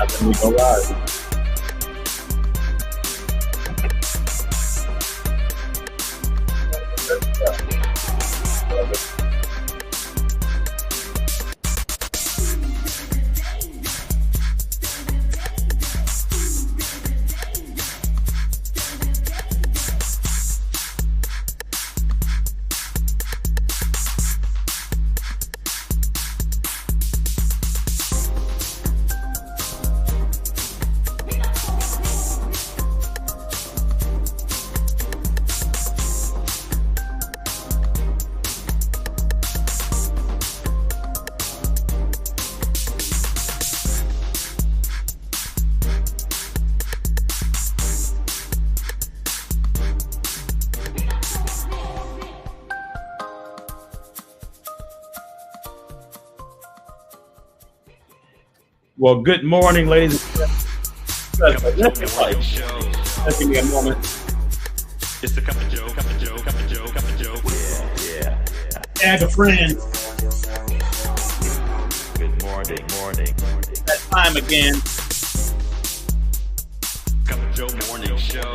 Let me go live. Well, good morning, ladies and gentlemen. Give me a moment. It's the Cup of Joe, Cup of Joe, Cup of Joe, Cup of Joe. Yeah. Tag a friend. Good morning. That time again. Cup of Joe morning show.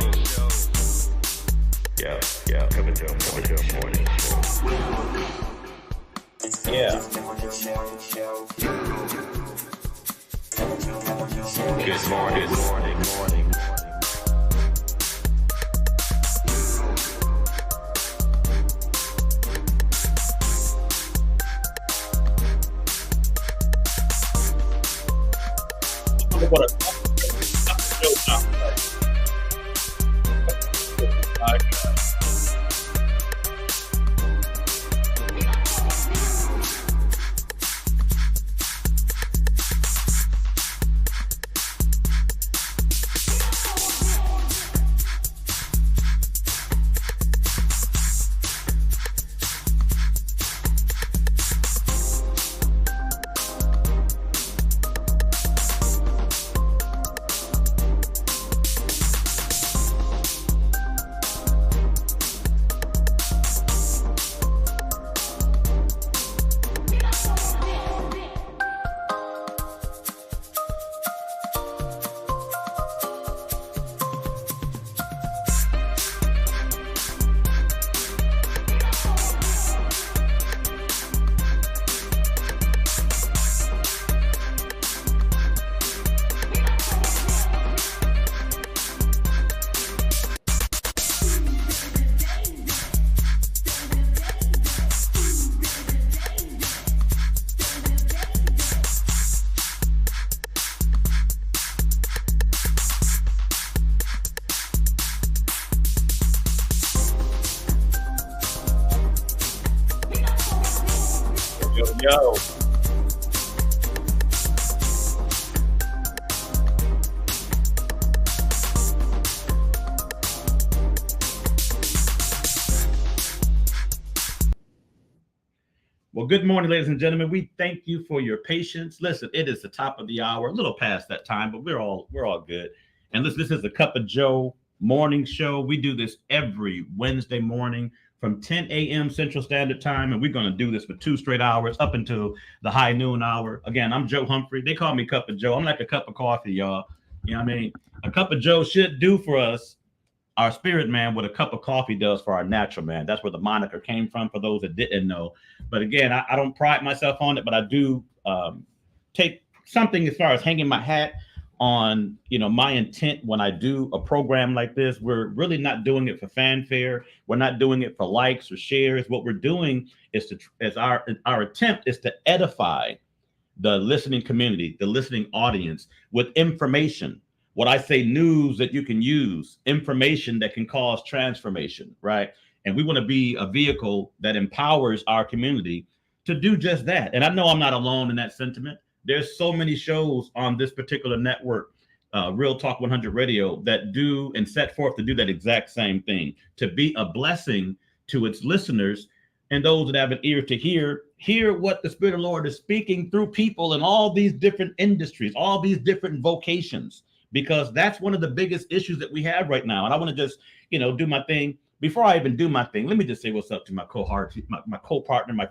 Yeah. Cup of Joe morning show. Yeah. Good morning. What a show sounds like. Yo. Well, good morning, ladies and gentlemen. We thank you for your patience. Listen, it is the top of the hour, a little past that time, but we're all good. And listen, this is the Cup of Joe morning show. We do this every Wednesday morning from 10 a.m. Central Standard Time, and we're going to do this for 2 straight hours up until the high noon hour. Again, I'm Joe Humphrey. They call me Cup of Joe. I'm like a cup of coffee, y'all. You know what I mean? A cup of Joe should do for us, our spirit man, what a cup of coffee does for our natural man. That's where the moniker came from, for those that didn't know. But again, I don't pride myself on it, but I do take something as far as hanging my hat on, my intent when I do a program like this. We're really not doing it for fanfare. We're not doing it for likes or shares. What we're doing is our attempt is to edify the listening community, the listening audience with information. What I say, news that you can use, information that can cause transformation, right? And we want to be a vehicle that empowers our community to do just that. And I know I'm not alone in that sentiment. There's so many shows on this particular network, Real Talk 100 Radio, that do and set forth to do that exact same thing, to be a blessing to its listeners and those that have an ear to hear what the Spirit of the Lord is speaking through people in all these different industries, all these different vocations, because that's one of the biggest issues that we have right now. And I want to just, do my thing. Before I even do my thing, let me just say what's up to my co-partner, my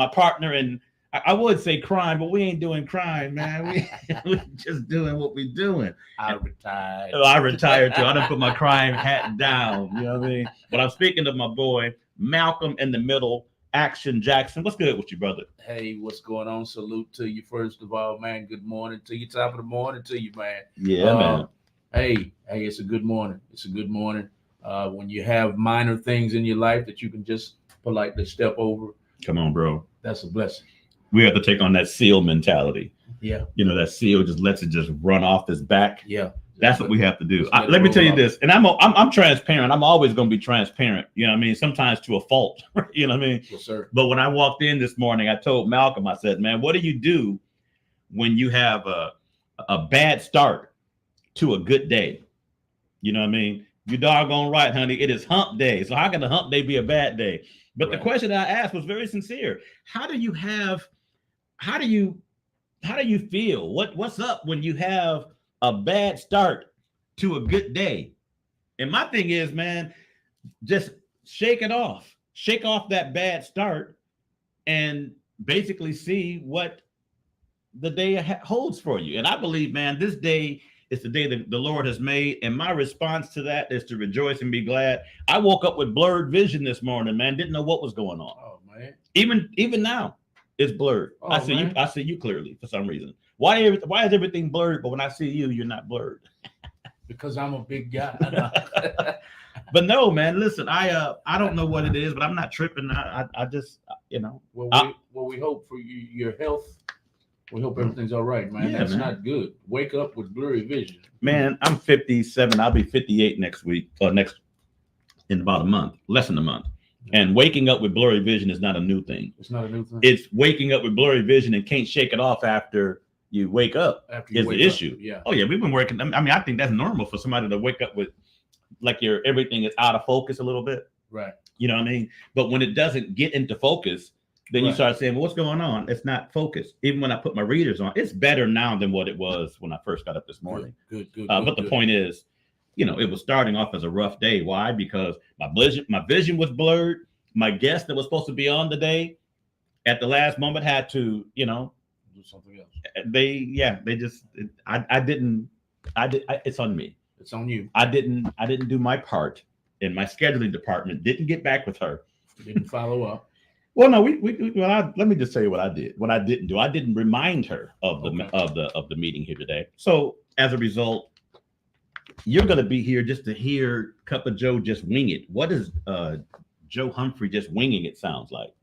partner, and I would say crime, but we ain't doing crime, man. We just doing what we doing. I retired. Oh, I retired too. I done put my crime hat down. You know what I mean? But I'm speaking of my boy Malcolm in the Middle, Action Jackson. What's good with you, brother? Hey, what's going on? Salute to you first of all, man. Good morning to you. Top of the morning to you, man. Yeah, man. Hey, it's a good morning. It's a good morning. When you have minor things in your life that you can just politely step over. Come on, bro. That's a blessing. We have to take on that seal mentality. Yeah. You know, that seal just lets it just run off his back. Yeah. That's what we have to do. let Let me it tell you roll this, and I'm transparent. I'm always going to be transparent. You know what I mean? Sometimes to a fault. You know what I mean? Yes, sir. But when I walked in this morning, I told Malcolm, I said, man, what do you do when you have a bad start to a good day? You know what I mean? You doggone right, honey. It is hump day. So how can a hump day be a bad day? But the question I asked was very sincere. How do you feel? What's up when you have a bad start to a good day? And my thing is, man, just shake it off. Shake off that bad start and basically see what the day holds for you. And I believe, man, this day is the day that the Lord has made. And my response to that is to rejoice and be glad. I woke up with blurred vision this morning, man. Didn't know what was going on. Oh, man. Even now, it's blurred. Oh, I see you clearly for some reason. Why is everything blurred? But when I see you, you're not blurred. Because I'm a big guy. But no, man, listen, I don't know what it is, but I'm not tripping. I just, you know. Well, we hope for you, your health. We hope everything's all right, man. Yeah, That's man. not good. Wake up with blurry vision. Man, I'm 57. I'll be 58 next week, in about a month, less than a month. And waking up with blurry vision is not a new thing. It's not a new thing. It's waking up with blurry vision and can't shake it off after you wake up is the issue. Yeah. Oh yeah, we've been working. I mean, I think that's normal for somebody to wake up with like everything is out of focus a little bit. Right. You know what I mean? But when it doesn't get into focus, then you Right. start saying, well, what's going on? It's not focused. Even when I put my readers on, it's better now than what it was when I first got up this morning. Good. But the point is, you know, it was starting off as a rough day. Why? Because my vision was blurred. My guest that was supposed to be on the day at the last moment had to, you know, do something else. It's on me. It's on you. I didn't do my part, and my scheduling department didn't get back with her. Didn't follow up. Well, no, let me just tell you what I did. What I didn't do, I didn't remind her of the meeting here today. So as a result, you're going to be here just to hear Cup of Joe just wing it. What is Joe Humphrey just winging it sounds like?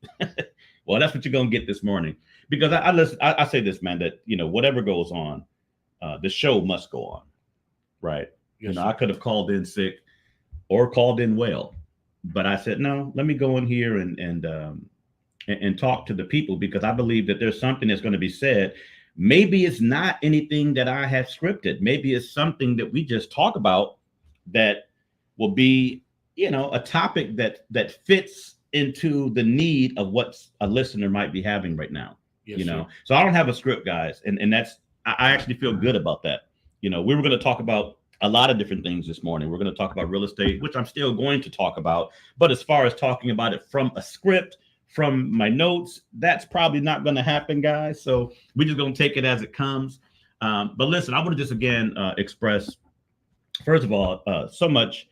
Well, that's what you're going to get this morning, because I say this, man, that, you know, whatever goes on, the show must go on, right? Yes, I could have called in sick or called in well, but I said, no, let me go in here and talk to the people, because I believe that there's something that's going to be said. Maybe it's not anything that I have scripted. Maybe it's something that we just talk about that will be, you know, a topic that fits into the need of what a listener might be having right now. Yes, you know, sir. so I don't have a script, guys. And that's, I actually feel good about that. You know, we were going to talk about a lot of different things this morning. We're going to talk about real estate, which I'm still going to talk about. But as far as talking about it from a script, from my notes, that's probably not going to happen, guys. So we're just going to take it as it comes. But listen, I want to just again express, first of all, so much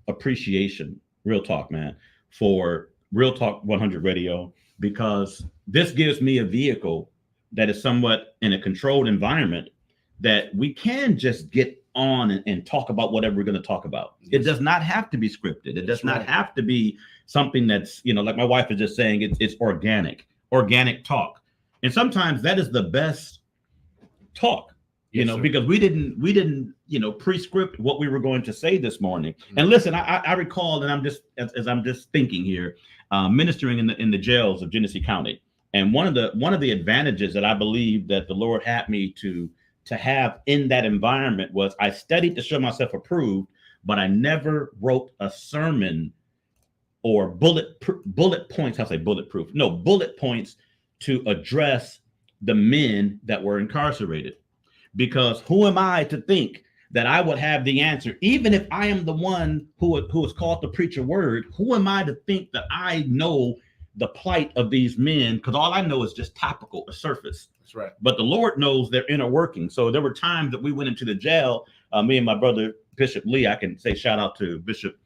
appreciation, real talk, man, for Real Talk 100 Radio, because this gives me a vehicle that is somewhat in a controlled environment that we can just get on and talk about whatever we're going to talk about. It does not have to be scripted. It does not have to be something that's, you know, like my wife is just saying, it's organic talk. And sometimes that is the best talk, you know, because we didn't, you know, pre-script what we were going to say this morning. Mm-hmm. And listen, I recall, and I'm just, as I'm just thinking here, ministering in the jails of Genesee County. And one of the advantages that I believe that the Lord had me to have in that environment was I studied to show myself approved, but I never wrote a sermon or bullet points. I'll say bulletproof. No, bullet points to address the men that were incarcerated. Because who am I to think that I would have the answer? Even if I am the one who is called to preach a word, who am I to think that I know the plight of these men, because all I know is just topical, the surface. That's right. But the Lord knows their inner working. So there were times that we went into the jail, me and my brother, Bishop Lee, I can say shout out to Bishop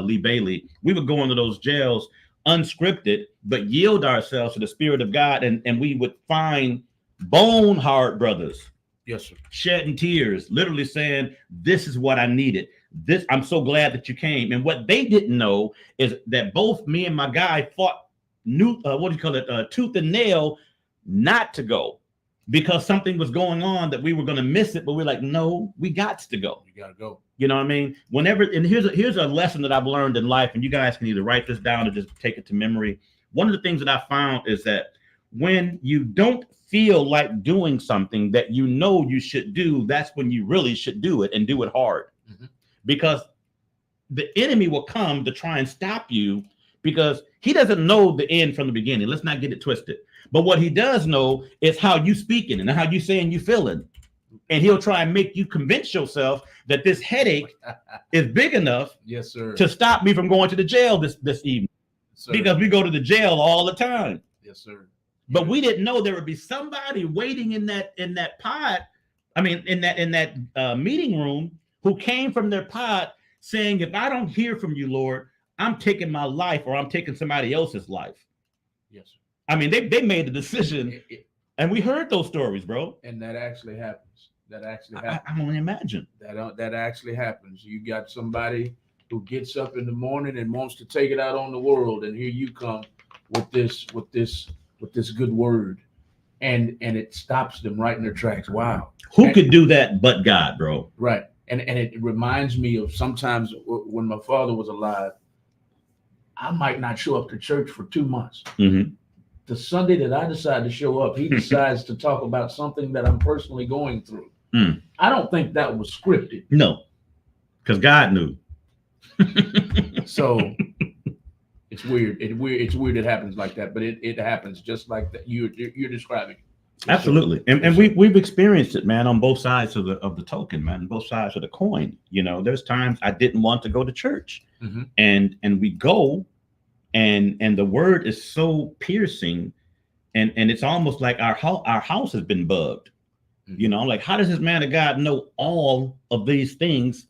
Lee Bailey. We would go into those jails unscripted, but yield ourselves to the Spirit of God. And we would find bone hard brothers. Yes, sir. Shedding tears, literally saying, this is what I needed. This, I'm so glad that you came. And what they didn't know is that both me and my guy fought tooth and nail not to go, because something was going on that we were going to miss it. But we're like, no, we got to go. You got to go. You know what I mean? Whenever, and here's a lesson that I've learned in life, and you guys can either write this down or just take it to memory. One of the things that I found is that when you don't feel like doing something that you know you should do, that's when you really should do it, and do it hard. Mm-hmm. Because the enemy will come to try and stop you, because he doesn't know the end from the beginning. Let's not get it twisted. But what he does know is how you speaking and how you saying you feeling. And he'll try and make you convince yourself that this headache is big enough, yes, sir, to stop me from going to the jail this evening. Sir. Because we go to the jail all the time. Yes, sir. But we didn't know there would be somebody waiting in that pod. I mean, in that meeting room, who came from their pod saying, if I don't hear from you, Lord, I'm taking my life, or I'm taking somebody else's life. Yes, sir. I mean, they made the decision, and we heard those stories, bro. And that actually happens. That actually happens. I can only imagine. That actually happens. You got somebody who gets up in the morning and wants to take it out on the world, and here you come with this good word, and it stops them right in their tracks. Wow. Who could do that but God, bro? Right. And it reminds me of sometimes when my father was alive, I might not show up to church for 2 months. Mm-hmm. The Sunday that I decide to show up, he decides to talk about something that I'm personally going through. Mm. I don't think that was scripted. No, because God knew. So it's weird. It's weird it happens like that, but it happens just like that you're describing. Absolutely. And we've experienced it, man, on both sides of the token, man, both sides of the coin. You know, there's times I didn't want to go to church, mm-hmm. and we go, and the word is so piercing, and it's almost like our house has been bugged. Mm-hmm. You know, like, how does this man of God know all of these things?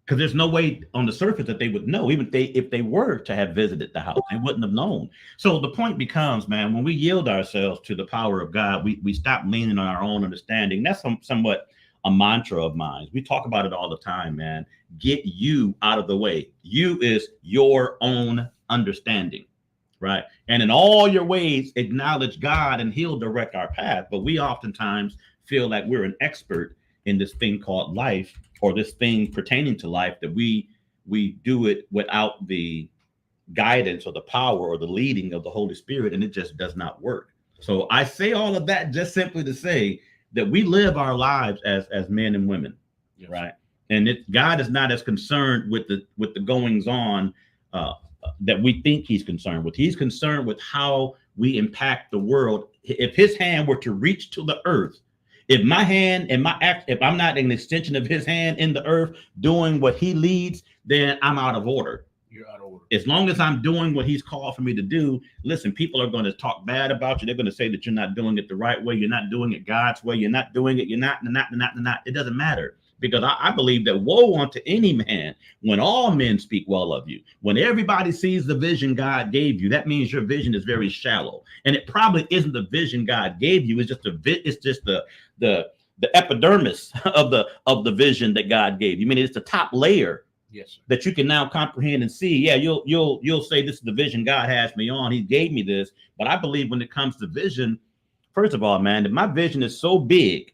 Because there's no way on the surface that they would know. Even if they were to have visited the house, they wouldn't have known. So the point becomes, man, when we yield ourselves to the power of God, we stop leaning on our own understanding. That's somewhat a mantra of mine. We talk about it all the time, man. Get you out of the way. You is your own understanding, right? And in all your ways, acknowledge God, and he'll direct our path. But we oftentimes feel like we're an expert in this thing called life, or this thing pertaining to life, that we do it without the guidance or the power or the leading of the Holy Spirit, and it just does not work. So I say all of that just simply to say that we live our lives as men and women, yes. Right? And God is not as concerned with the goings on that we think he's concerned with. He's concerned with how we impact the world. If his hand were to reach to the earth, if my hand and if I'm not an extension of his hand in the earth doing what he leads, then I'm out of order. You're out of order. As long as I'm doing what he's called for me to do, listen, people are going to talk bad about you. They're going to say that you're not doing it the right way. You're not doing it God's way. You're not doing it. You're not. It doesn't matter. Because I believe that woe unto any man when all men speak well of you. When everybody sees the vision God gave you, that means your vision is very shallow. And it probably isn't the vision God gave you. It's just the epidermis of the vision that God gave you. I mean, it's the top layer, yes, sir, that you can now comprehend and see. Yeah, you'll say this is the vision God has me on. He gave me this. But I believe when it comes to vision, first of all, man, that my vision is so big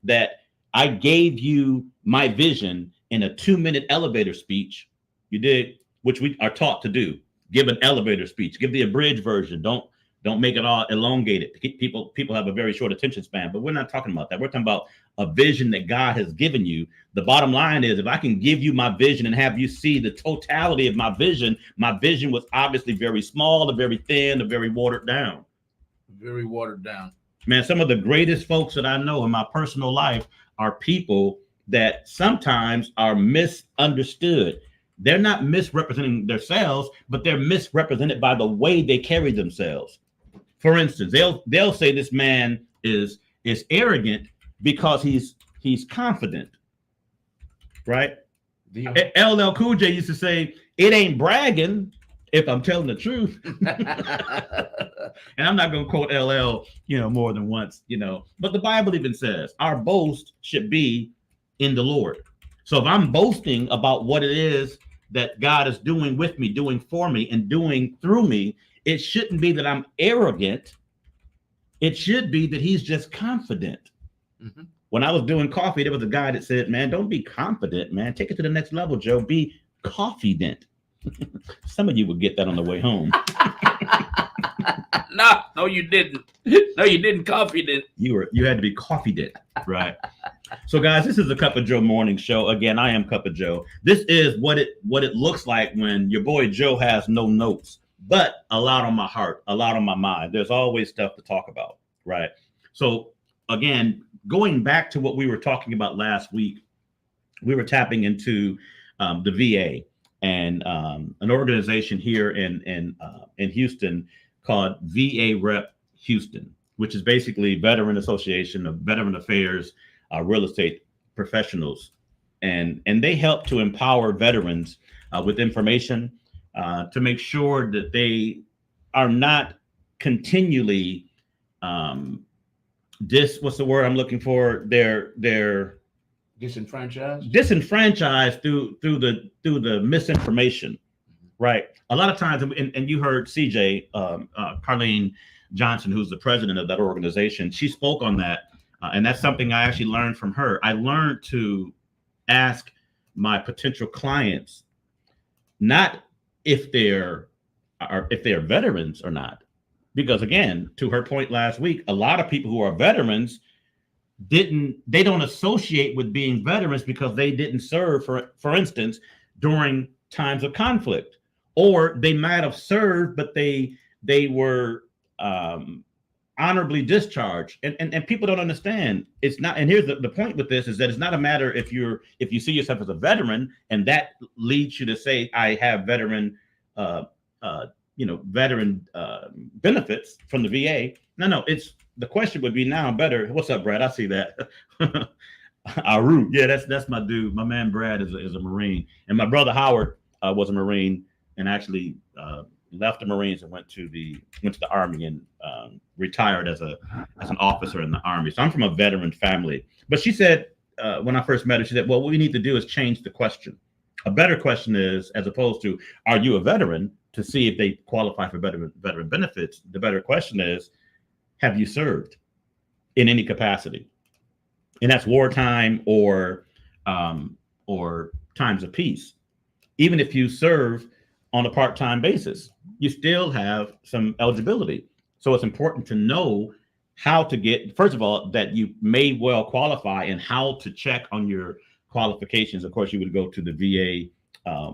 that I gave you my vision in a 2-minute elevator speech. You did, which we are taught to do. Give an elevator speech. Give the abridged version. Don't make it all elongated. People have a very short attention span, but we're not talking about that. We're talking about a vision that God has given you. The bottom line is, if I can give you my vision and have you see the totality of my vision was obviously very small, or very thin, or very watered down. Very watered down. Man, some of the greatest folks that I know in my personal life are people that sometimes are misunderstood. they're not misrepresenting themselves, but they're misrepresented by the way they carry themselves. For instance, they'll say this man is arrogant because he's confident, right? LL Cool J used to say, "It ain't bragging if I'm telling the truth." And I'm not going to quote LL, more than once, but the Bible even says our boast should be in the Lord. So if I'm boasting about what it is that God is doing with me, doing for me, and doing through me, it shouldn't be that I'm arrogant. It should be that he's just confident. Mm-hmm. When I was doing coffee, there was a guy that said, "Man, don't be confident, man. Take it to the next level, Joe. Be confident." Some of you would get that on the way home. No, you didn't. No, you didn't. Confident. You had to be confident, right? So, guys, this is the Cup of Joe morning show. Again, I am Cup of Joe. This is what it looks like when your boy Joe has no notes, but a lot on my heart, a lot on my mind. There's always stuff to talk about, right? So, again, going back to what we were talking about last week, we were tapping into the VA and an organization here in Houston called VA Rep Houston, which is basically Veteran Association of Veteran Affairs, real estate professionals, and they help to empower veterans with information to make sure that they are not continually what's the word I'm looking for? They're disenfranchised through the misinformation, right? A lot of times, and you heard CJ, Carlene Johnson, who's the president of that organization, she spoke on that, and that's something I actually learned from her. I learned to ask my potential clients not if they're veterans or not, because again, to her point last week, a lot of people who are veterans they don't associate with being veterans because they didn't serve, for instance, during times of conflict, or they might have served, but they were honorably discharged. And people don't understand. It's not. And here's the point with this is that it's not a matter if you see yourself as a veteran and that leads you to say I have veteran benefits from the VA. No, it's the question would be now better. What's up, Brad? I see that. Aru, yeah, that's my dude. My man Brad is a Marine, and my brother Howard was a Marine and actually left the Marines and went to the Army and retired as an officer in the Army. So I'm from a veteran family. But she said when I first met her, she said, "Well, what we need to do is change the question. A better question is, as opposed to, are you a veteran, to see if they qualify for veteran benefits, the better question is, have you served in any capacity?" And that's wartime or times of peace. Even if you serve on a part-time basis, you still have some eligibility. So it's important to know how to get, first of all, that you may well qualify and how to check on your qualifications. Of course, you would go to the VA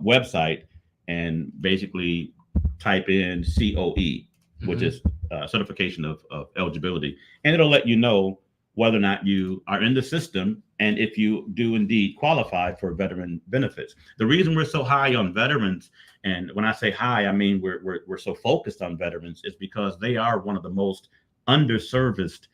website and basically type in COE, which is certification of eligibility, and it'll let you know whether or not you are in the system and if you do indeed qualify for veteran benefits. The reason we're so high on veterans, and when I say high, I mean we're so focused on veterans, is because they are one of the most underserviced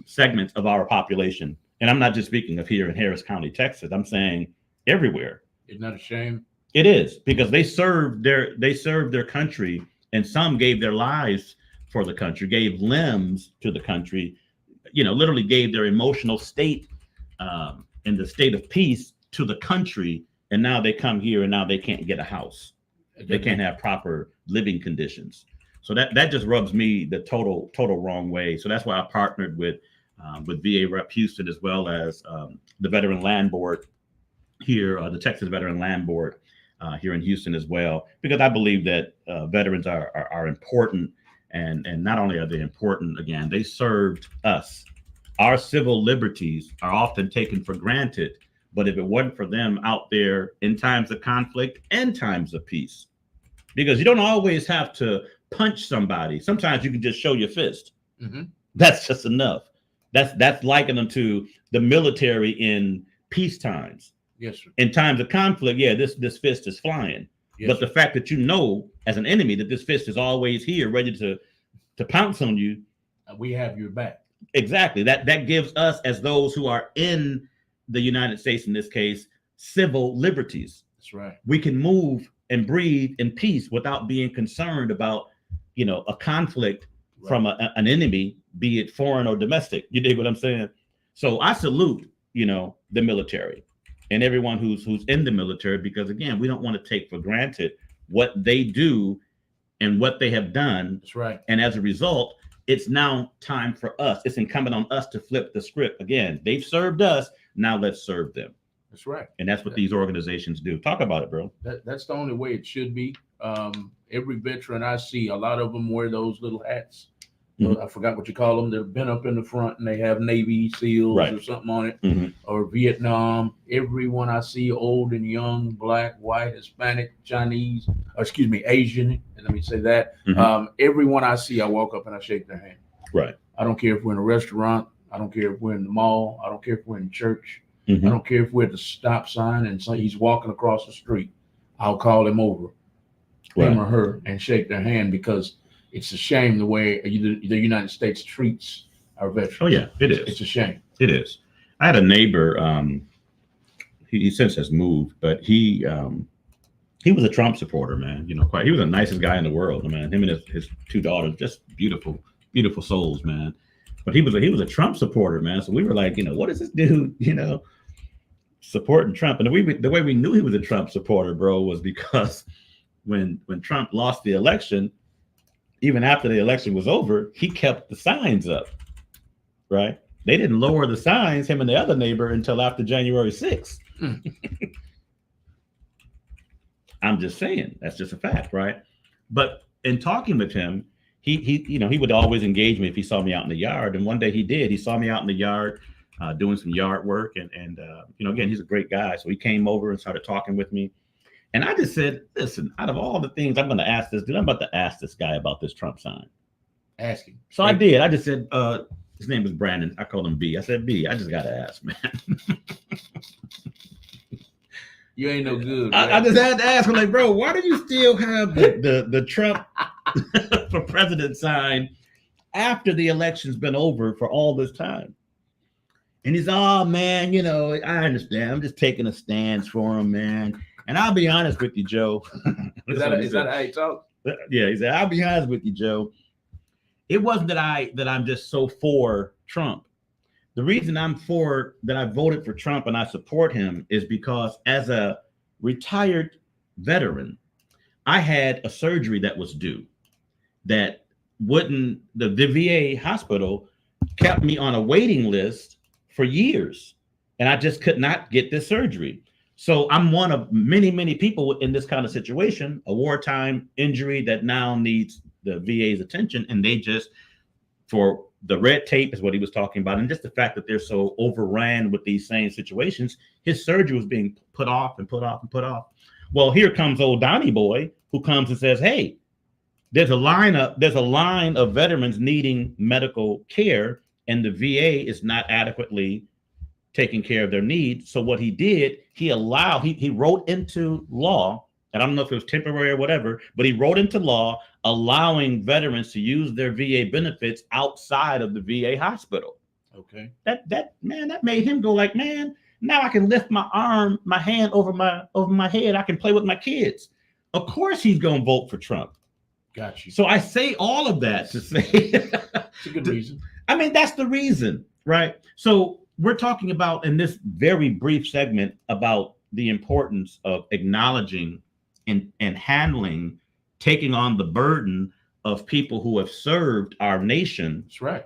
segments of our population. And I'm not just speaking of here in Harris County, Texas. I'm saying everywhere. Isn't that a shame? It is, because they served their country, and some gave their lives for the country, gave limbs to the country, literally gave their emotional state and the state of peace to the country. And now they come here and now they can't get a house. They can't have proper living conditions. So that just rubs me the total wrong way. So that's why I partnered with VA Rep Houston, as well as the Veteran Land Board here, the Texas Veteran Land Board here in Houston as well, because I believe that veterans are important, and not only are they important, again, they served us. Our civil liberties are often taken for granted, but if it wasn't for them out there in times of conflict and times of peace, because you don't always have to punch somebody. Sometimes you can just show your fist. Mm-hmm. That's just enough. That's likened them to the military in peace times. Yes, sir. In times of conflict, yeah, this fist is flying. Yes, But sir. the fact that you know as an enemy that this fist is always here, ready to pounce on you, We have your back. exactly. That gives us, as those who are in the United States in this case, civil liberties. That's right. We can move and breathe in peace without being concerned about, a conflict from an enemy, be it foreign or domestic. You dig what I'm saying? So I salute, the military and everyone who's in the military, because again, we don't want to take for granted what they do and what they have done. That's right. And as a result, it's now time for us. It's incumbent on us to flip the script. Again, they've served us. Now let's serve them. That's right. And that's what these organizations do. Talk about it, bro. That's the only way it should be. Every veteran I see, a lot of them wear those little hats. Mhm. I forgot what you call them. They're bent up in the front and they have Navy SEALs Right. or something on it, Mhm. or Vietnam. Everyone I see, old and young, black, white, Hispanic, Chinese, or excuse me, Asian. Let me say that. Mhm. Everyone I see, I walk up and I shake their hand. Right. I don't care if we're in a restaurant. I don't care if we're in the mall. I don't care if we're in church. Mhm. I don't care if we're at the stop sign and so he's walking across the street. I'll call him over, Right. him or her, and shake their hand, because it's a shame the way the United States treats our veterans. Oh yeah, it is. It's a shame. It is. I had a neighbor. He since has moved, but he was a Trump supporter, man. He was the nicest guy in the world, man. Him and his two daughters, just beautiful, beautiful souls, man. But he was a Trump supporter, man. So we were like, what is this dude, supporting Trump? And the way we knew he was a Trump supporter, bro, was because when Trump lost the election, even after the election was over, he kept the signs up, right? They didn't lower the signs, him and the other neighbor, until after January 6th. I'm just saying, that's just a fact, right? But in talking with him, he would always engage me if he saw me out in the yard. And one day he did. He saw me out in the yard doing some yard work. And again, he's a great guy. So he came over and started talking with me. And I just said, listen, out of all the things I'm going to ask this dude, I'm about to ask this guy about this Trump sign. Ask him. So I did. I just said, his name is Brandon. I called him B. I said, B, I just got to ask, man. You ain't no good. I just had to ask him, like, bro, why do you still have the Trump for president sign after the election's been over for all this time? And he's, oh, man, I understand. I'm just taking a stance for him, man. And I'll be honest with you, Joe. Is that how you talk? Yeah, he said, I'll be honest with you, Joe. It wasn't that I'm just so for Trump. The reason I voted for Trump and I support him is because as a retired veteran, I had a surgery that was due that the VA hospital kept me on a waiting list for years, and I just could not get this surgery. So I'm one of many, many people in this kind of situation, a wartime injury that now needs the VA's attention. And they just, for the red tape is what he was talking about. And just the fact that they're so overran with these same situations, his surgery was being put off and put off and put off. Well, here comes old Donnie boy who comes and says, hey, there's a line of veterans needing medical care, and the VA is not adequately taking care of their needs. So what he did, he wrote into law, and I don't know if it was temporary or whatever, but he wrote into law allowing veterans to use their VA benefits outside of the VA hospital. Okay. That made him go like, man, now I can lift my hand over my head. I can play with my kids. Of course he's going to vote for Trump. Got you. So I say all of that to say, It's a good reason. I mean, that's the reason, right? So we're talking about in this very brief segment about the importance of acknowledging and handling, taking on the burden of people who have served our nation. That's right.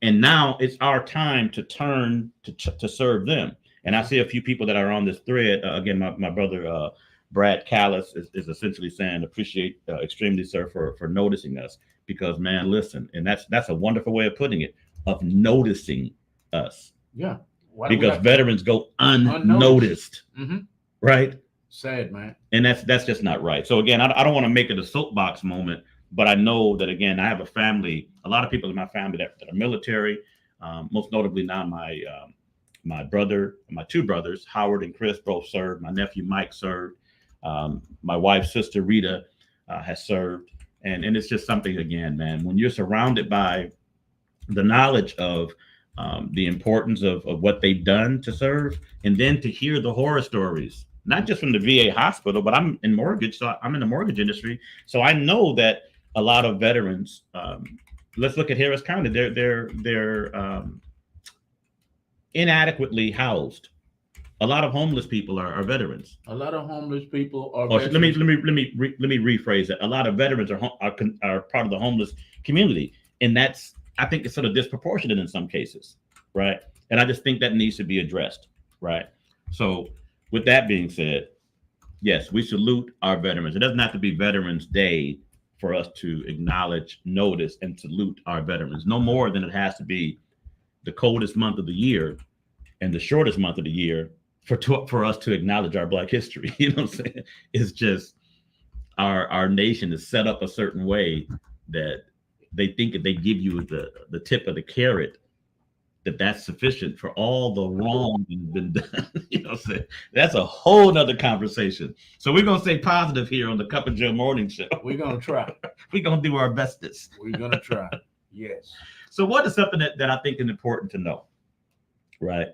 And now it's our time to turn to serve them. And I see a few people that are on this thread. Again, my brother, Brad Callis is essentially saying, appreciate extremely, sir, for noticing us, because, man, listen, and that's a wonderful way of putting it, of noticing us. Yeah. Because veterans go unnoticed. Mm-hmm. Right? Sad, man. And that's just not right. So again, I don't want to make it a soapbox moment, but I know that, again, I have a family, a lot of people in my family that are military, most notably now my two brothers, Howard and Chris, both served. My nephew Mike served. My wife's sister Rita has served, and it's just something, again, man, when you're surrounded by the knowledge of the importance of what they've done to serve, and then to hear the horror stories, not just from the VA hospital, but I'm in mortgage, so I'm in the mortgage industry, so I know that a lot of veterans. Let's look at Harris County. They're inadequately housed. A lot of homeless people are veterans. A lot of homeless people are. Let me rephrase it. A lot of veterans are part of the homeless community, and I think it's sort of disproportionate in some cases, right? And I just think that needs to be addressed, right? So, with that being said, yes, we salute our veterans. It doesn't have to be Veterans Day for us to acknowledge, notice, and salute our veterans. No more than it has to be the coldest month of the year and the shortest month of the year for us to acknowledge our Black history. You know what I'm saying? It's just our nation is set up a certain way that they think if they give you the tip of the carrot, that's sufficient for all the wrong that's been done. You know what I'm saying? That's a whole nother conversation. So we're going to stay positive here on the Cup of Joe Morning Show. We're going to try. We're going to do our bestest. We're going to try. Yes. So what is something that I think is important to know, right?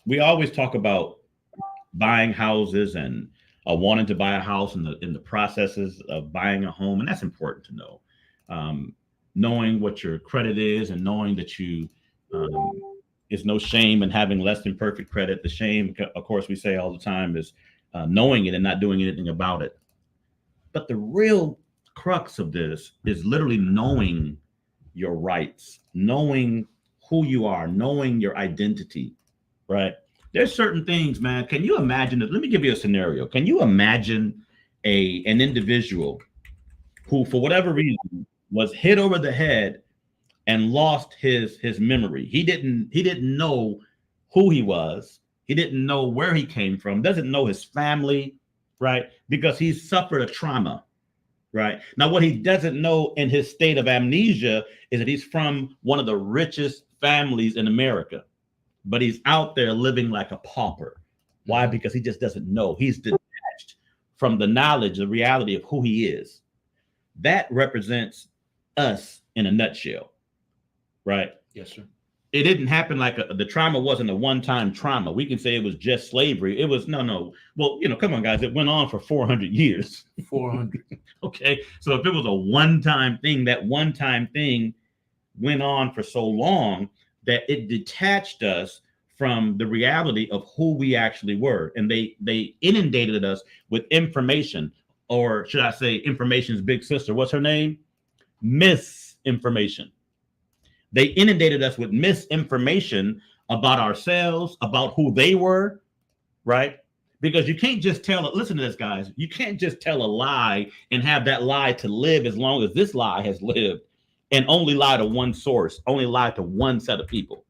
We always talk about buying houses and wanting to buy a house in the processes of buying a home, and that's important to know. Knowing what your credit is and knowing that is no shame in having less than perfect credit. The shame, of course, we say all the time is knowing it and not doing anything about it. But the real crux of this is literally knowing your rights, knowing who you are, knowing your identity, right? There's certain things, man. Can you imagine it? Let me give you a scenario. Can you imagine an individual who, for whatever reason, was hit over the head and lost his memory? He didn't know who he was. He didn't know where he came from, doesn't know his family, right? Because he suffered a trauma, right? Now, what he doesn't know in his state of amnesia is that he's from one of the richest families in America, but he's out there living like a pauper. Why? Because he just doesn't know. He's detached from the knowledge, the reality of who he is. That represents us in a nutshell, right? Yes, sir. It didn't happen like the trauma wasn't a one-time trauma. We can say it was just slavery. It was no. Well, come on, guys. It went on for 400 years. 400. Okay. So if it was a one-time thing, that one-time thing went on for so long that it detached us from the reality of who we actually were. And they inundated us with information, or should I say information's big sister. What's her name? Misinformation. They inundated us with misinformation about ourselves, about who they were, right? Because you can't just listen to this, guys. You can't just tell a lie and have that lie to live as long as this lie has lived, and only lie to one source, only lie to one set of people.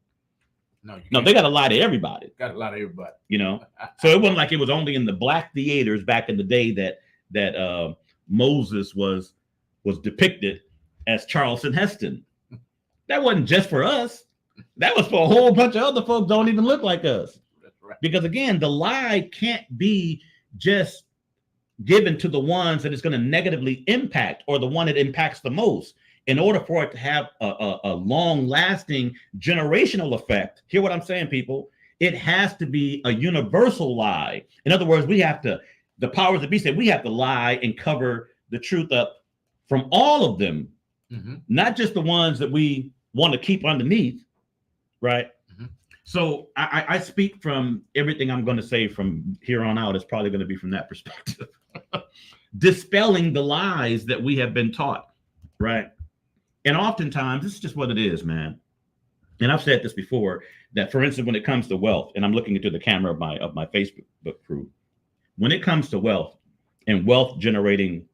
No, they got to lie to everybody. Got to lie to everybody. So it wasn't like it was only in the Black theaters back in the day that Moses was depicted as Charleston Heston. That wasn't just for us. That was for a whole bunch of other folks don't even look like us. That's right. Because again, the lie can't be just given to the ones that it's going to negatively impact, or the one that impacts the most. In order for it to have a long-lasting generational effect, hear what I'm saying, people, it has to be a universal lie. In other words, the powers that be said, we have to lie and cover the truth up from all of them, not just the ones that we want to keep underneath, right? So I speak from everything I'm going to say from here on out is probably going to be from that perspective. Dispelling the lies that we have been taught, right? And oftentimes, this is just what it is, man. And I've said this before, that, for instance, when it comes to wealth, and I'm looking into the camera of my Facebook crew, when it comes to wealth and wealth generating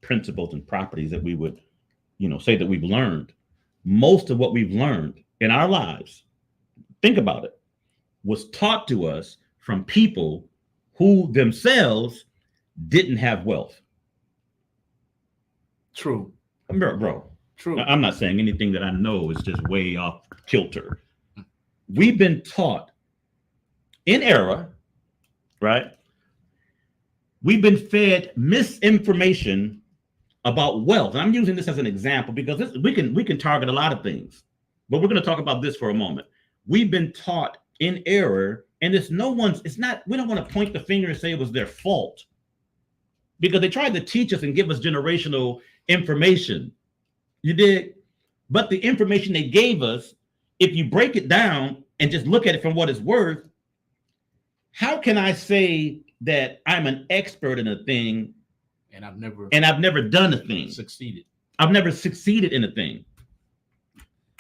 principles and properties that we would, say that we've learned, most of what we've learned in our lives, think about it, was taught to us from people who themselves didn't have wealth. True. Bro. True. I'm not saying anything that I know is just way off kilter. we've been taught in error, right? We've been fed misinformation about wealth. And I'm using this as an example because we can target a lot of things, but we're going to talk about this for a moment. We've been taught in error, and we don't want to point the finger and say it was their fault, because they tried to teach us and give us generational information. You did, but the information they gave us, if you break it down and just look at it from what it's worth, how can I say that I'm an expert in a thing and I've never done a thing? Succeeded. I've never succeeded in a thing.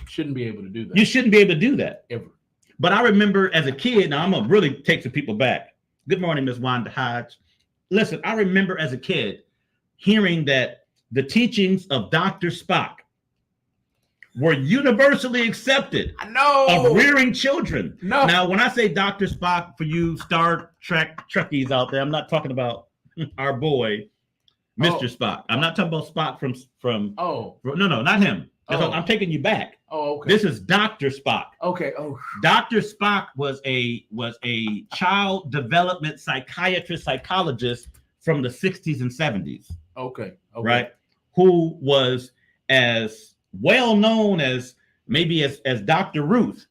Shouldn't be able to do that. You shouldn't be able to do that. Ever. But I remember as a kid, now I'm going to really take some people back. Good morning, Miss Wanda Hodge. Listen, I remember as a kid hearing that the teachings of Dr. Spock were universally accepted. I know. Of rearing children. No. Now, when I say Dr. Spock, for you Star Trek Trekkies out there, I'm not talking about our boy, Mr. Spock. I'm not talking about Spock from. No, not him. I'm taking you back. Oh, okay. This is Dr. Spock. Okay. Oh. Dr. Spock was a child development psychologist from the 60s and 70s. Okay. Right? Who was as well known as maybe as Dr. Ruth.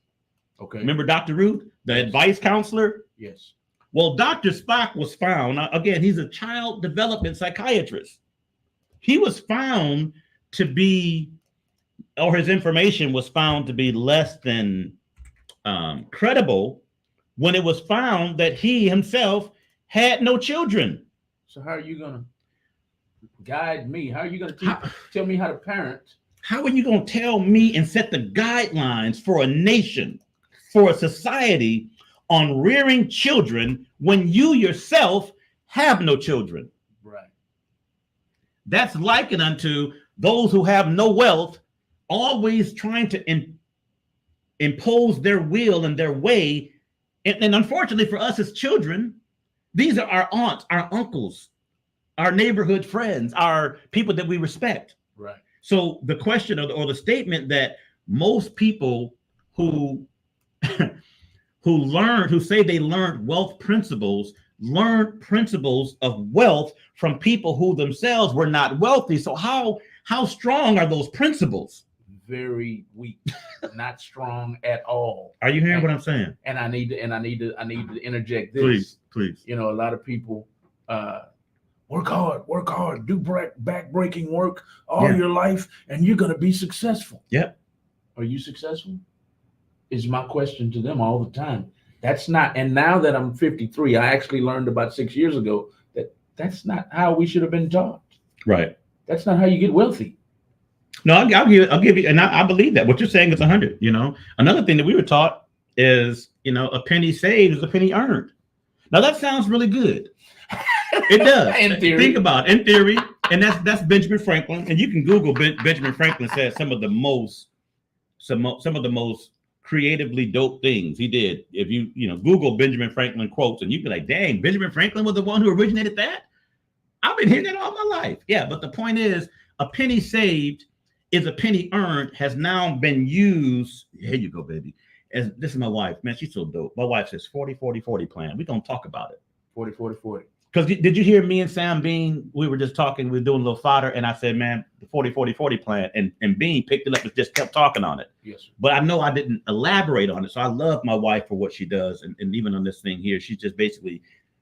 Okay. Remember Dr. Ruth, the advice counselor? Yes. Well, Dr. Spock was found, again, he's a child development psychiatrist. He was found to be, or his information was found to be less than credible when it was found that he himself had no children. So how are you going to guide me? How are you going to tell me how to parent? How are you going to tell me and set the guidelines for a nation, for a society on rearing children when you yourself have no children? Right. That's likened unto those who have no wealth, always trying to impose their will and their way. And unfortunately for us as children, these are our aunts, our uncles, our neighborhood friends, our people that we respect. Right. So the question or the statement that most people who who say they learned wealth principles, learned principles of wealth from people who themselves were not wealthy. So how strong are those principles? Very weak, not strong at all. Are you hearing what I'm saying? And I need to interject this. Please. You know, a lot of people work hard, do back-breaking work all your life, and you're going to be successful. Yep. Are you successful? Is my question to them all the time. That's not, and now that I'm 53, I actually learned about 6 years ago that that's not how we should have been taught. Right. That's not how you get wealthy. No, I'll give you, and I believe that. What you're saying is 100, Another thing that we were taught is, a penny saved is a penny earned. Now that sounds really good. It does. In theory. Think about it. In theory, and that's Benjamin Franklin. And you can Google Benjamin Franklin said some of the most creatively dope things he did. If you Google Benjamin Franklin quotes, and you'd be like, dang, Benjamin Franklin was the one who originated that? I've been hearing that all my life. Yeah, but the point is, a penny saved is a penny earned has now been used. Here you go, baby. As this is my wife, man, she's so dope. My wife says 40-40-40 plan. We're gonna talk about it. 40-40-40. Because did you hear me and Sam Bean? We were just talking, we were doing a little fodder, and I said, man, the 40-40-40 plan, and Bean picked it up and just kept talking on it. Yes, sir. But I know I didn't elaborate on it. So I love my wife for what she does. And even on this thing here, she's just basically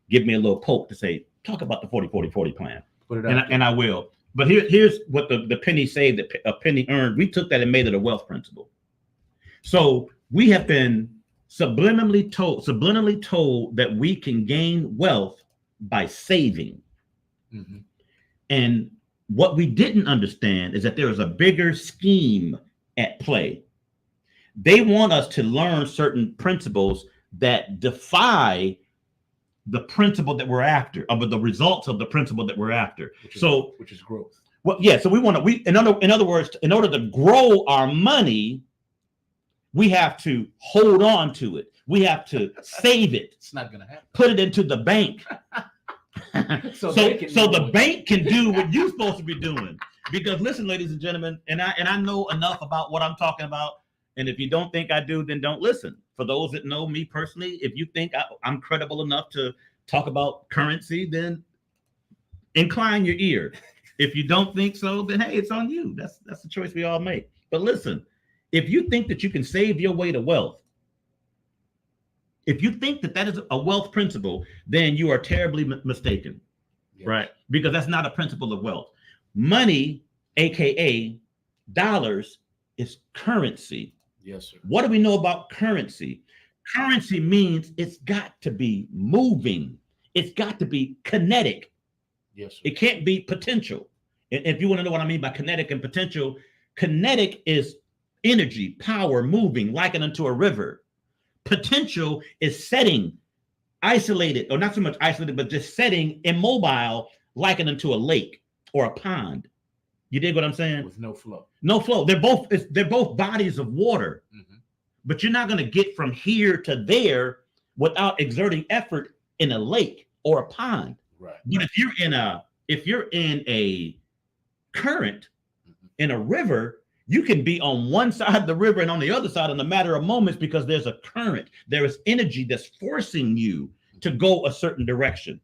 give me a little poke to say, talk about the 40-40-40 plan. Put it out and I will. But here's what the penny saved, a penny earned. We took that and made it a wealth principle. So we have been subliminally told that we can gain wealth by saving. Mm-hmm. And what we didn't understand is that there is a bigger scheme at play. They want us to learn certain principles that defy the principle that we're after, or the results of the principle that we're after. Which is growth. Well, yeah. So in other words, in order to grow our money, we have to hold on to it. We have to save it. It's not going to happen. Put it into the bank. so the bank can do what you're supposed to be doing. Because listen, ladies and gentlemen, and I know enough about what I'm talking about. And if you don't think I do, then don't listen. For those that know me personally, if you think I'm credible enough to talk about currency, then incline your ear. If you don't think so, then hey, it's on you. That's the choice we all make. But listen, if you think that you can save your way to wealth, if you think that that is a wealth principle, then you are terribly mistaken, yes. Right? Because that's not a principle of wealth. Money, aka dollars, is currency. Yes, sir. What do we know about currency? Currency means it's got to be moving. It's got to be kinetic. Yes, sir. It can't be potential. And if you want to know what I mean by kinetic and potential, kinetic is energy, power, moving, likened unto a river. Potential is setting, isolated, or not so much isolated, but just setting, immobile, likened unto a lake or a pond. You dig what I'm saying? With no flow. No flow. They're both bodies of water, mm-hmm. But you're not going to get from here to there without exerting effort in a lake or a pond. Right. But if you're in a current, mm-hmm. in a river, you can be on one side of the river and on the other side in a matter of moments because there's a current. There is energy that's forcing you to go a certain direction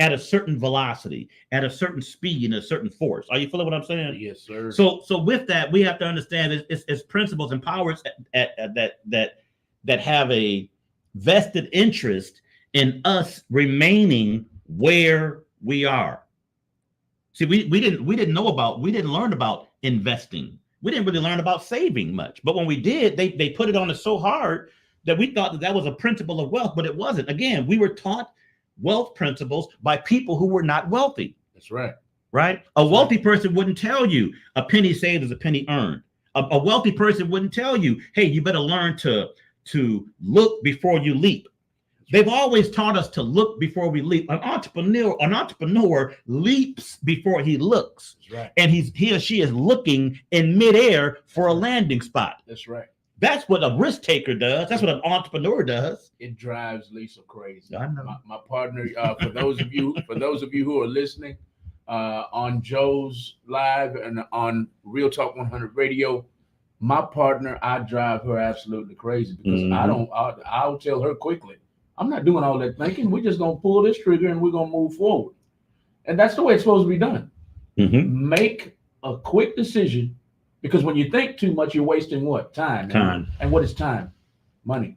at a certain velocity, at a certain speed, and a certain force. Are you feeling what I'm saying? Yes, sir. So with that, we have to understand it's principles and powers that have a vested interest in us remaining where we are. See, we didn't learn about investing. We didn't really learn about saving much. But when we did, they put it on us so hard that we thought that was a principle of wealth, but it wasn't. Again, we were taught wealth principles by people who were not wealthy. That's right. Right? A wealthy person wouldn't tell you a penny saved is a penny earned. A wealthy person wouldn't tell you, hey, you better learn to look before you leap. They've always taught us to look before we leap. An entrepreneur leaps before he looks. That's right. And he or she is looking in midair for a landing spot. That's right. That's what a risk taker does. That's what an entrepreneur does. It drives Lisa crazy. I know. My partner, for those of you who are listening on Joe's Live and on Real Talk 100 Radio, my partner, I drive her absolutely crazy because mm-hmm. I'll tell her quickly, I'm not doing all that thinking. We're just going to pull this trigger and we're going to move forward. And that's the way it's supposed to be done. Mm-hmm. Make a quick decision, because when you think too much, you're wasting what? Time. And what is time? Money.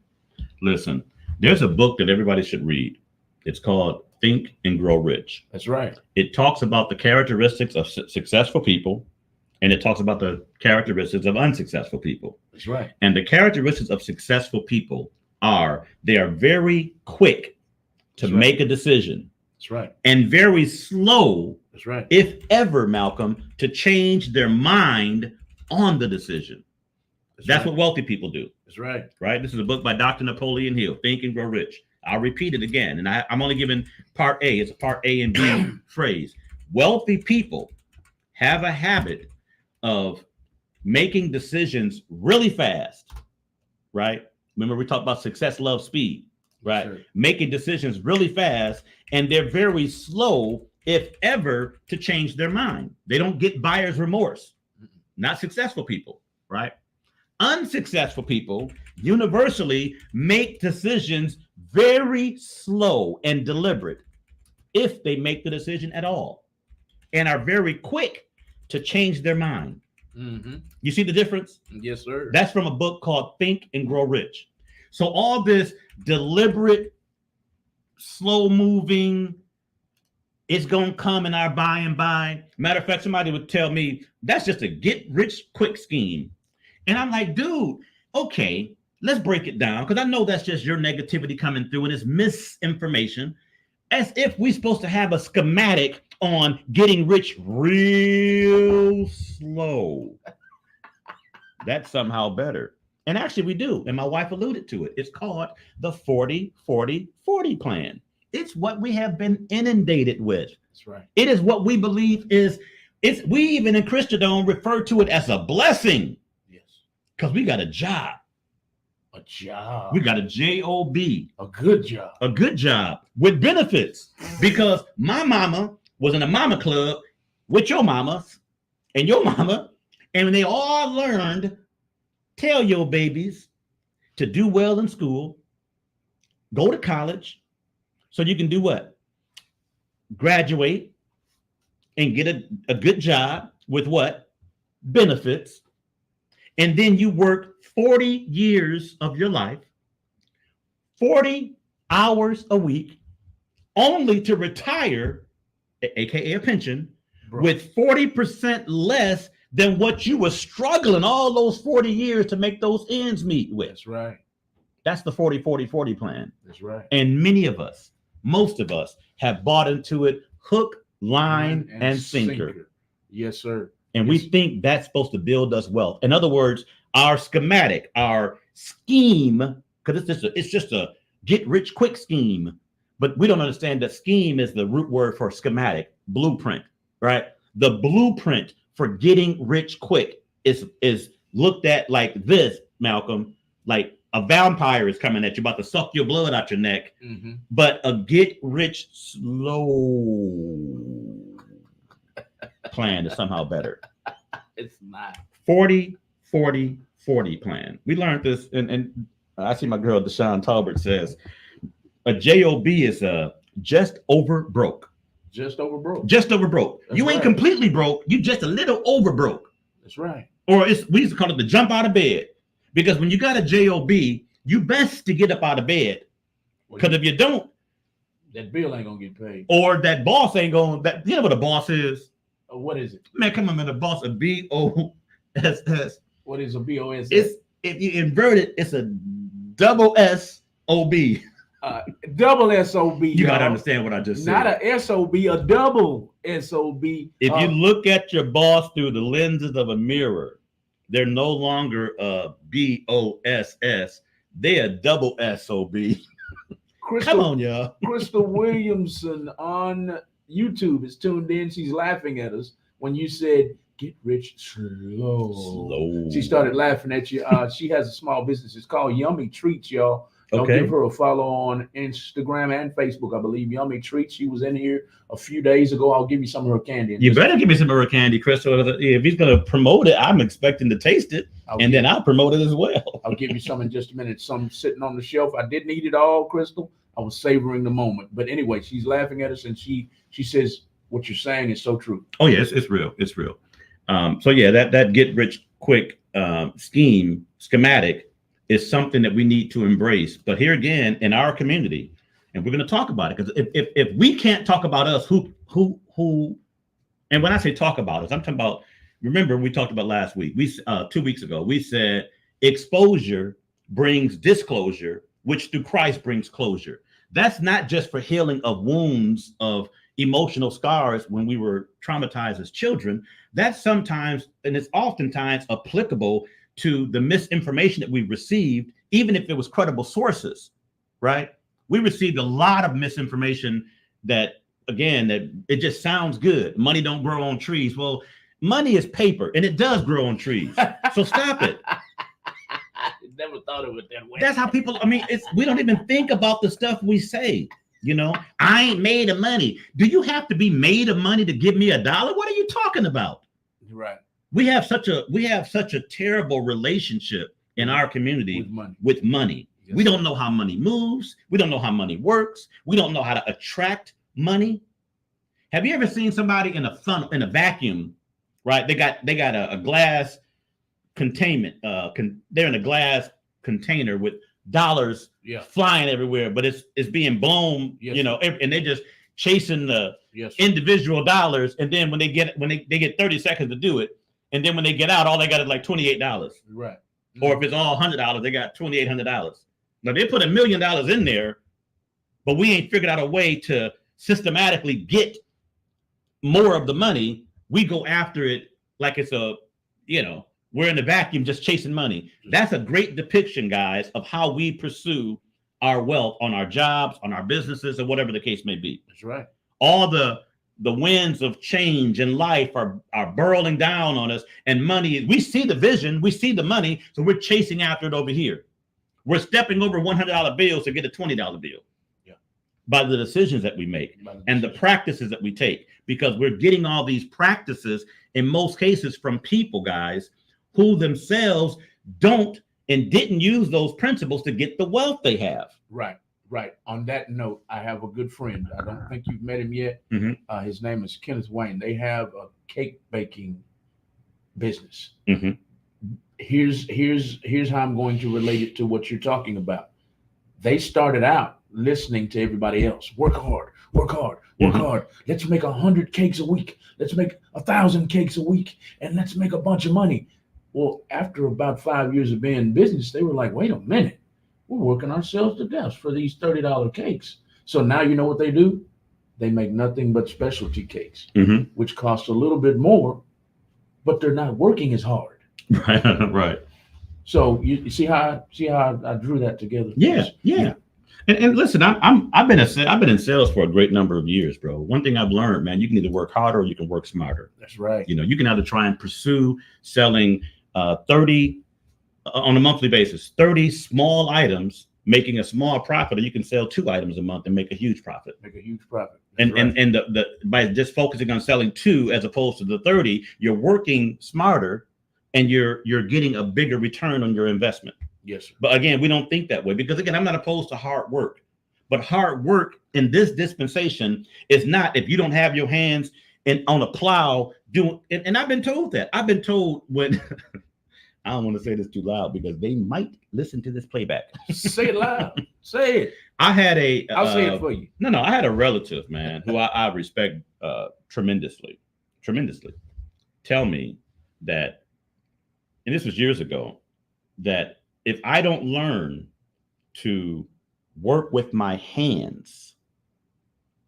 Listen, there's a book that everybody should read. It's called Think and Grow Rich. That's right. It talks about the characteristics of successful people, and it talks about the characteristics of unsuccessful people. That's right. And the characteristics of successful people they are very quick to make a decision. That's right. And very slow, that's right, if ever, Malcolm, to change their mind on the decision. That's right. What wealthy people do. That's right. Right? This is a book by Dr. Napoleon Hill, Think and Grow Rich. I'll repeat it again. And I'm only giving part A. It's a part A and B phrase. Wealthy people have a habit of making decisions really fast, right? Remember, we talked about success, love, speed, right? Sure. Making decisions really fast, and they're very slow, if ever, to change their mind. They don't get buyer's remorse. Not successful people, right? Unsuccessful people universally make decisions very slow and deliberate, if they make the decision at all, and are very quick to change their mind. Mm-hmm. You see the difference? Yes, sir. That's from a book called Think and Grow Rich. So all this deliberate, slow moving, it's going to come in our by and by. Matter of fact, somebody would tell me that's just a get rich quick scheme. And I'm like, dude, okay, let's break it down, because I know that's just your negativity coming through and it's misinformation, as if we're supposed to have a schematic on getting rich real slow. That's somehow better. And actually we do. And my wife alluded to it. It's called the 40-40-40 plan. It's what we have been inundated with. That's right. It is what we believe we even in Christendom refer to it as a blessing. Yes. Because we got a job. A job. We got a job. A good job. A good job with benefits. Because my mama was in a mama club with your mamas and your mama, and they all learned, tell your babies, to do well in school, go to college, so you can do what? Graduate and get a good job with what? Benefits. And then you work 40 years of your life, 40 hours a week, only to retire, aka a pension, with 40% less than what you were struggling all those 40 years to make those ends meet with. That's right. That's the 40-40-40 plan. That's right. And many of us, most of us, have bought into it hook, line, and sinker. Yes, sir. And we think that's supposed to build us wealth. In other words, our schematic, our scheme, because it's just a get rich quick scheme, but we don't understand that scheme is the root word for schematic, blueprint, right? The blueprint for getting rich quick is looked at like this, Malcolm, like a vampire is coming at you, about to suck your blood out your neck, but a get rich slow plan is somehow better. It's not. 40-40-40 plan. We learned this, and I see my girl Deshaun Talbert says a job is just over broke. Just over broke. Just over broke. That's you ain't right. completely broke. You just a little over broke. That's right. Or we used to call it the jump out of bed, because when you got a job, you best to get up out of bed, because if you don't, that bill ain't gonna get paid. or that boss ain't going. That you know what a boss is? What is it? Man, come on, man. A boss, a BOSS. What is a BOS? It's, if you invert it, it's a double SOB. Double SOB. You gotta understand what I just said. Not a SOB, a double SOB. If you look at your boss through the lenses of a mirror, they're no longer a BOSS. They're a double SOB. Come on, y'all. Crystal Williamson on YouTube is tuned in. She's laughing at us when you said get rich slow. She started laughing at you. She has a small business. It's called Yummy Treats, y'all. Don't give her a follow on Instagram and Facebook. I believe Yummy Treats. She was in here a few days ago. I'll give you some of her candy. You better give me some of her candy, Crystal. If he's going to promote it, I'm expecting to taste it, then I'll promote it as well. I'll give you some in just a minute. Some sitting on the shelf. I didn't eat it all, Crystal. I was savoring the moment. But anyway, she's laughing at us, and she says what you're saying is so true. Oh yeah, it's real. It's real. So yeah, that get rich quick schematic is something that we need to embrace. But here again, in our community, and we're going to talk about it, because if we can't talk about us, who, and when I say talk about us, I'm talking about, remember we talked about last week, 2 weeks ago, we said exposure brings disclosure, which through Christ brings closure. That's not just for healing of wounds, of emotional scars when we were traumatized as children. That's sometimes, and it's oftentimes applicable to the misinformation that we received, even if it was credible sources, right? We received a lot of misinformation that, again, that it just sounds good. Money don't grow on trees. Well, money is paper, and it does grow on trees. So stop it. I never thought of it that way. That's how people, we don't even think about the stuff we say. You know, I ain't made of money. Do you have to be made of money to give me $1? What are you talking about? Right. We have such a terrible relationship in our community with money. Yes. We don't know how money moves. We don't know how money works. We don't know how to attract money. Have you ever seen somebody in a vacuum, right? They got a glass containment. They're in a glass container with dollars flying everywhere, but it's being blown, and they're just chasing the individual dollars. And then when they get 30 seconds to do it, and then when they get out, all they got is like $28. Right. Or if it's all $100, they got $2,800. Now they put $1 million in there, but we ain't figured out a way to systematically get more of the money. We go after it like it's we're in the vacuum just chasing money. That's a great depiction, guys, of how we pursue our wealth on our jobs, on our businesses, or whatever the case may be. That's right. All the winds of change in life are burrowing down on us, and money, we see the vision, we see the money, so we're chasing after it over here. We're stepping over $100 bills to get a $20 bill by the decisions that we make and the practices that we take, because we're getting all these practices in most cases from people, guys, who themselves don't and didn't use those principles to get the wealth they have. Right. Right. On that note, I have a good friend. I don't think you've met him yet. Mm-hmm. His name is Kenneth Wayne. They have a cake baking business. Mm-hmm. Here's how I'm going to relate it to what you're talking about. They started out listening to everybody else. Work hard, work hard, work Mhm. hard. Let's make 100 cakes a week. Let's make 1,000 cakes a week, and let's make a bunch of money. Well, after about 5 years of being in business, they were like, wait a minute, we're working ourselves to death for these $30 cakes. So now you know what they do? They make nothing but specialty cakes, Mm-hmm. which cost a little bit more, but they're not working as hard. Right. Right. So you see how I drew that together? Yeah. And listen, I've been in sales for a great number of years, bro. One thing I've learned, man, you can either work harder or you can work smarter. That's right. You know, you can either try and pursue selling 30 on a monthly basis, 30 small items, making a small profit, or you can sell 2 items a month and make a huge profit. Make a huge profit. And That's right. and the by just focusing on selling 2 as opposed to the 30, you're working smarter and you're getting a bigger return on your investment. Yes, sir. But again, we don't think that way because again, I'm not opposed to hard work. But hard work in this dispensation is not if you don't have your hands on a plow doing. And I've been told that. I've been told when I don't want to say this too loud because they might listen to this playback. Say it loud. Say it. I had a. I'll say it for you. No. I had a relative, man, who I respect tremendously. Tell me that, and this was years ago, that if I don't learn to work with my hands,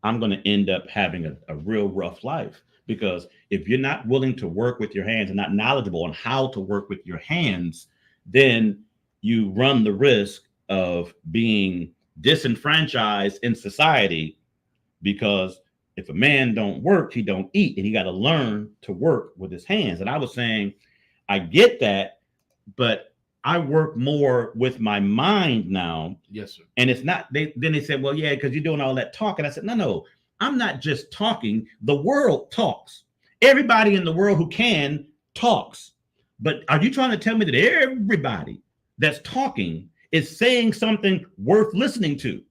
I'm going to end up having a real rough life. Because if you're not willing to work with your hands and not knowledgeable on how to work with your hands, then you run the risk of being disenfranchised in society. Because if a man don't work, he don't eat, and he got to learn to work with his hands. And I was saying, I get that, but I work more with my mind now. Yes, sir. And it's not, then they said, well, yeah, because you're doing all that talking. I said, no, I'm not just talking. The world talks. Everybody in the world who can talks. But are you trying to tell me that everybody that's talking is saying something worth listening to?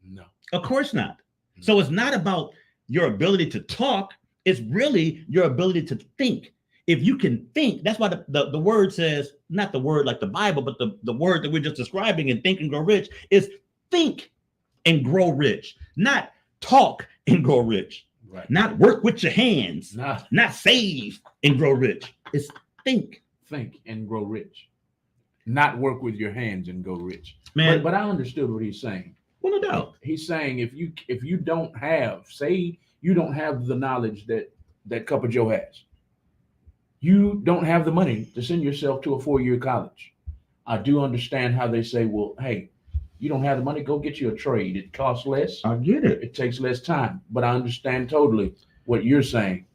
No. Of course not. So it's not about your ability to talk. It's really your ability to think. If you can think, that's why the word says, not the word like the Bible, but the word that we're just describing in Think and Grow Rich is think and grow rich, not talk and grow rich, Right. not work with your hands, Nah. not save and grow rich. It's think. Think and grow rich. Not work with your hands and go rich. Man, But I understood what he's saying. well, no doubt. He's saying if you don't have, say you don't have the knowledge that Cup of Joe has. You don't have the money to send yourself to a 4-year college. I do understand how they say, well, hey, you don't have the money, go get you a trade. It costs less. I get it. It takes less time. But I understand totally what you're saying.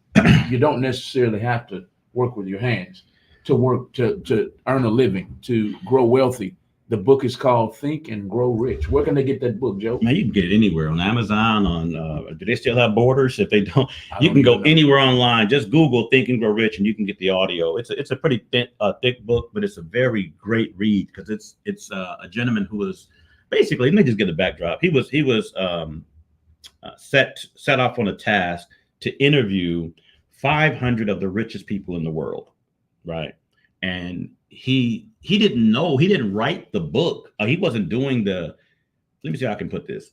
You don't necessarily have to work with your hands to work to earn a living, to grow wealthy. The book is called Think and Grow Rich. Where can they get that book, Joe? Man, you can get it anywhere on Amazon. Do they still have Borders? If they don't, I you don't can go even know. anywhere online. Just Google "Think and Grow Rich" and you can get the audio. It's a pretty thick book, but it's a very great read because it's a gentleman who was basically. Let me just get the backdrop. He was set off on a task to interview 500 of the richest people in the world, right? And he didn't know, he didn't write the book. He wasn't doing let me see how I can put this.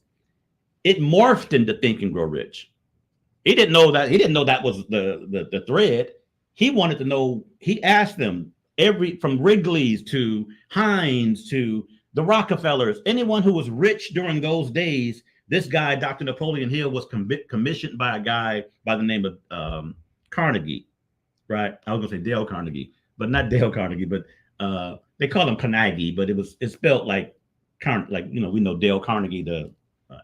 It morphed into Think and Grow Rich. He didn't know that was the thread. He wanted to know, he asked them from Wrigley's to Heinz to the Rockefellers, anyone who was rich during those days. This guy, Dr. Napoleon Hill, was commissioned by a guy by the name of Carnegie, right? I was gonna say Dale Carnegie, but not Dale Carnegie, but they call him Carnegie, but it's spelled like we know Dale Carnegie, the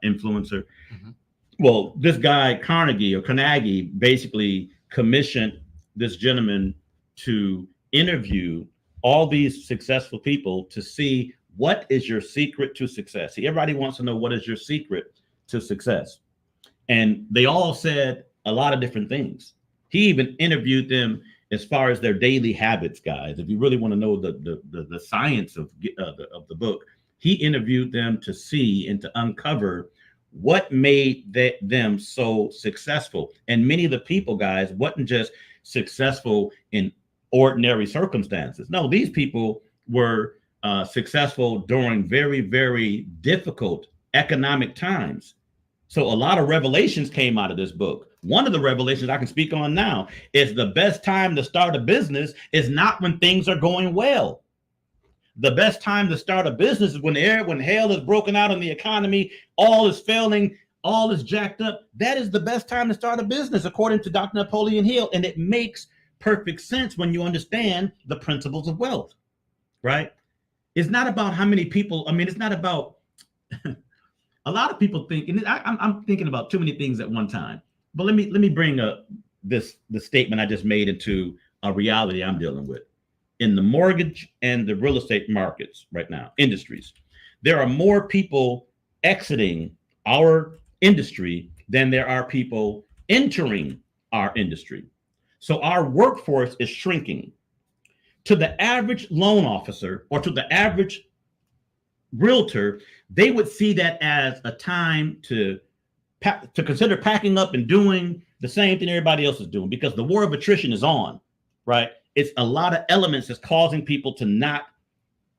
influencer. Mm-hmm. Well, this guy Carnegie basically commissioned this gentleman to interview all these successful people to see what is your secret to success. See, everybody wants to know what is your secret to success, and they all said a lot of different things. He even interviewed them as far as their daily habits, guys. If you really want to know the science of the book, he interviewed them to see and to uncover what made them so successful. And many of the people, guys, wasn't just successful in ordinary circumstances. No, these people were successful during very, very difficult economic times. So a lot of revelations came out of this book. One of the revelations I can speak on now is the best time to start a business is not when things are going well. The best time to start a business is when hell is broken out in the economy, all is failing, all is jacked up. That is the best time to start a business, according to Dr. Napoleon Hill. And it makes perfect sense when you understand the principles of wealth, right? It's not about how many people. I mean, it's not about a lot of people think, and I'm thinking about too many things at one time. But let me bring the statement I just made into a reality I'm dealing with. In the mortgage and the real estate markets right now, industries, there are more people exiting our industry than there are people entering our industry. So our workforce is shrinking. To the average loan officer or to the average realtor, they would see that as a time to consider packing up and doing the same thing everybody else is doing, because the war of attrition is on, right? It's a lot of elements that's causing people to not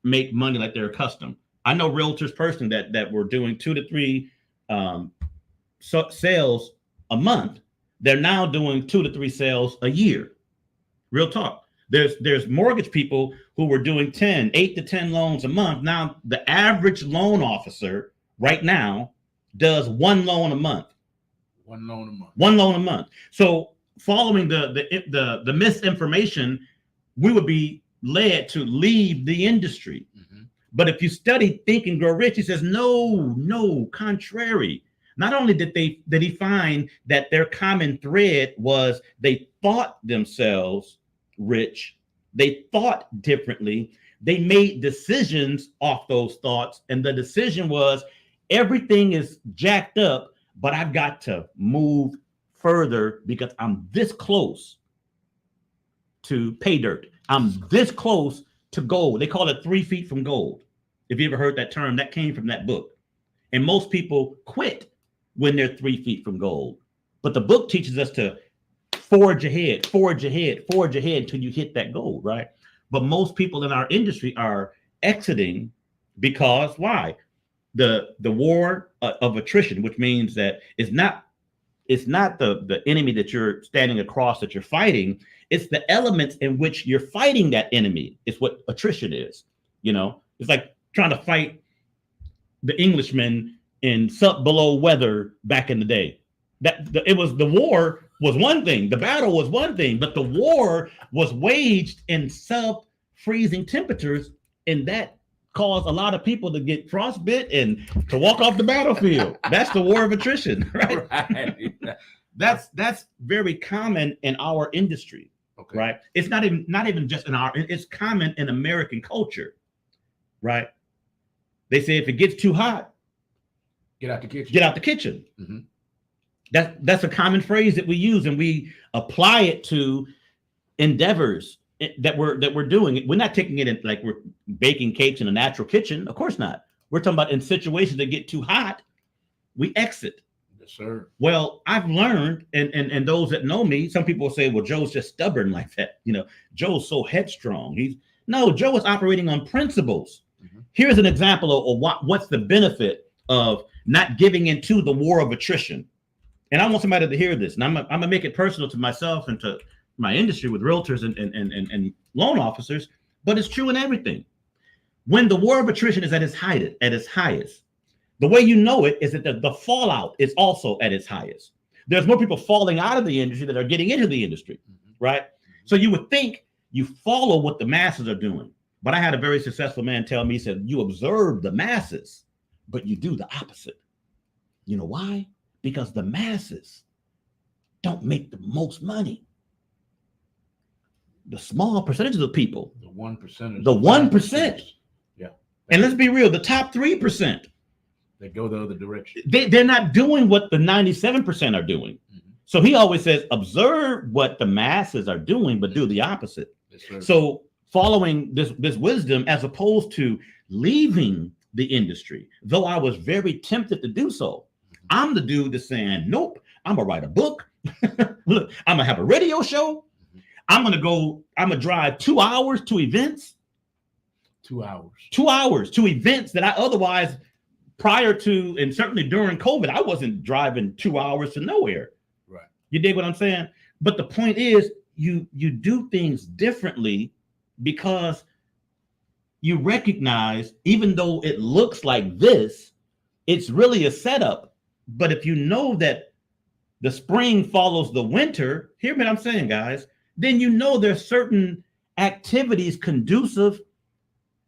make money like they're accustomed. I know realtors personally that were doing 2 to 3 sales a month. They're now doing 2 to 3 sales a year. Real talk. There's mortgage people who were doing 8 to 10 loans a month. Now the average loan officer right now does 1 loan a month. 1 loan a month. 1 loan a month. So following the misinformation, we would be led to leave the industry. Mm-hmm. But if you study Think and Grow Rich, he says, no, contrary. Not only did he find that their common thread was they thought themselves rich, they thought differently, they made decisions off those thoughts, and the decision was everything is jacked up, but I've got to move further because I'm this close to pay dirt. I'm this close to gold. They call it 3 feet from gold. If you ever heard that term, that came from that book. And most people quit when they're 3 feet from gold. But the book teaches us to forge ahead until you hit that goal, right? But most people in our industry are exiting because why? The war of attrition, which means that it's not the enemy that you're standing across that you're fighting. It's the elements in which you're fighting that enemy. It's what attrition is. You know, it's like trying to fight the Englishmen in sub-below weather back in the day. The war was one thing, the battle was one thing, but the war was waged in sub-freezing temperatures, and that caused a lot of people to get frostbite and to walk off the battlefield. That's the war of attrition, right? Right. That's very common in our industry, okay. Right? It's not even just it's common in American culture, right? They say if it gets too hot, get out the kitchen. Get out the kitchen. Mm-hmm. That's a common phrase that we use, and we apply it to endeavors that we're doing. We're not taking it in like we're baking cakes in a natural kitchen. Of course not. We're talking about in situations that get too hot, we exit. Yes, sir. Well, I've learned, and those that know me, some people say, well, Joe's just stubborn like that. You know, Joe's so headstrong. Joe is operating on principles. Mm-hmm. Here's an example of what's the benefit of not giving into the war of attrition. And I want somebody to hear this. And I'm gonna make it personal to myself and to my industry with realtors and loan officers, but it's true in everything. When the war of attrition is at its highest, the way you know it is that the fallout is also at its highest. There's more people falling out of the industry that are getting into the industry, right? So you would think you follow what the masses are doing. But I had a very successful man tell me, he said, you observe the masses, but you do the opposite. You know why? Because the masses don't make the most money. The small percentage of people. The 1%. The 1%. Yeah. And let's be real, the top 3%. They go the other direction. They're not doing what the 97% are doing. Mm-hmm. So he always says, observe what the masses are doing, but do the opposite. Yes, so following this wisdom, as opposed to leaving the industry, though I was very tempted to do so, I'm the dude that's saying, nope, I'm gonna write a book. Look, I'm gonna have a radio show. I'm gonna drive 2 hours to events. 2 hours. 2 hours to events that I otherwise, prior to and certainly during COVID, I wasn't driving 2 hours to nowhere. Right. You dig what I'm saying? But the point is, you do things differently because you recognize, even though it looks like this, it's really a setup. But if you know that the spring follows the winter, hear what I'm saying, guys, then you know there's certain activities conducive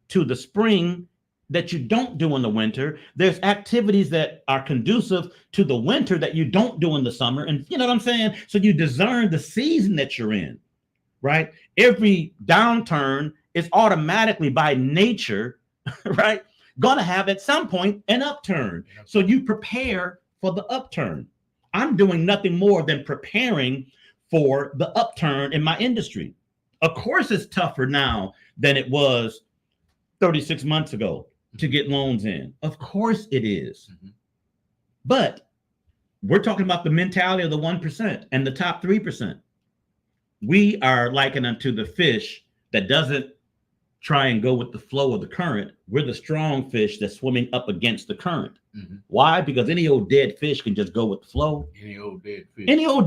to the spring that you don't do in the winter. There's activities that are conducive to the winter that you don't do in the summer. And you know what I'm saying? So you discern the season that you're in, right? Every downturn is automatically by nature, right, gonna have at some point an upturn. So you prepare for the upturn. I'm doing nothing more than preparing for the upturn in my industry. Of course, it's tougher now than it was 36 months ago to get loans in. Of course it is. Mm-hmm. But we're talking about the mentality of the 1% and the top 3%. We are likened unto the fish that doesn't try and go with the flow of the current. We're the strong fish that's swimming up against the current. Mm-hmm. Why? Because any old dead fish can just go with the flow. Any old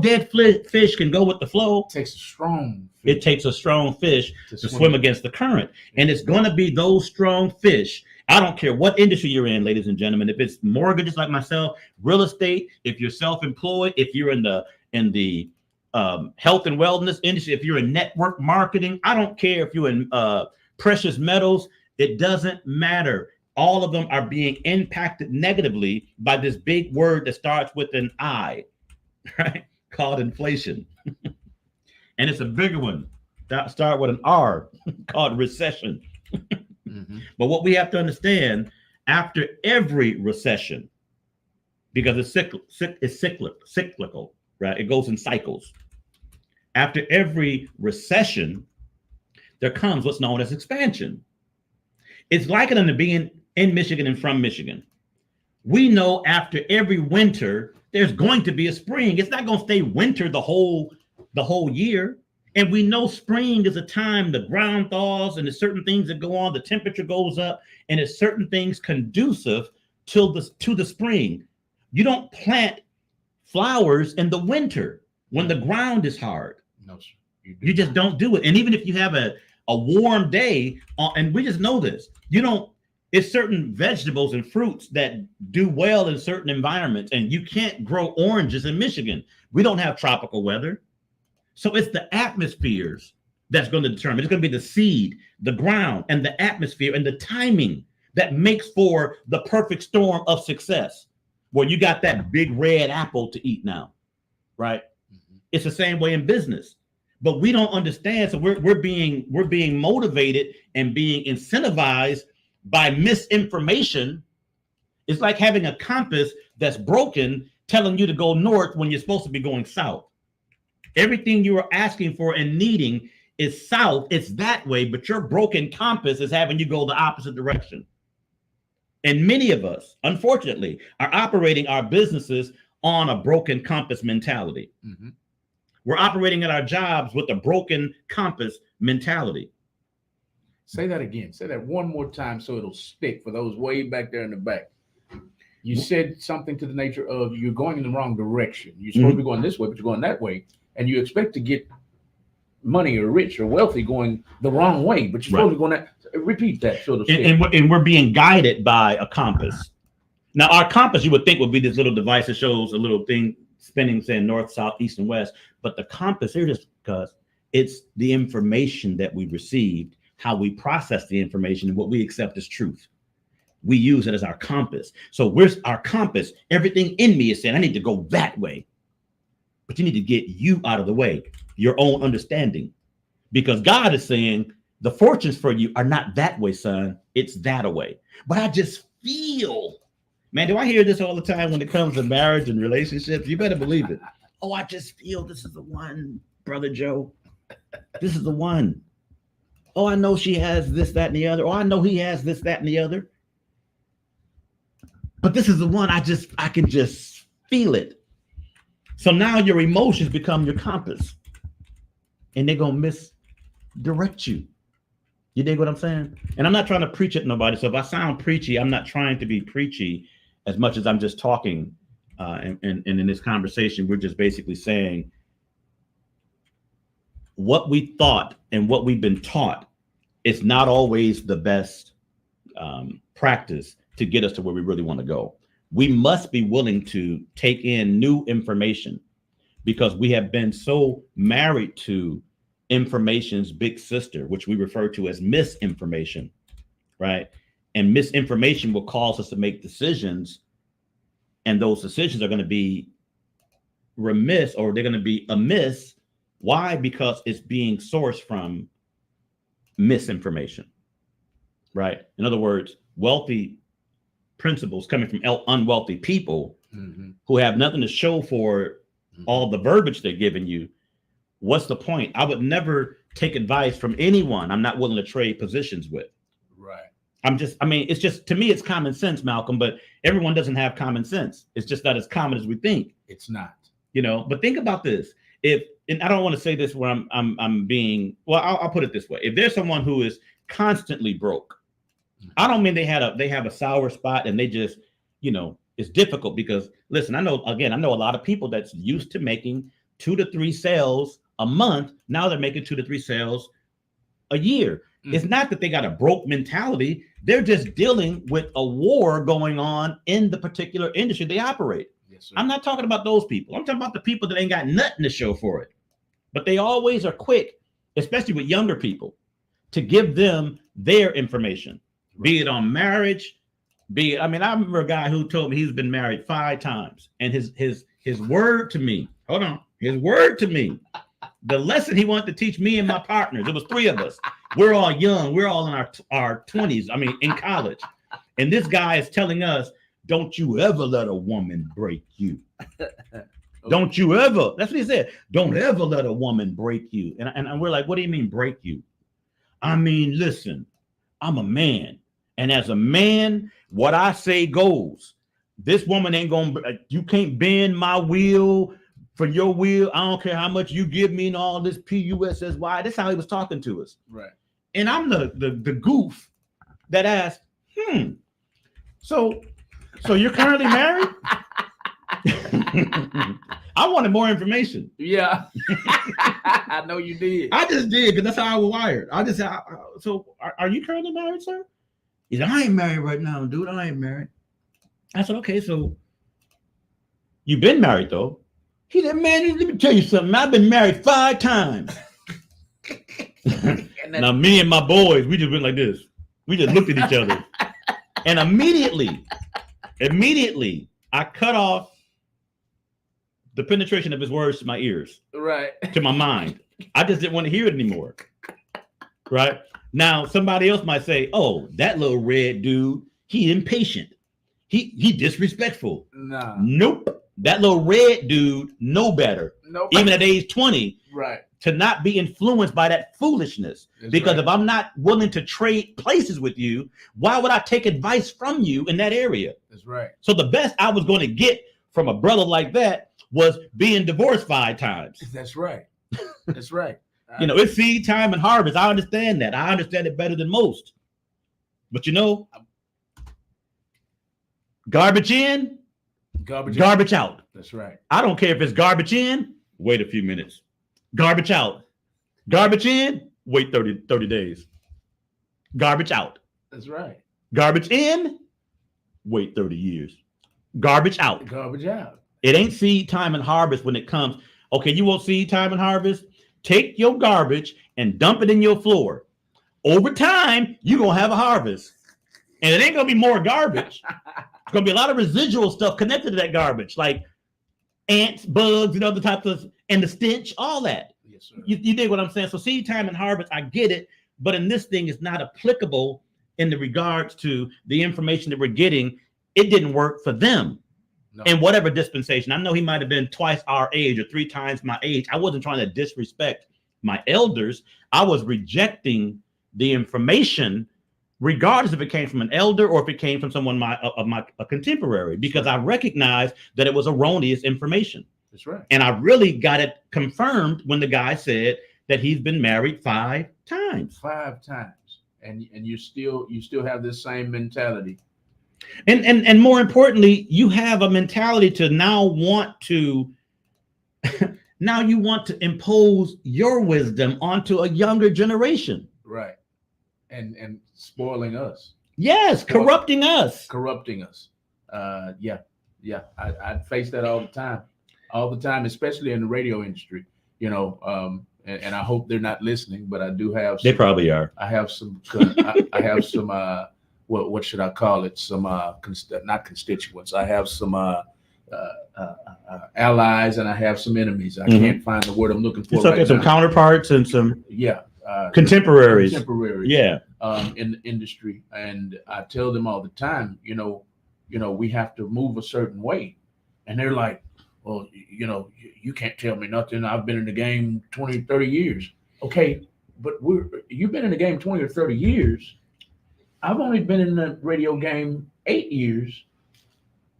dead fish can go with the flow. It takes a strong fish. It takes a strong fish to swim against the current. And it's going to be those strong fish. I don't care what industry you're in, ladies and gentlemen. If it's mortgages like myself, real estate, if you're self-employed, if you're in the health and wellness industry, if you're in network marketing, I don't care if you're in precious metals, it doesn't matter. All of them are being impacted negatively by this big word that starts with an I, right? Called inflation. And it's a bigger one that starts with an R called recession. Mm-hmm. But what we have to understand, after every recession, because it's cyclical, right? It goes in cycles. After every recession, there comes what's known as expansion. It's like it in being in Michigan and from Michigan. We know after every winter, there's going to be a spring. It's not going to stay winter the whole year. And we know spring is a time the ground thaws and there's certain things that go on, the temperature goes up, and there's certain things conducive to the spring. You don't plant flowers in the winter when the ground is hard. No, sir. You just don't do it. And even if you have a warm day, and we just know this, it's certain vegetables and fruits that do well in certain environments, and you can't grow oranges in Michigan. We don't have tropical weather. So it's the atmospheres that's going to determine. It's going to be the seed, the ground, and the atmosphere and the timing that makes for the perfect storm of success, where you got that big red apple to eat now, right? Mm-hmm. It's the same way in business. But we don't understand. So we're being motivated and being incentivized by misinformation. It's like having a compass that's broken, telling you to go north when you're supposed to be going south. Everything you are asking for and needing is south. It's that way, but your broken compass is having you go the opposite direction. And many of us, unfortunately, are operating our businesses on a broken compass mentality. Mm-hmm. We're operating at our jobs with a broken compass mentality. Say that again. Say that one more time so it'll stick for those way back there in the back. You said something to the nature of you're going in the wrong direction. You're supposed to be going this way, but you're going that way. And you expect to get money or rich or wealthy going the wrong way, but you're supposed to be going that. Repeat that. So to speak. And we're being guided by a compass. Now, our compass, you would think, would be this little device that shows a little thing spinning, saying north, south, east, and west. But the compass here is because it's the information that we received, how we process the information, and what we accept as truth. We use it as our compass. So where's our compass? Everything in me is saying, I need to go that way. But you need to get you out of the way, your own understanding. Because God is saying, the fortunes for you are not that way, son. It's that way. But I just feel, man, do I hear this all the time when it comes to marriage and relationships? You better believe it. Oh, I just feel this is the one, Brother Joe. This is the one. Oh, I know she has this, that, and the other. Oh, I know he has this, that, and the other. But this is the one I can just feel it. So now your emotions become your compass. And they're going to misdirect you. You dig what I'm saying? And I'm not trying to preach at nobody. So if I sound preachy, I'm not trying to be preachy as much as I'm just talking. And in this conversation, we're just basically saying what we thought and what we've been taught is not always the best practice to get us to where we really want to go. We must be willing to take in new information because we have been so married to information's big sister, which we refer to as misinformation, right? And misinformation will cause us to make decisions, and those decisions are going to be remiss, or they're going to be amiss. Why? Because it's being sourced from misinformation, right? In other words, wealthy principles coming from unwealthy people who have nothing to show for all the verbiage they're giving you. What's the point? I would never take advice from anyone I'm not willing to trade positions with. Right. It's just, to me, it's common sense, Malcolm, but everyone doesn't have common sense. It's just not as common as we think. It's not. But think about this. And I don't want to say this where I'm being, well, I'll put it this way. If there's someone who is constantly broke, I don't mean they have a sour spot and they just, it's difficult because, listen, I know a lot of people that's used to making 2 to 3 sales a month. Now they're making 2 to 3 sales a year. It's not that they got a broke mentality. They're just dealing with a war going on in the particular industry they operate. Yes, sir. I'm not talking about those people. I'm talking about the people that ain't got nothing to show for it. But they always are quick, especially with younger people, to give them their information, be it on marriage, I remember a guy who told me he's been married 5 times. And his word to me, the lesson he wanted to teach me and my partners, it was 3 of us. We're all young. We're all in our 20s. In college. And this guy is telling us, don't you ever let a woman break you. Don't you ever. That's what he said. Don't ever let a woman break you. And we're like, what do you mean break you? I mean, listen, I'm a man. And as a man, what I say goes. This woman ain't you can't bend my wheel for your wheel. I don't care how much you give me and all this PUSSY. That's how he was talking to us. Right. And I'm the goof that asked, so you're currently married? I wanted more information. Yeah. I know you did. I just did, because that's how I was wired. So are you currently married, sir? He said, I ain't married right now, dude. I ain't married. I said, okay, so you've been married, though. He said, man, let me tell you something. I've been married 5 times. Now, me and my boys, we just went like this. We just looked at each other. And immediately, I cut off the penetration of his words to my ears. Right. To my mind. I just didn't want to hear it anymore. Right. Now, somebody else might say, oh, that little red dude, he impatient. He disrespectful. Nah. Nope. That little red dude know better. Nope. Even at age 20. Right. To not be influenced by that foolishness. That's because if I'm not willing to trade places with you, why would I take advice from you in that area? That's right. So the best I was going to get from a brother like that was being divorced 5 times. That's right. That's right. It's seed time and harvest. I understand that. I understand it better than most. But garbage in, garbage out. That's right. I don't care if it's garbage in, wait a few minutes. Garbage out. Garbage in, wait 30 days. Garbage out. That's right. Garbage in, wait 30 years. Garbage out. Garbage out. It ain't seed time and harvest when it comes. Okay, you want seed time and harvest? Take your garbage and dump it in your floor. Over time, you're going to have a harvest. And it ain't going to be more garbage. It's going to be a lot of residual stuff connected to that garbage, like ants, bugs, and other types of, and the stench, all that. Yes, sir. You dig what I'm saying? So seed time and harvest, I get it. But in this thing, it's not applicable in the regards to the information that we're getting. It didn't work for them. No. in whatever dispensation. I know he might have been twice our age or 3 times my age. I wasn't trying to disrespect my elders. I was rejecting the information, regardless if it came from an elder or if it came from someone a contemporary, because I recognized that it was erroneous information. That's right. And I really got it confirmed when the guy said that he's been married 5 times. 5 times. And you still have this same mentality. And more importantly, you have a mentality to now want to now you want to impose your wisdom onto a younger generation. Right. And spoiling us. Yes, corrupting us. Corrupting us. Yeah. I face that all the time, especially in the radio industry, you know, and I hope they're not listening, but I do have some, they probably are. I have some I have some what should I call it? Some not constituents. I have some allies, and I have some enemies. I can't find the word I'm looking for. It's okay, right some now. counterparts and some contemporaries. Yeah. In the industry, and I tell them all the time, you know, we have to move a certain way, and they're like, well, you know, you can't tell me nothing. I've been in the game 20, 30 years. Okay, but you've been in the game 20 or 30 years. I've only been in the radio game 8 years,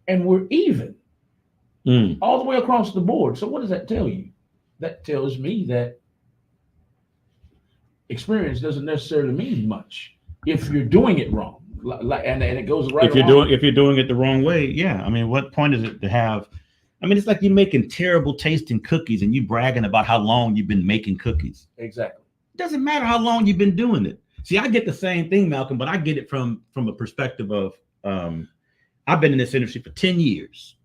and we're even all the way across the board. So what does that tell you? That tells me that experience doesn't necessarily mean much if you're doing it wrong. And it goes right. If you're doing it the wrong way, yeah. I mean, what point is it to have? I mean, it's like you're making terrible tasting cookies and you bragging about how long you've been making cookies. Exactly. It doesn't matter how long you've been doing it. See, I get the same thing, Malcolm, but I get it from a perspective of I've been in this industry for 10 years.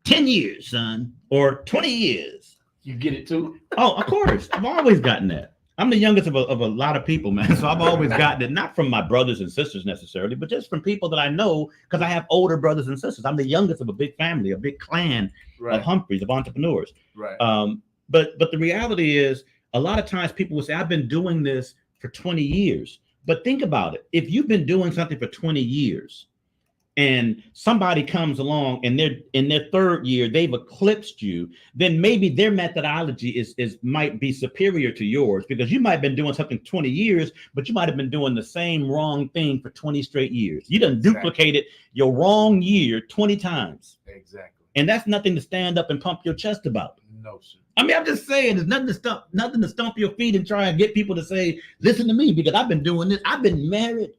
10 years, son, or 20 years. You get it too? Oh, of course. I've always gotten that. I'm the youngest of a lot of people, man. So I've always gotten it, not from my brothers and sisters necessarily, but just from people that I know, because I have older brothers and sisters. I'm the youngest of a big family, a big clan of Humphreys, of entrepreneurs. Right. But the reality is, a lot of times people will say, I've been doing this for 20 years. But think about it. If you've been doing something for 20 years and somebody comes along and they're in their 3rd year, they've eclipsed you, then maybe their methodology is might be superior to yours, because you might have been doing something 20 years, but you might have been doing the same wrong thing for 20 straight years. You done duplicated your wrong year 20 times. Exactly. And that's nothing to stand up and pump your chest about. No, sir. I mean, I'm just saying, there's nothing to stomp your feet and try and get people to say, listen to me, because I've been doing this. I've been married.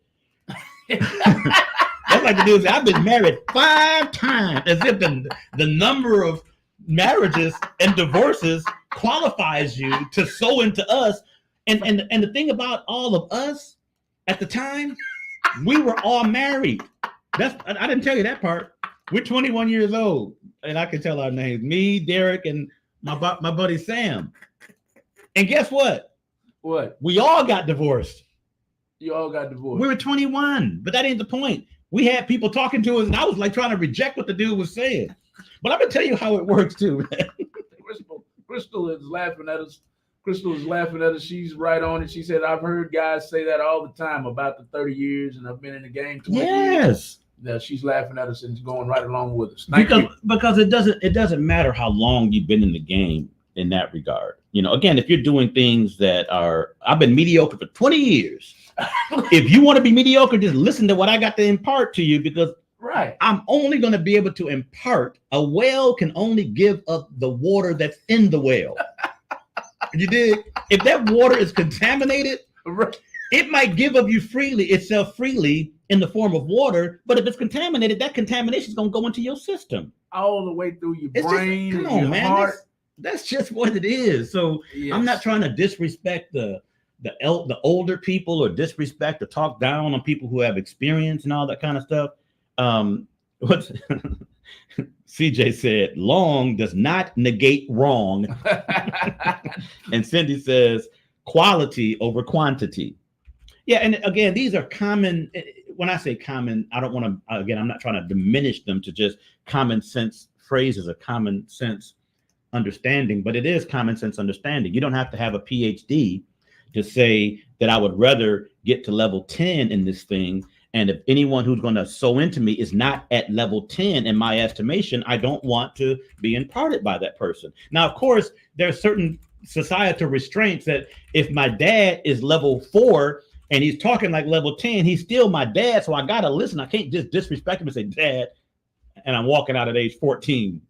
That's like the dude say, I've been married 5 times, as if the number of marriages and divorces qualifies you to sow into us. And the thing about all of us at the time, we were all married. I didn't tell you that part. We're 21 years old, and I can tell our names. Me, Derek, and my buddy Sam. And guess what? What? We all got divorced. You all got divorced. We were 21, but that ain't the point. We had people talking to us, and I was like trying to reject what the dude was saying. But I'm gonna tell you how it works too. Crystal is laughing at us. She's right on it. She said, I've heard guys say that all the time about the 30 years, and I've been in the game 20 years. Now she's laughing at us and going right along with us. Because it doesn't matter how long you've been in the game in that regard. You know, again, if you're doing things that are, I've been mediocre for 20 years. If you want to be mediocre, just listen to what I got to impart to you, because I'm only going to be able to impart. A well can only give up the water that's in the well. You dig? If that water is contaminated, it might give of itself freely in the form of water, but if it's contaminated, that contamination is going to go into your system all the way through your brain. Come on, man. Heart. That's just what it is. So yes. I'm not trying to disrespect the older people or disrespect or talk down on people who have experience and all that kind of stuff. What's CJ said, long does not negate wrong. And Cindy says, quality over quantity. Yeah, and again, these are common. When I say common, I don't want to, again, I'm not trying to diminish them to just common sense phrases or common sense understanding, but it is common sense understanding. You don't have to have a PhD to say that I would rather get to level 10 in this thing And if anyone who's going to sow into me is not at level 10 in my estimation, I don't want to be imparted by that person. Now, of course, there are certain societal restraints that if my dad is level 4 and he's talking like level 10, he's still my dad. So I got to listen. I can't just disrespect him and say, Dad, and I'm walking out at age 14.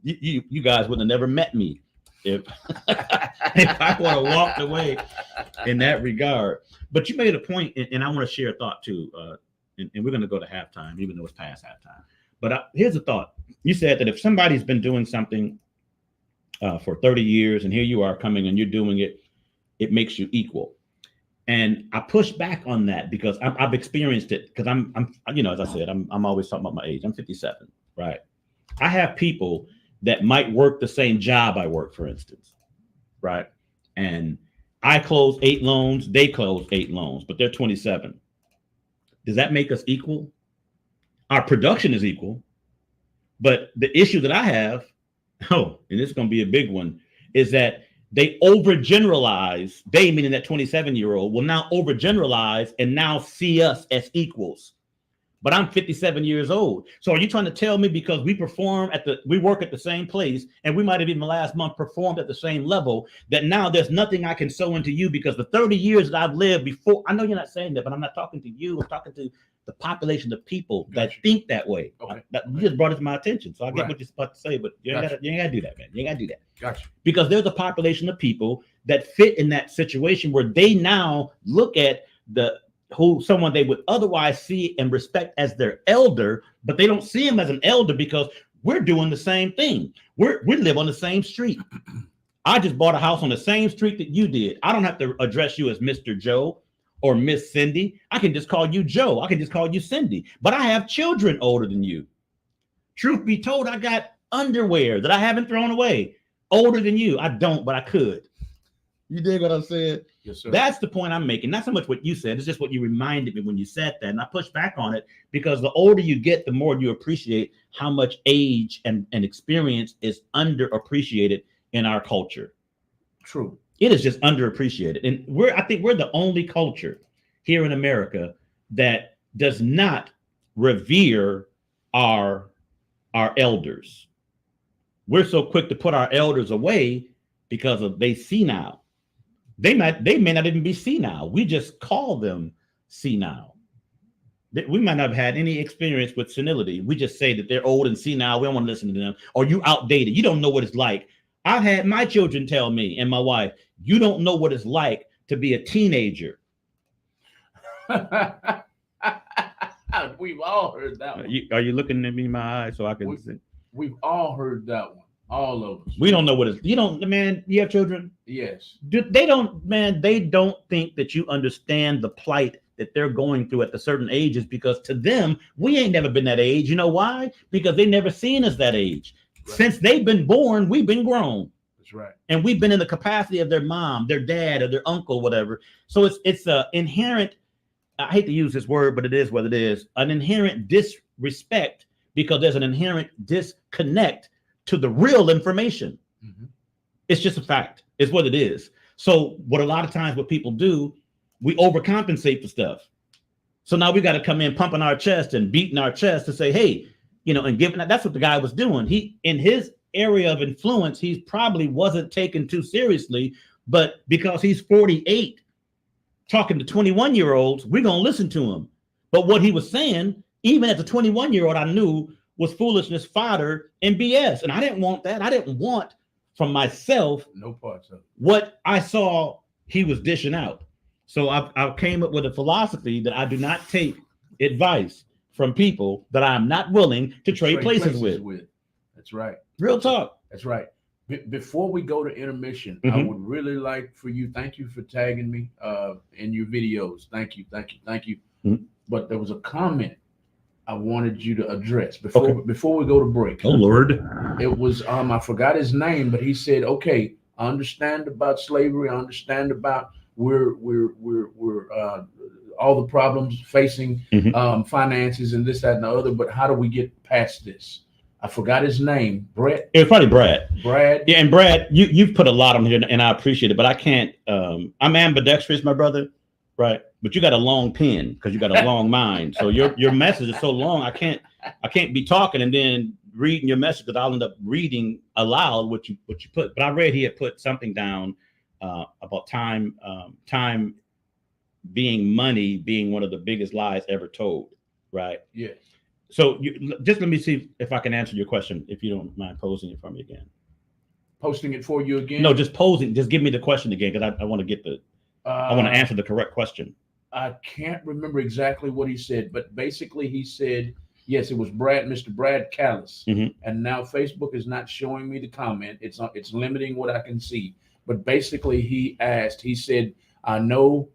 You guys would have never met me if I would have walked away in that regard. But you made a point, and I want to share a thought too. And we're going to go to halftime, even though it's past halftime. But here's a thought. You said that if somebody's been doing something for 30 years, and here you are coming and you're doing it, it makes you equal. And I push back on that because I've experienced it. Because I'm, as I said, I'm always talking about my age. I'm 57, right? I have people that might work the same job I work, for instance, right? And I close 8 loans, they close 8 loans, but they're 27. Does that make us equal? Our production is equal, but the issue that I have, and it's going to be a big one, is that they overgeneralize. They, meaning that 27-year-old, will now overgeneralize and now see us as equals. But I'm 57 years old. So are you trying to tell me because we work at the same place, and we might have even last month performed at the same level, that now there's nothing I can sow into you because the 30 years that I've lived before? I know you're not saying that, but I'm not talking to you. I'm talking to the population of people that think that way. Okay. You just brought it to my attention. So I get what you're about to say, but you ain't got to do that, man. You ain't got to do that. Gotcha. Because there's a population of people that fit in that situation where they now look at someone they would otherwise see and respect as their elder, but they don't see him as an elder because we're doing the same thing. We live on the same street. I just bought a house on the same street that you did. I don't have to address you as Mr. Joe or Miss Cindy. I can just call you Joe. I can just call you Cindy. But I have children older than you. Truth be told, I got underwear that I haven't thrown away older than you. I don't, but I could. You dig what I'm saying? Yes, sir. That's the point I'm making. Not so much what you said. It's just what you reminded me when you said that. And I push back on it because the older you get, the more you appreciate how much age and experience is underappreciated in our culture. True. It is just underappreciated. And I think we're the only culture here in America that does not revere our elders. We're so quick to put our elders away because they senile. They may not even be senile. We just call them senile. We might not have had any experience with senility. We just say that they're old and senile. We don't want to listen to them. Or you outdated. You don't know what it's like. I've had my children tell me and my wife, you don't know what it's like to be a teenager. We've all heard that one. Are you looking at me in my eyes so I can see? We've all heard that one. All of us. We don't know what it's. You don't, man. You have children. Yes. They don't think that you understand the plight that they're going through at the certain ages, because to them, we ain't never been that age. You know why? Because they never seen us that age. Right. Since they've been born, we've been grown. That's right. And we've been in the capacity of their mom, their dad, or their uncle, whatever. So it's a inherent, I hate to use this word, but it is what it is, an inherent disrespect, because there's an inherent disconnect to the real information. Mm-hmm. It's just a fact. It's what it is. So what a lot of times what people do, we overcompensate for stuff. So now we got to come in pumping our chest and beating our chest to say, hey, and giving that. That's what the guy was doing. He, in his area of influence, he probably wasn't taken too seriously, but because he's 48 talking to 21-year-olds, we're going to listen to him. But what he was saying, even as a 21-year-old, I knew was foolishness, fodder, and BS. And I didn't want that. I didn't want from myself no parts of it. What I saw he was dishing out. So I came up with a philosophy that I do not take advice from people that I'm not willing to trade places with. That's right. Real talk. That's right. Before we go to intermission, mm-hmm. I would really like for you, thank you for tagging me in your videos. Thank you. Mm-hmm. But there was a comment I wanted you to address before we go to break. Oh Lord. It was I forgot his name, but he said, okay, I understand about slavery. I understand about we're all the problems facing mm-hmm. Finances and this, that, and the other, but how do we get past this? I forgot his name. Brett. It was probably Brad. Yeah, and Brad, you've put a lot on here, and I appreciate it, but I can't. I'm ambidextrous, my brother. right? But you got a long pen because you got a long mind. So your message is so long, I can't be talking and then reading your message because I'll end up reading aloud what you put. But I read he had put something down about time being money being one of the biggest lies ever told, right? Yes. So just let me see if I can answer your question, if you don't mind posing it for me again. Posting it for you again? No, just posing. Just give me the question again because I want to get I want to answer the correct question. I can't remember exactly what he said, but basically he said, yes, it was Mr. Brad Callis. Mhm. And now Facebook is not showing me the comment. It's limiting what I can see. But basically he said, I know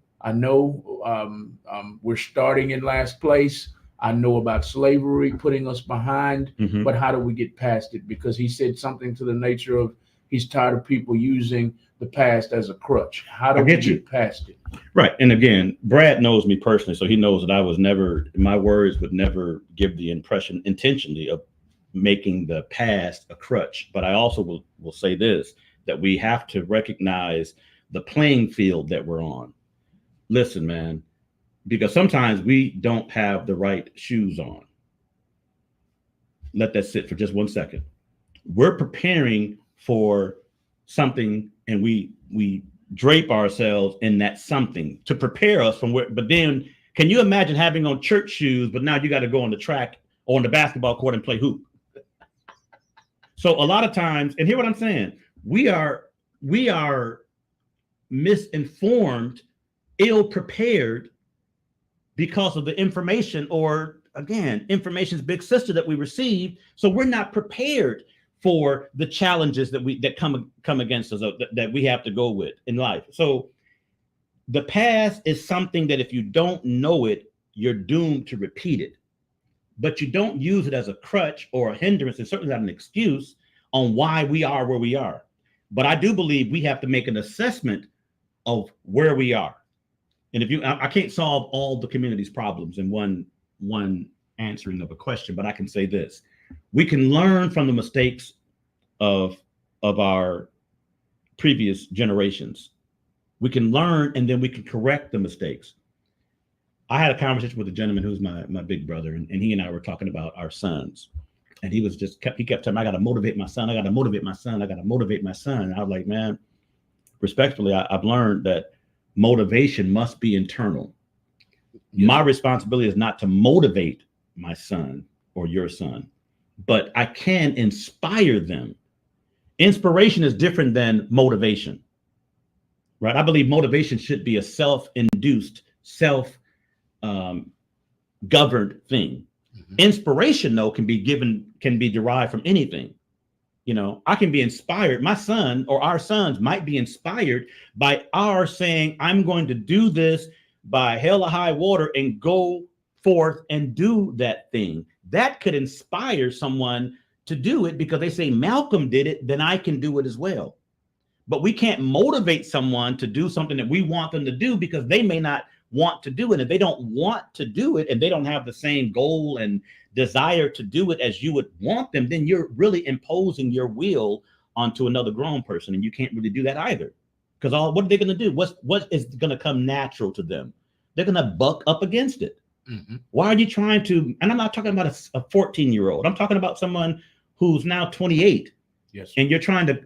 we're starting in last place. I know about slavery putting us behind, Mhm. but how do we get past it? Because he said something to the nature of he's tired of people using the past as a crutch. How do we get past it? Right. And again, Brad knows me personally, so he knows that I was never, my words would never give the impression intentionally of making the past a crutch. But I also will say this, that we have to recognize the playing field that we're on. Listen, man, because sometimes we don't have the right shoes on. Let that sit for just 1 second. We're preparing for something and we drape ourselves in that something to prepare us from where, but then can you imagine having on church shoes, but now you got to go on the track or on the basketball court and play hoop? So a lot of times, and hear what I'm saying, we are misinformed, ill prepared because of the information, or again, information's big sister that we receive. So we're not prepared for the challenges that come against us, that we have to go with in life. So the past is something that if you don't know it, you're doomed to repeat it. But you don't use it as a crutch or a hindrance, and certainly not an excuse on why we are where we are. But I do believe we have to make an assessment of where we are. And I can't solve all the community's problems in one answering of a question, but I can say this. We can learn from the mistakes of our previous generations. We can learn and then we can correct the mistakes. I had a conversation with a gentleman who's my big brother, and he and I were talking about our sons. And he kept telling me, I got to motivate my son. I got to motivate my son. I got to motivate my son. And I was like, man, respectfully, I've learned that motivation must be internal. Yes. My responsibility is not to motivate my son or your son, but I can inspire them. Inspiration is different than motivation, right? I believe motivation should be a self-induced, self-governed thing. Mm-hmm. Inspiration, though, can be derived from anything. You know, I can be inspired. My son or our sons might be inspired by our saying, I'm going to do this by hell or high water and go forth and do that thing. That could inspire someone to do it because they say Malcolm did it, then I can do it as well. But we can't motivate someone to do something that we want them to do because they may not want to do it. If they don't want to do it and they don't have the same goal and desire to do it as you would want them, then you're really imposing your will onto another grown person. And you can't really do that either. Because what are they going to do? What is going to come natural to them? They're going to buck up against it. Mm-hmm. Why are you trying to, and I'm not talking about a 14-year-old. I'm talking about someone who's now 28. Yes. And you're trying to,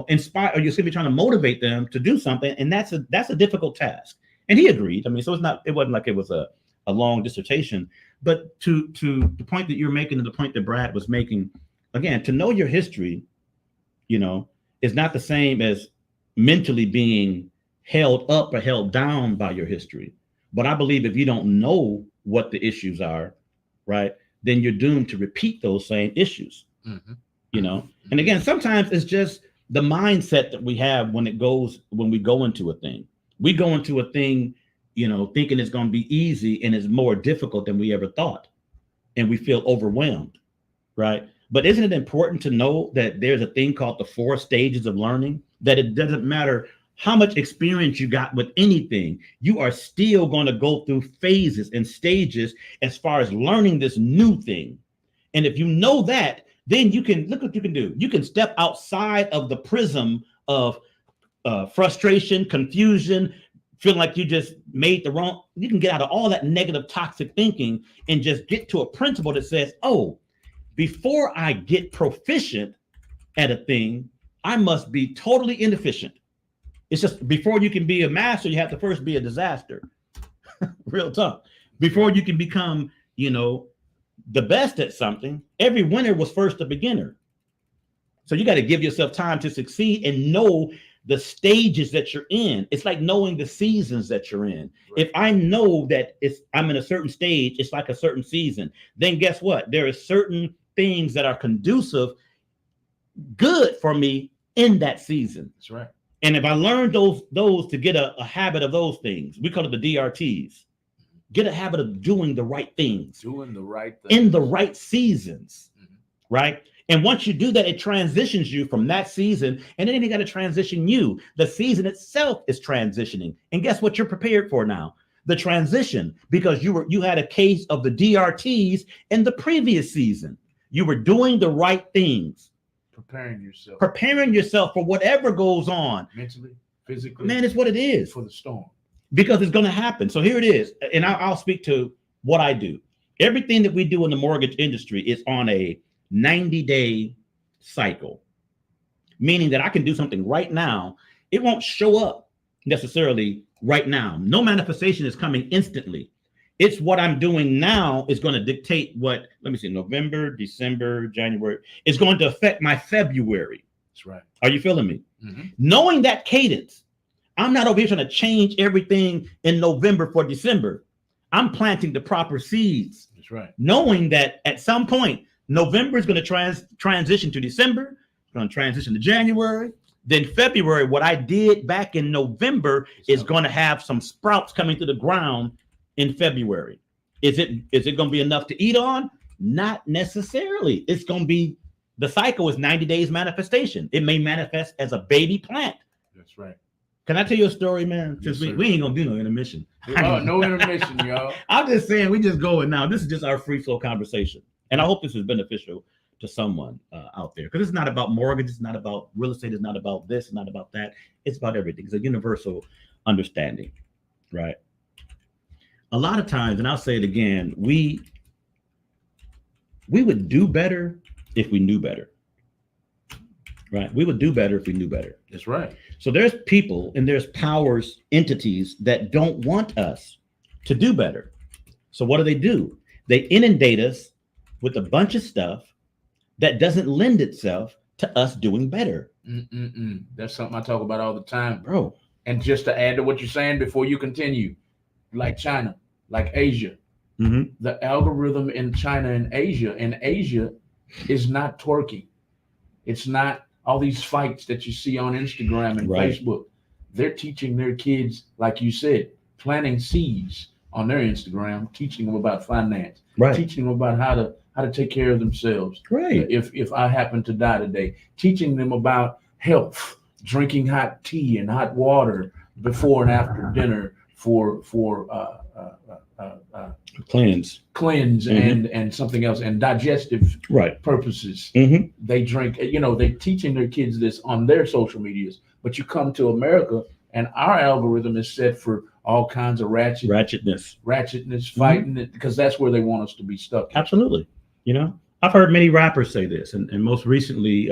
inspire, or you're going to be trying to motivate them to do something. And that's a difficult task. And he agreed. I mean, so it wasn't like it was a long dissertation, but to the point that you're making and the point that Brad was making, again, to know your history, is not the same as mentally being held up or held down by your history. But I believe if you don't know what the issues are, right, then you're doomed to repeat those same issues, mm-hmm. And again, sometimes it's just the mindset that we have when we go into a thing. We go into a thing, thinking it's going to be easy and it's more difficult than we ever thought. And we feel overwhelmed, right? But isn't it important to know that there's a thing called the 4 stages of learning, that it doesn't matter how much experience you got with anything, you are still going to go through phases and stages as far as learning this new thing. And if you know that, then look what you can do. You can step outside of the prism of frustration, confusion, feeling like you just made the wrong, you can get out of all that negative toxic thinking and just get to a principle that says, oh, before I get proficient at a thing, I must be totally inefficient. It's just before you can be a master, you have to first be a disaster. Real tough. Before you can become, the best at something, every winner was first a beginner. So you got to give yourself time to succeed and know the stages that you're in. It's like knowing the seasons that you're in. Right. If I know that I'm in a certain stage, it's like a certain season, then guess what? There are certain things that are conducive, good for me in that season. That's right. And if I learn those to get a habit of those things, we call it the DRTs. Get a habit of doing the right things. Doing the right things. In the right seasons, right? And once you do that, it transitions you from that season, and then you got to transition you. The season itself is transitioning. And guess what you're prepared for now? The transition, because you had a case of the DRTs in the previous season. You were doing the right things. Preparing yourself for whatever goes on. Mentally, physically. Man, it's what it is. For the storm. Because it's going to happen. So here it is. And I'll speak to what I do. Everything that we do in the mortgage industry is on a 90-day cycle, meaning that I can do something right now. It won't show up necessarily right now. No manifestation is coming instantly. It's what I'm doing now is going to dictate what, November, December, January. It's going to affect my February. That's right. Are you feeling me? Mm-hmm. Knowing that cadence, I'm not over here trying to change everything in November for December. I'm planting the proper seeds. That's right. Knowing that at some point, November is going to transition to December, it's going to transition to January. Then February, what I did back in November is going to have some sprouts coming to the ground in February. Is it going to be enough to eat on? Not necessarily. It's going to be, the cycle is 90 days manifestation. It may manifest as a baby plant. That's right. Can I tell you a story, man? Yes, we ain't going to do no intermission. No intermission, y'all. I'm just saying, we just going now. This is just our free flow conversation. And I hope this is beneficial to someone out there, because it's not about mortgage, it's not about real estate, it's not about this, it's not about that. It's about everything. It's a universal understanding, right? A lot of times, and I'll say it again, we would do better if we knew better, right? We would do better if we knew better. That's right. So there's people and there's powers, entities that don't want us to do better. So what do? They inundate us with a bunch of stuff that doesn't lend itself to us doing better. That's something I talk about all the time, bro. And just to add to what you're saying before you continue, like China, like Asia, the algorithm in China and Asia is not twerking. It's not all these fights that you see on Instagram and Facebook. They're teaching their kids, like you said, planting seeds on their Instagram, teaching them about finance, teaching them about how to take care of themselves. Right. If I happen to die today, teaching them about health, drinking hot tea and hot water before and after dinner for cleanse and something else, and digestive purposes. They drink, they're teaching their kids this on their social medias. But you come to America and our algorithm is set for all kinds of ratchetness, fighting, because that's where they want us to be stuck. Absolutely. I've heard many rappers say this, and most recently,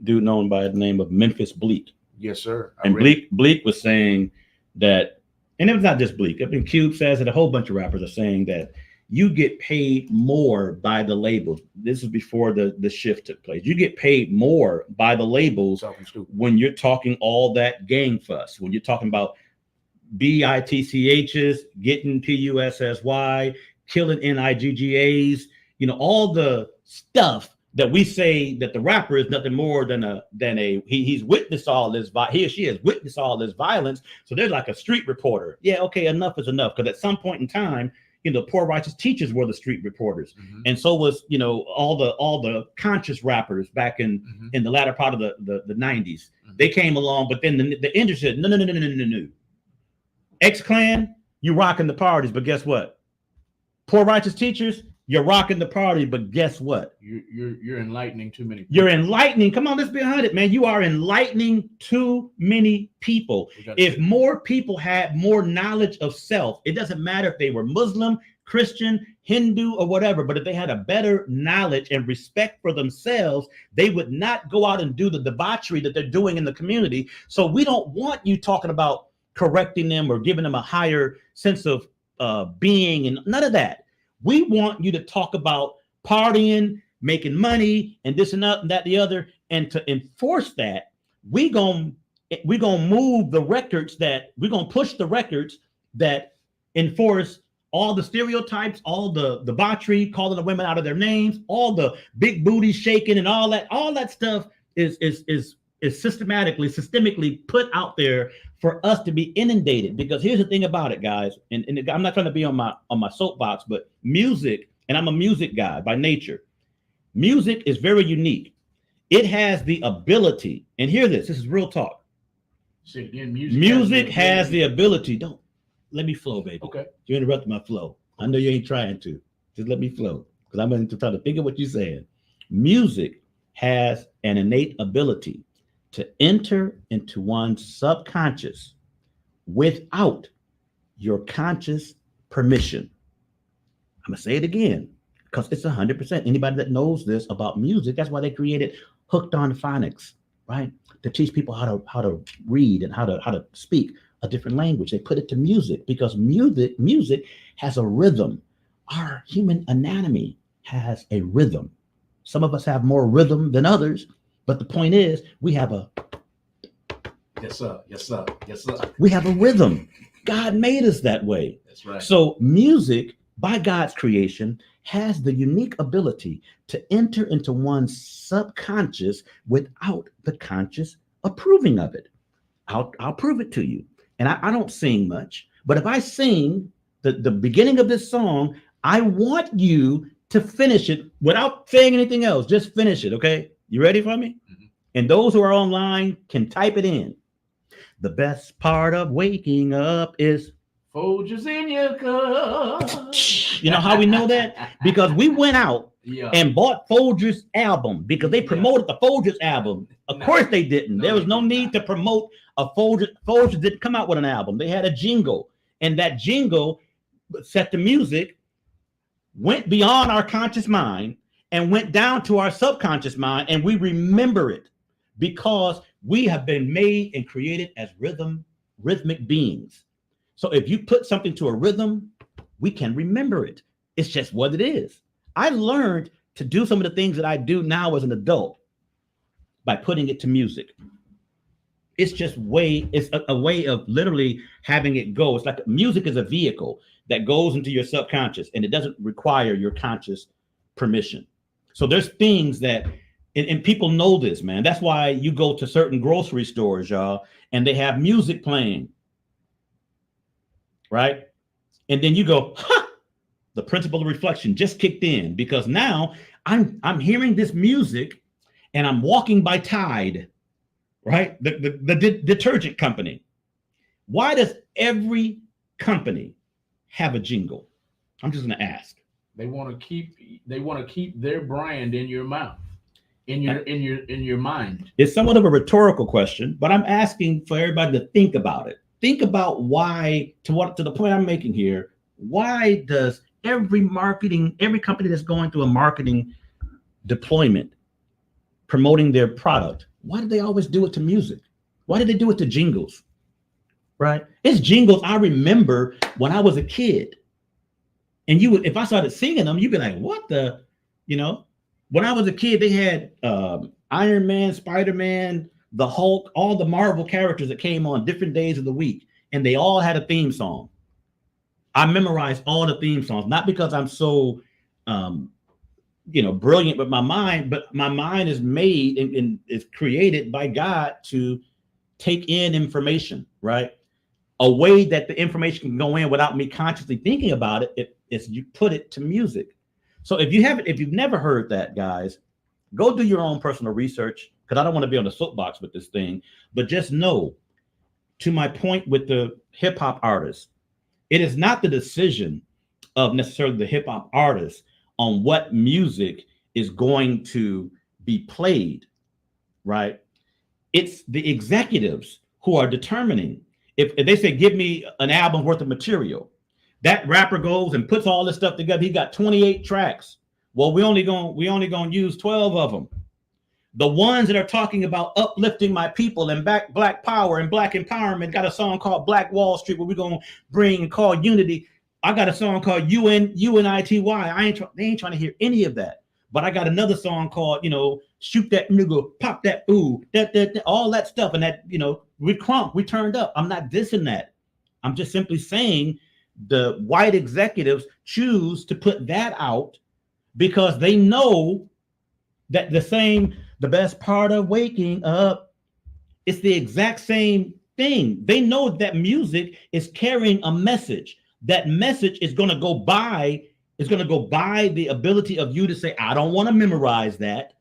dude known by the name of Memphis Bleak. Yes, sir. And Bleak was saying that, and it was not just Bleak. I mean, Cube says it. A whole bunch of rappers are saying that you get paid more by the labels. This is before the shift took place. You get paid more by the labels when you're talking all that gang fuss, when you're talking about BITCHs, getting PUSSY, killing NIGGAs, all the stuff that we say that the rapper is nothing more than he's witnessed all this, he or she has witnessed all this violence. So they're like a street reporter. Yeah, okay, enough is enough. Because at some point in time, poor righteous teachers were the street reporters, and so was all the conscious rappers back in the latter part of the 90s. They came along, but then the industry said no. X-Clan, you rocking the parties, but guess what? Poor righteous teachers, You're rocking the party, but guess what? You're enlightening too many people. You're enlightening. Come on, let's be 100, man. You are enlightening too many people. If more people had more knowledge of self, it doesn't matter if they were Muslim, Christian, Hindu, or whatever, but if they had a better knowledge and respect for themselves, they would not go out and do the debauchery that they're doing in the community. So we don't want you talking about correcting them or giving them a higher sense of being and none of that. We want you to talk about partying, making money, and this and that and that the other. And to enforce that, we're gonna move the records that we're gonna push the records that enforce all the stereotypes, all the debauchery, calling the women out of their names, all the big booty shaking and all that stuff is systemically put out there for us to be inundated. Because here's the thing about it, guys, and I'm not trying to be on my soapbox, but music, and I'm a music guy by nature. Music is very unique. It has the ability, and hear this is real talk. Say again, music has the ability. Don't let me flow, baby. Okay. You interrupted my flow. I know you ain't trying to. Just let me flow, because I'm going to try to think of what you're saying. Music has an innate ability to enter into one's subconscious without your conscious permission. I'm gonna say it again because it's 100%. Anybody that knows this about music, that's why they created Hooked on Phonics, right? To teach people how to read and how to speak a different language. They put it to music because music has a rhythm. Our human anatomy has a rhythm. Some of us have more rhythm than others. But the point is, we have a yes, sir. Yes, sir. Yes, sir. We have a rhythm. God made us that way. That's right. So music, by God's creation, has the unique ability to enter into one's subconscious without the conscious approving of it. I'll prove it to you. And I don't sing much, but if I sing the beginning of this song, I want you to finish it without saying anything else. Just finish it, okay? You ready for me? Mm-hmm. And those who are online can type it in. The best part of waking up is Folgers in your cup. You know how we know that? Because we went out and bought Folgers' album because they promoted the Folgers album. Of course they didn't. There was no need to promote a Folgers. Folgers didn't come out with an album. They had a jingle, and that jingle set the music, went beyond our conscious mind and went down to our subconscious mind, and we remember it because we have been made and created as rhythmic beings. So if you put something to a rhythm, we can remember it. It's just what it is. I learned to do some of the things that I do now as an adult by putting it to music. It's just it's a way of literally having it go. It's like music is a vehicle that goes into your subconscious, and it doesn't require your conscious permission. So there's things that, and people know this, man. That's why you go to certain grocery stores, y'all, and they have music playing, right? And then you go, ha! The principle of reflection just kicked in, because now I'm hearing this music and I'm walking by Tide, right? The detergent company. Why does every company have a jingle? I'm just going to ask. They want to keep their brand in your mouth, in your mind. It's somewhat of a rhetorical question, but I'm asking for everybody to think about it. Think about why, to the point I'm making here, why does every company that's going through a marketing deployment, promoting their product, why do they always do it to music? Why do they do it to jingles? Right? It's jingles I remember when I was a kid. And if I started singing them, you'd be like, what the, when I was a kid, they had Iron Man, Spider-Man, the Hulk, all the Marvel characters that came on different days of the week, and they all had a theme song. I memorized all the theme songs, not because I'm so, brilliant with my mind, but my mind is made and is created by God to take in information, right? A way that the information can go in without me consciously thinking about it is you put it to music. So if you've never heard that, guys, go do your own personal research, because I don't want to be on the soapbox with this thing, but just know, to my point with the hip hop artists, it is not the decision of necessarily the hip hop artist on what music is going to be played, right? It's the executives who are determining. If they say, give me an album worth of material, that rapper goes and puts all this stuff together. He got 28 tracks. Well, we only gonna use 12 of them. The ones that are talking about uplifting my people and black power and black empowerment got a song called Black Wall Street, where we're gonna bring and call unity. I got a song called UNITY. They ain't trying to hear any of that. But I got another song called, shoot that nigga, pop that ooh, that all that stuff, and that, we turned up. I'm not dissing that. I'm just simply saying the white executives choose to put that out because they know that the best part of waking up, it's the exact same thing. They know that music is carrying a message. That message is going to go by the ability of you to say, I don't want to memorize that.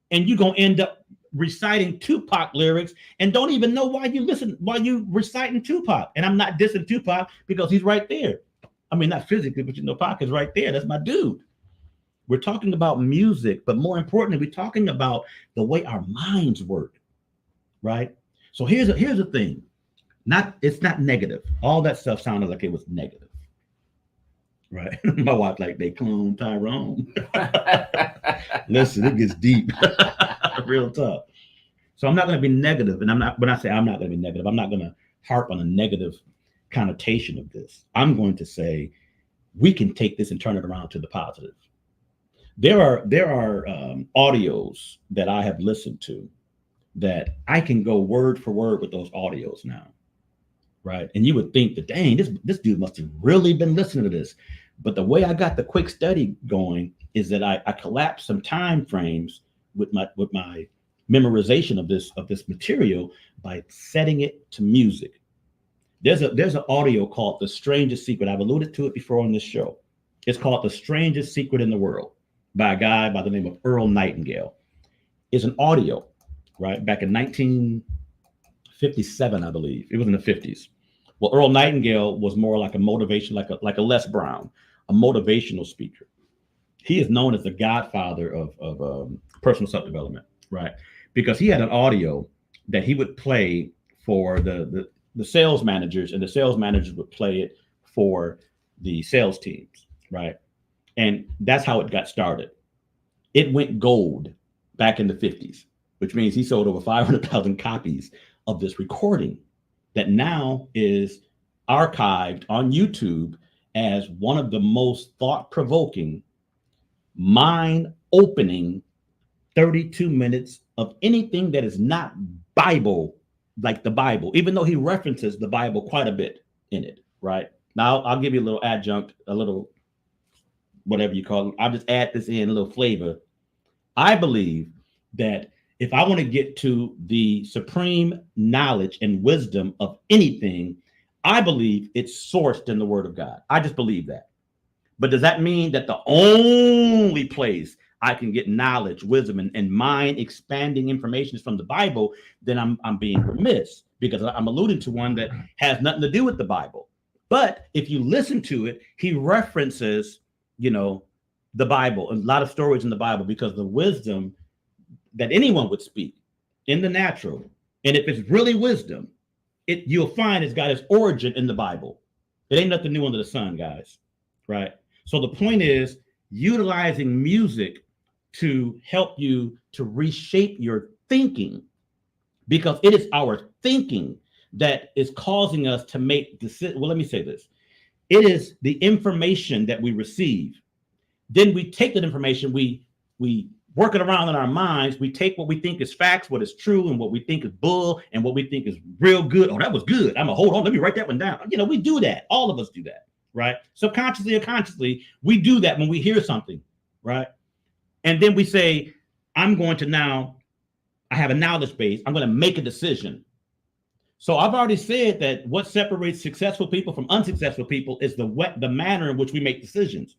And you're going to end up reciting Tupac lyrics and don't even know why you reciting Tupac. And I'm not dissing Tupac because he's right there. I mean, not physically, but Pac is right there. That's my dude. We're talking about music, but more importantly, we're talking about the way our minds work, right? So here's the thing. It's not negative. All that stuff sounded like it was negative, right? My wife like, they clone Tyrone. Listen, it gets deep, real tough. So I'm not going to be negative, and when I say I'm not going to be negative, I'm not going to harp on a negative connotation of this. I'm going to say we can take this and turn it around to the positive. There are audios that I have listened to that I can go word for word with those audios now, right? And you would think that, dang, this dude must have really been listening to this. But the way I got the quick study going is that I collapsed some time frames with my memorization of this material by setting it to music. There's an audio called The Strangest Secret. I've alluded to it before on this show. It's called The Strangest Secret in the World by a guy by the name of Earl Nightingale. It's an audio, right? Back in 1957, I believe. It was in the 50s. Well, Earl Nightingale was more like a motivation, like a Les Brown, a motivational speaker. He is known as the godfather of personal self-development, right? Because he had an audio that he would play for the sales managers, and the sales managers would play it for the sales teams, right? And that's how it got started. It went gold back in the 50s, which means he sold over 500,000 copies of this recording that now is archived on YouTube as one of the most thought-provoking, mind-opening 32 minutes of anything that is not Bible, like the Bible, even though he references the Bible quite a bit in it, right? Now, I'll give you a little adjunct, a little whatever you call it. I'll just add this in, a little flavor. I believe that if I want to get to the supreme knowledge and wisdom of anything, I believe it's sourced in the Word of God. I just believe that. But does that mean that the only place I can get knowledge, wisdom, and mind expanding information is from the Bible? Then I'm being remiss, because I'm alluding to one that has nothing to do with the Bible. But if you listen to it, he references, the Bible, a lot of stories in the Bible, because the wisdom that anyone would speak in the natural, and if it's really wisdom, you'll find it's got its origin in the Bible. It ain't nothing new under the sun, guys, right? So the point is utilizing music to help you to reshape your thinking, because it is our thinking that is causing us to make decisions. Well, let me say this. It is the information that we receive. Then we take that information, we work it around in our minds. We take what we think is facts, what is true, and what we think is bull, and what we think is real good. Oh, that was good. I'm gonna hold on. Let me write that one down. We do that. All of us do that, right? Subconsciously or consciously, we do that when we hear something, right? And then we say, I'm going to now, I have a knowledge base. I'm going to make a decision. So I've already said that what separates successful people from unsuccessful people is the manner in which we make decisions.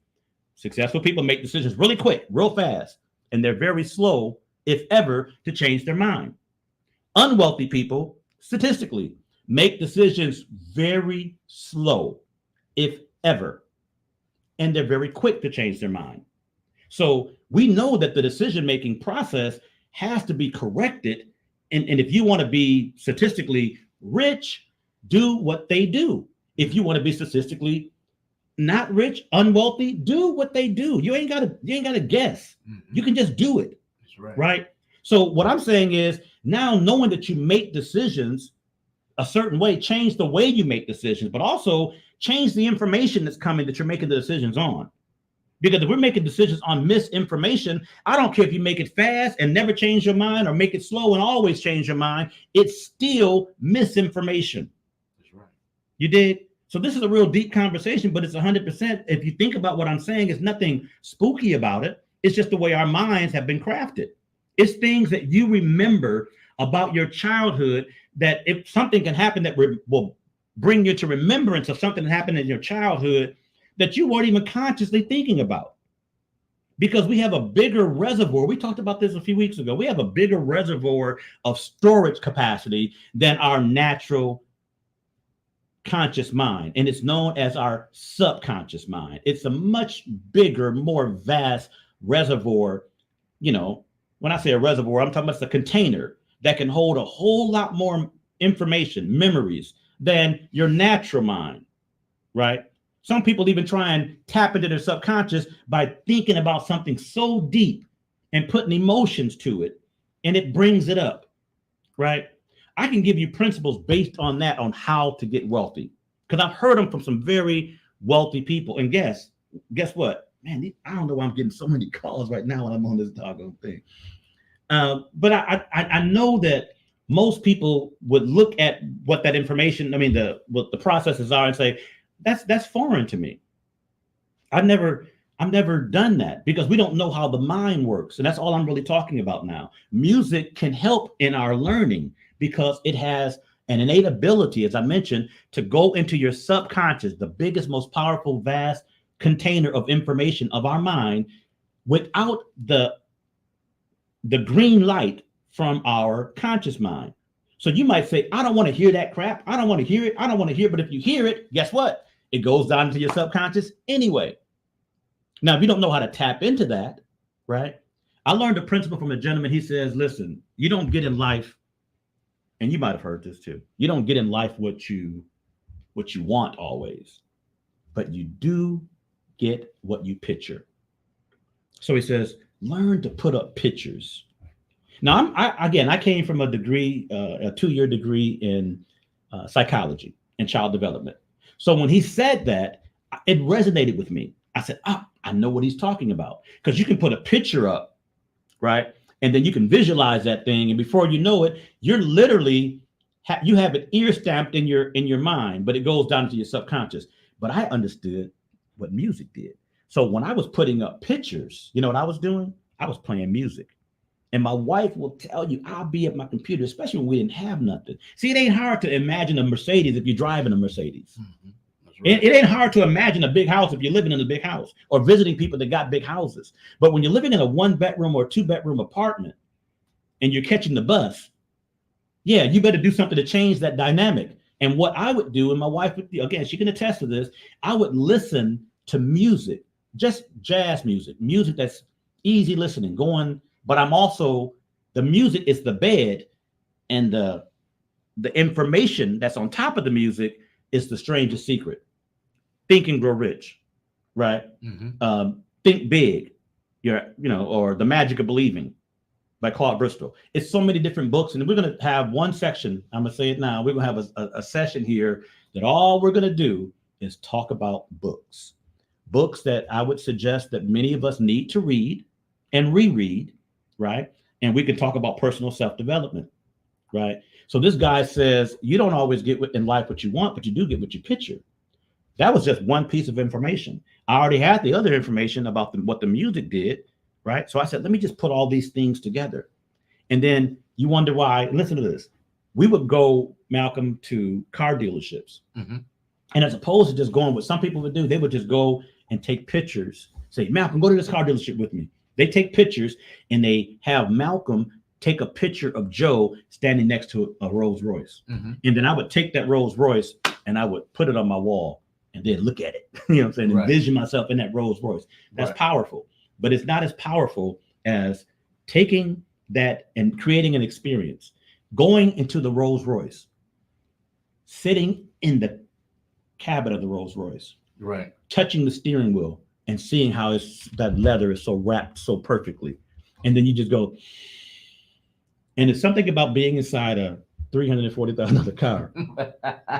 Successful people make decisions really quick, real fast, and they're very slow, if ever, to change their mind. Unwealthy people, statistically, make decisions very slow, if ever, and they're very quick to change their mind. So we know that the decision-making process has to be corrected. And if you want to be statistically rich, do what they do. If you want to be statistically not rich, unwealthy, do what they do. You ain't gotta guess. You can just do it. That's right. Right. So what I'm saying is, now knowing that you make decisions a certain way, change the way you make decisions, but also change the information that's coming that you're making the decisions on. Because if we're making decisions on misinformation, I don't care if you make it fast and never change your mind, or make it slow and always change your mind, it's still misinformation. That's right. You did. So this is a real deep conversation, but it's 100%. If you think about what I'm saying, it's nothing spooky about it. It's just the way our minds have been crafted. It's things that you remember about your childhood, that if something can happen that will bring you to remembrance of something that happened in your childhood that you weren't even consciously thinking about. Because we have a bigger reservoir. We talked about this a few weeks ago. We have a bigger reservoir of storage capacity than our natural conscious mind. And it's known as our subconscious mind. It's a much bigger, more vast reservoir. You know, when I say a reservoir, I'm talking about a container that can hold a whole lot more information, memories, than your natural mind, right? Some people even try and tap into their subconscious by thinking about something so deep and putting emotions to it, and it brings it up, right? I can give you principles based on that, on how to get wealthy, because I've heard them from some very wealthy people. And guess what? Man, I don't know why I'm getting so many calls right now when I'm on this doggone thing. But I know that most people would look at what that information, what the processes are, and say, that's foreign to me. I've never done that, because we don't know how the mind works. And that's all I'm really talking about now. Music can help in our learning, because it has an innate ability, as I mentioned, to go into your subconscious, the biggest, most powerful, vast container of information of our mind, without the green light from our conscious mind. So you might say, I don't want to hear that crap. I don't want to hear it. I don't want to hear it. But if you hear it, guess what? It goes down into your subconscious anyway. Now, if you don't know how to tap into that, right? I learned a principle from a gentleman. He says, listen, you don't get in life, and you might have heard this too, you don't get in life what you want always, but you do get what you picture. So he says, learn to put up pictures. Now, I came from a degree, a 2-year degree in psychology and child development. So when he said that, it resonated with me. I said, I know what he's talking about, because you can put a picture up, right? And then you can visualize that thing. And before you know it, you're literally, you have it ear stamped in your mind, but it goes down to your subconscious. But I understood what music did. So when I was putting up pictures, you know what I was doing? I was playing music. And my wife will tell you, I'll be at my computer, especially when we didn't have nothing. See, it ain't hard to imagine a Mercedes if you're driving a Mercedes. Mm-hmm. Right. It ain't hard to imagine a big house if you're living in a big house, or visiting people that got big houses. But when you're living in a 1-bedroom or 2-bedroom apartment and you're catching the bus, yeah, you better do something to change that dynamic. And what I would do, and my wife would, again, she can attest to this, I would listen to music, just jazz music that's easy listening, going. But I'm also, the music is the bed, and the information that's on top of the music is the strangest secret. Think and Grow Rich, right? Mm-hmm. Think Big, or The Magic of Believing by Claude Bristol. It's so many different books, and we're going to have one section. I'm going to say it now. We're going to have a session here that all we're going to do is talk about books that I would suggest that many of us need to read and reread, right? And we can talk about personal self-development, right? So this guy says, you don't always get in life what you want, but you do get what you picture. That was just one piece of information. I already had the other information about what the music did, right? So I said, let me just put all these things together. And then you wonder why. Listen to this. We would go, Malcolm, to car dealerships. Mm-hmm. And as opposed to just going, what some people would do, they would just go and take pictures. Say, Malcolm, go to this car dealership with me. They take pictures, and they have Malcolm take a picture of Joe standing next to a Rolls Royce. Mm-hmm. And then I would take that Rolls Royce and I would put it on my wall and then look at it. You know what I'm saying? Right. Envision myself in that Rolls Royce. That's powerful. but it's not as powerful as taking that and creating an experience, going into the Rolls Royce, sitting in the cabin of the Rolls Royce, Right. touching the steering wheel and seeing how that leather is so wrapped so perfectly. And then you just go, and it's something about being inside a $340,000 car.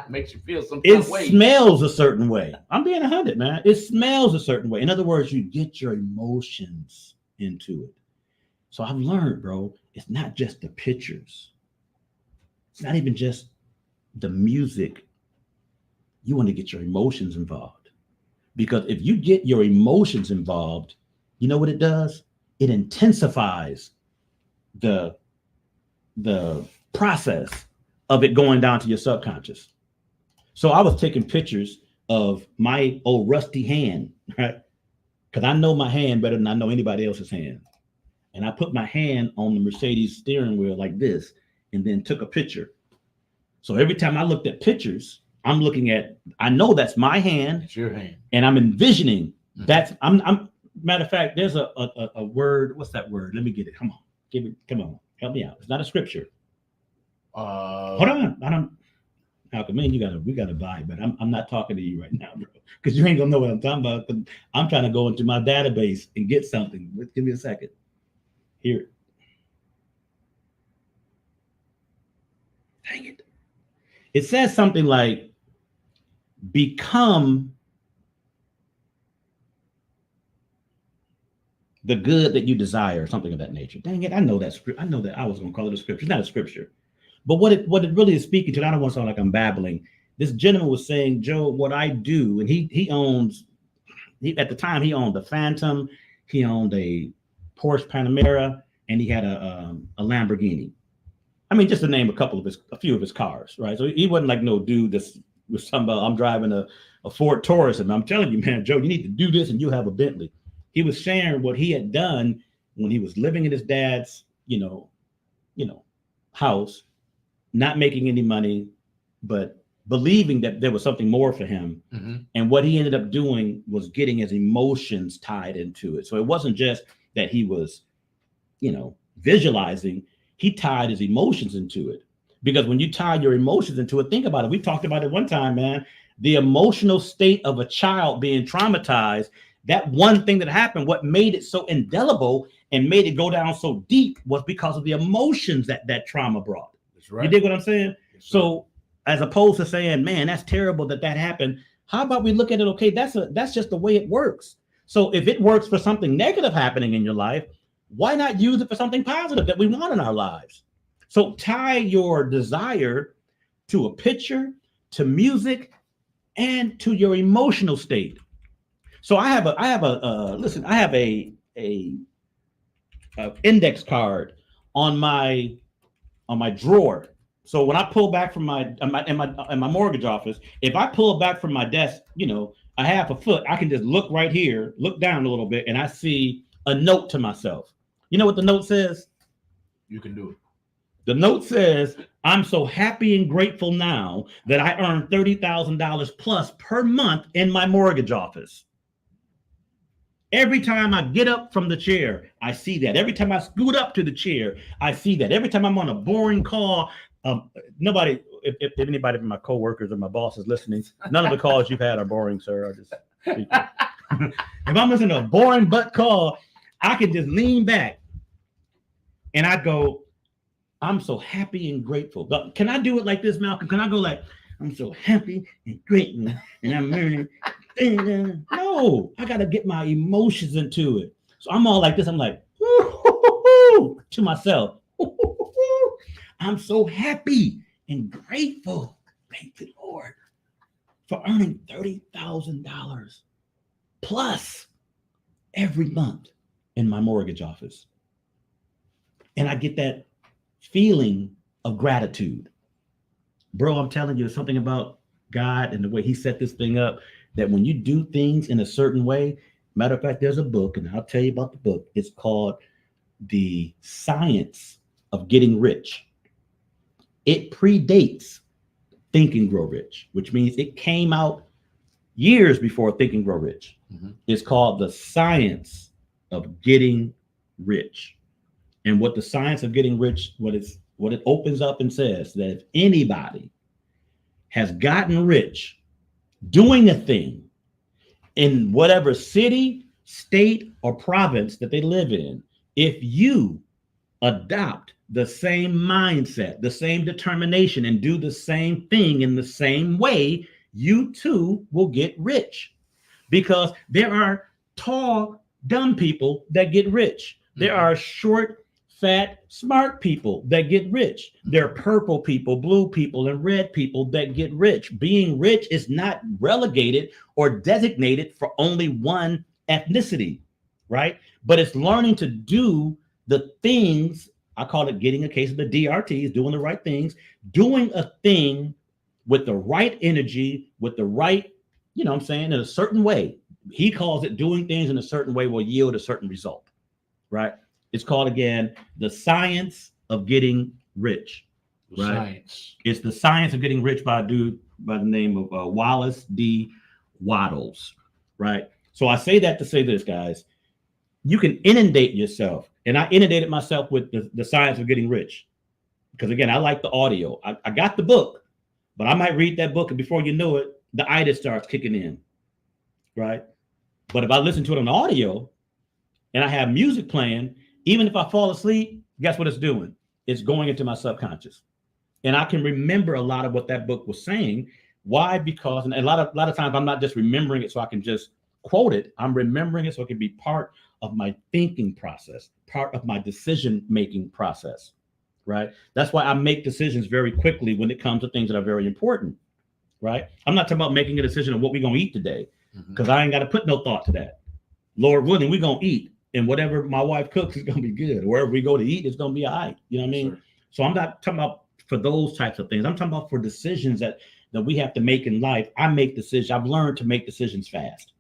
Makes you feel some kind It of way. smells a certain way. I'm being 100, man. It smells a certain way. In other words, you get your emotions into it. So I've learned, bro, it's not just the pictures. It's not even just the music. You want to get your emotions involved. Because if you get your emotions involved, you know what it does? It intensifies the process of it going down to your subconscious. So I was taking pictures of my old rusty hand, right? Because I know my hand better than I know anybody else's hand. And I put my hand on the Mercedes steering wheel like this, and then took a picture. So every time I looked at pictures, I'm looking at, I know that's my hand. It's your hand. And I'm envisioning that's, I'm matter of fact, there's a word. What's that word? Let me get it. Come on. Come on. Help me out. It's not a scripture. Hold on. I don't. Malcolm, man, we gotta buy, but I'm not talking to you right now, bro, because you ain't gonna know what I'm talking about. I'm trying to go into my database and get something. Give me a second. Here. Dang it. It says something like, become the good that you desire, or something of that nature. Dang it, I know that script. I know that I was going to call it a scripture. It's not a scripture. But what it really is speaking to, and I don't want to sound like I'm babbling. This gentleman was saying, Joe, what I do, and he at the time he owned a Phantom, he owned a Porsche Panamera, and he had a Lamborghini. I mean, just to name a few of his cars, right? So he wasn't like no dude that's was talking about, I'm driving a Ford Taurus, and I'm telling you, man, Joe, you need to do this, and you have a Bentley. He was sharing what he had done when he was living in his dad's, house, not making any money, but believing that there was something more for him. Mm-hmm. And what he ended up doing was getting his emotions tied into it. So it wasn't just that he was, visualizing, he tied his emotions into it. Because when you tie your emotions into it, think about it. We talked about it one time, man. The emotional state of a child being traumatized, that one thing that happened, what made it so indelible and made it go down so deep was because of the emotions that trauma brought. That's right. You dig what I'm saying? Yes, so as opposed to saying, man, that's terrible that happened, how about we look at it, okay, that's just the way it works. So if it works for something negative happening in your life, why not use it for something positive that we want in our lives? So tie your desire to a picture, to music, and to your emotional state. So I have a index card on my drawer. So when I pull back from in my mortgage office, if I pull back from my desk, a half a foot, I can just look right here, look down a little bit, and I see a note to myself. You know what the note says? You can do it. The note says, I'm so happy and grateful now that I earn $30,000 plus per month in my mortgage office. Every time I get up from the chair, I see that. Every time I scoot up to the chair, I see that. Every time I'm on a boring call, nobody, if anybody from my coworkers or my boss is listening, none of the calls you've had are boring, sir. If I'm listening to a boring butt call, I can just lean back and I go, I'm so happy and grateful. But can I do it like this, Malcolm? Can I go like, I'm so happy and grateful and I'm learning? No, I got to get my emotions into it. So I'm all like this. I'm like, to myself. I'm so happy and grateful. Thank the Lord for earning $30,000 plus every month in my mortgage office. And I get that feeling of gratitude. Bro, I'm telling you, there's something about God and the way he set this thing up that when you do things in a certain way, matter of fact, there's a book, and I'll tell you about the book. It's called The Science of Getting Rich. It predates Think and Grow Rich, which means it came out years before Think and Grow Rich. Mm-hmm. It's called The Science of getting rich. And what the science of getting rich, what it opens up and says, that if anybody has gotten rich doing a thing in whatever city, state, or province that they live in, if you adopt the same mindset, the same determination, and do the same thing in the same way, you too will get rich. Because there are tall, dumb people that get rich. There are short, fat, smart people that get rich. There are purple people, blue people, and red people that get rich. Being rich is not relegated or designated for only one ethnicity, right? But it's learning to do the things, I call it getting a case of the DRTs, doing the right things, doing a thing with the right energy, with the right, you know what I'm saying, in a certain way. He calls it doing things in a certain way will yield a certain result, right? It's called, again, the science of getting rich, right? Science. It's the science of getting rich by a dude by the name of Wallace D. Wattles, right? So I say that to say this, guys. You can inundate yourself, and I inundated myself with the science of getting rich. Because, again, I like the audio. I got the book, but I might read that book, and before you know it, the itis starts kicking in, right? But if I listen to it on audio and I have music playing, even if I fall asleep, guess what it's doing? It's going into my subconscious. And I can remember a lot of what that book was saying. Why? Because, and a lot of times I'm not just remembering it so I can just quote it. I'm remembering it so it can be part of my thinking process, part of my decision-making process, right? That's why I make decisions very quickly when it comes to things that are very important, right? I'm not talking about making a decision on what we're going to eat today, because I ain't got to put no thought to that. Lord willing, we're going to eat, and whatever my wife cooks is going to be good. Wherever we go to eat, it's going to be all right. You know what I mean? Sure. So I'm not talking about for those types of things. I'm talking about for decisions that we have to make in life. I make decisions. I've learned to make decisions fast,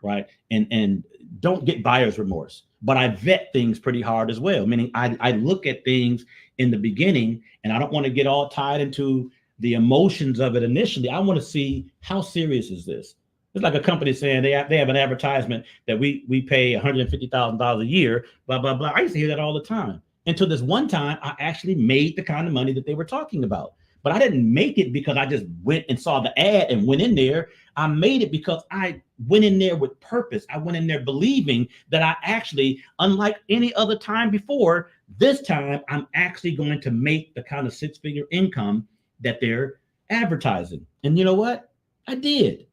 right? And don't get buyer's remorse. But I vet things pretty hard as well, meaning I look at things in the beginning, and I don't want to get all tied into the emotions of it initially. I want to see, how serious is this? It's like a company saying they have an advertisement that we pay $150,000 a year, blah, blah, blah. I used to hear that all the time. Until this one time, I actually made the kind of money that they were talking about. But I didn't make it because I just went and saw the ad and went in there. I made it because I went in there with purpose. I went in there believing that I actually, unlike any other time before, this time I'm actually going to make the kind of six-figure income that they're advertising. And you know what? I did.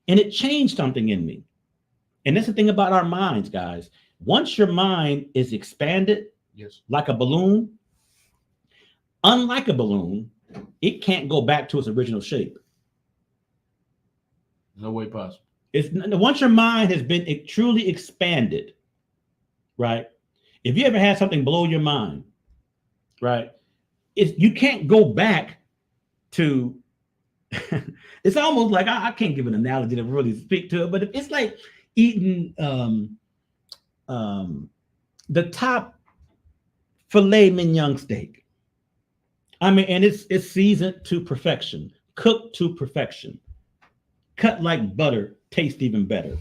And it changed something in me. And that's the thing about our minds, guys. Once your mind is expanded, yes, like a balloon, unlike a balloon, it can't go back to its original shape. No way possible. Once your mind has been truly expanded, right? If you ever had something blow your mind, right? You can't go back to. It's almost like I can't give an analogy to really speak to it, but it's like eating the top filet mignon steak. I mean, and it's seasoned to perfection, cooked to perfection, cut like butter, taste even better.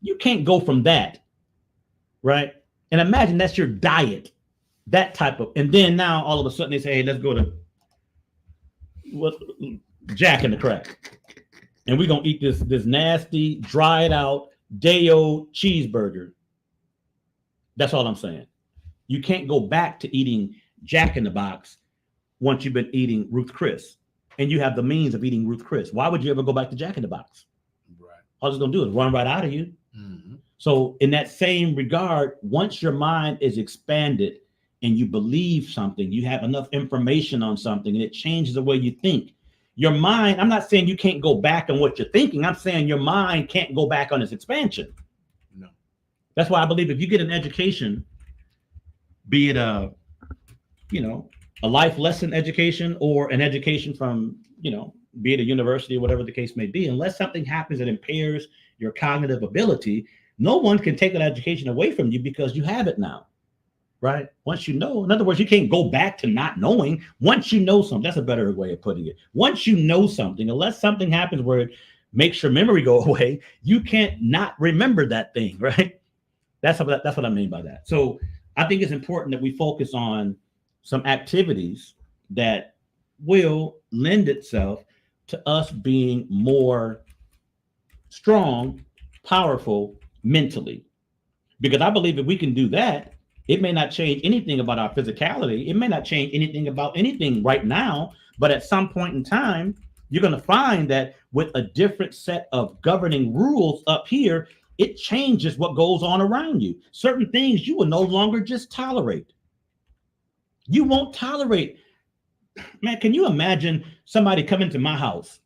You can't go from that, right? And imagine that's your diet, that type of, and then now all of a sudden they say, hey, let's go to Jack in the Crack. And we're going to eat this nasty, dried out, day-old cheeseburger. That's all I'm saying. You can't go back to eating Jack in the Box once you've been eating Ruth Chris and you have the means of eating Ruth Chris. Why would you ever go back to Jack in the Box? Right. All it's going to do is run right out of you. Mm-hmm. So in that same regard, once your mind is expanded and you believe something, you have enough information on something, and it changes the way you think. Your mind, I'm not saying you can't go back on what you're thinking. I'm saying your mind can't go back on its expansion. No. That's why I believe if you get an education, be it a life lesson education or an education from, be it a university or whatever the case may be, unless something happens that impairs your cognitive ability, no one can take that education away from you because you have it now, right? Once you know, in other words, you can't go back to not knowing. Once you know something, that's a better way of putting it. Once you know something, unless something happens where it makes your memory go away, you can't not remember that thing, right? That's what I mean by that. So I think it's important that we focus on some activities that will lend itself to us being more strong, powerful mentally. Because I believe if we can do that, it may not change anything about our physicality. It may not change anything about anything right now, but at some point in time, you're going to find that with a different set of governing rules up here, it changes what goes on around you. Certain things you will no longer just tolerate. You won't tolerate. Man, can you imagine somebody coming to my house,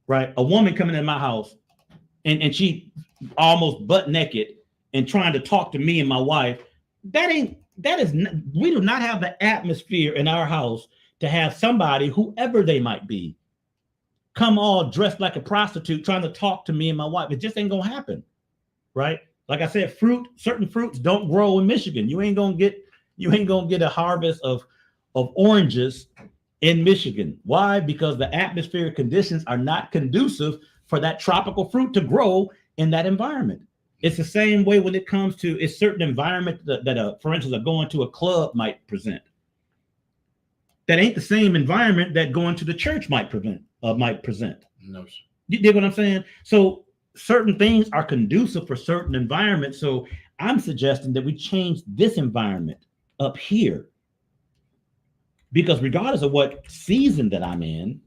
right? A woman coming in my house and she almost butt naked and trying to talk to me and my wife. We do not have the atmosphere in our house to have somebody, whoever they might be, come all dressed like a prostitute trying to talk to me and my wife. It just ain't gonna happen, right? Like I said, certain fruits don't grow in Michigan. You ain't gonna get a harvest of oranges in Michigan. Why? Because the atmospheric conditions are not conducive for that tropical fruit to grow in that environment. It's the same way when it comes to a certain environment that for instance, going to a club might present. That ain't the same environment that going to the church might present. No, sir. You dig what I'm saying? So certain things are conducive for certain environments. So I'm suggesting that we change this environment up here. Because regardless of what season that I'm in,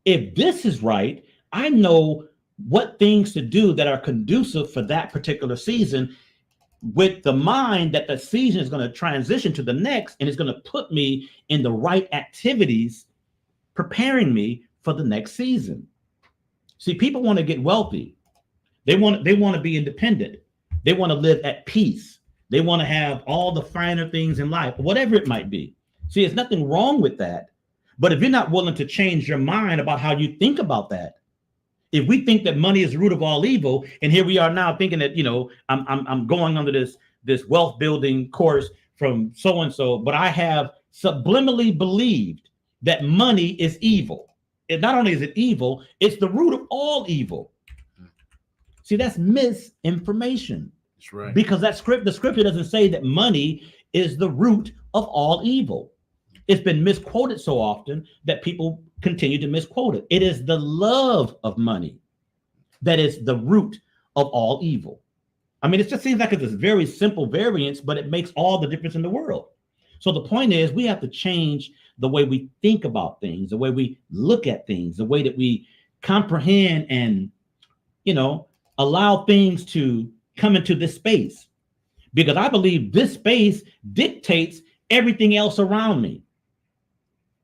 if this is right, I know what things to do that are conducive for that particular season, with the mind that the season is going to transition to the next, and it's going to put me in the right activities, preparing me for the next season. See, people want to get wealthy. They want to be independent. They want to live at peace. They want to have all the finer things in life, whatever it might be. See, there's nothing wrong with that. But if you're not willing to change your mind about how you think about that, if we think that money is the root of all evil, and here we are now thinking that, I'm going under this wealth building course from so and so, but I have subliminally believed that money is evil. And not only is it evil, it's the root of all evil. See, that's misinformation. That's right. Because the scripture doesn't say that money is the root of all evil. It's been misquoted so often that people continue to misquote it. It is the love of money that is the root of all evil. I mean, it just seems like it's a very simple variance, but it makes all the difference in the world. So the point is, we have to change the way we think about things, the way we look at things, the way that we comprehend and, allow things to come into this space. Because I believe this space dictates everything else around me.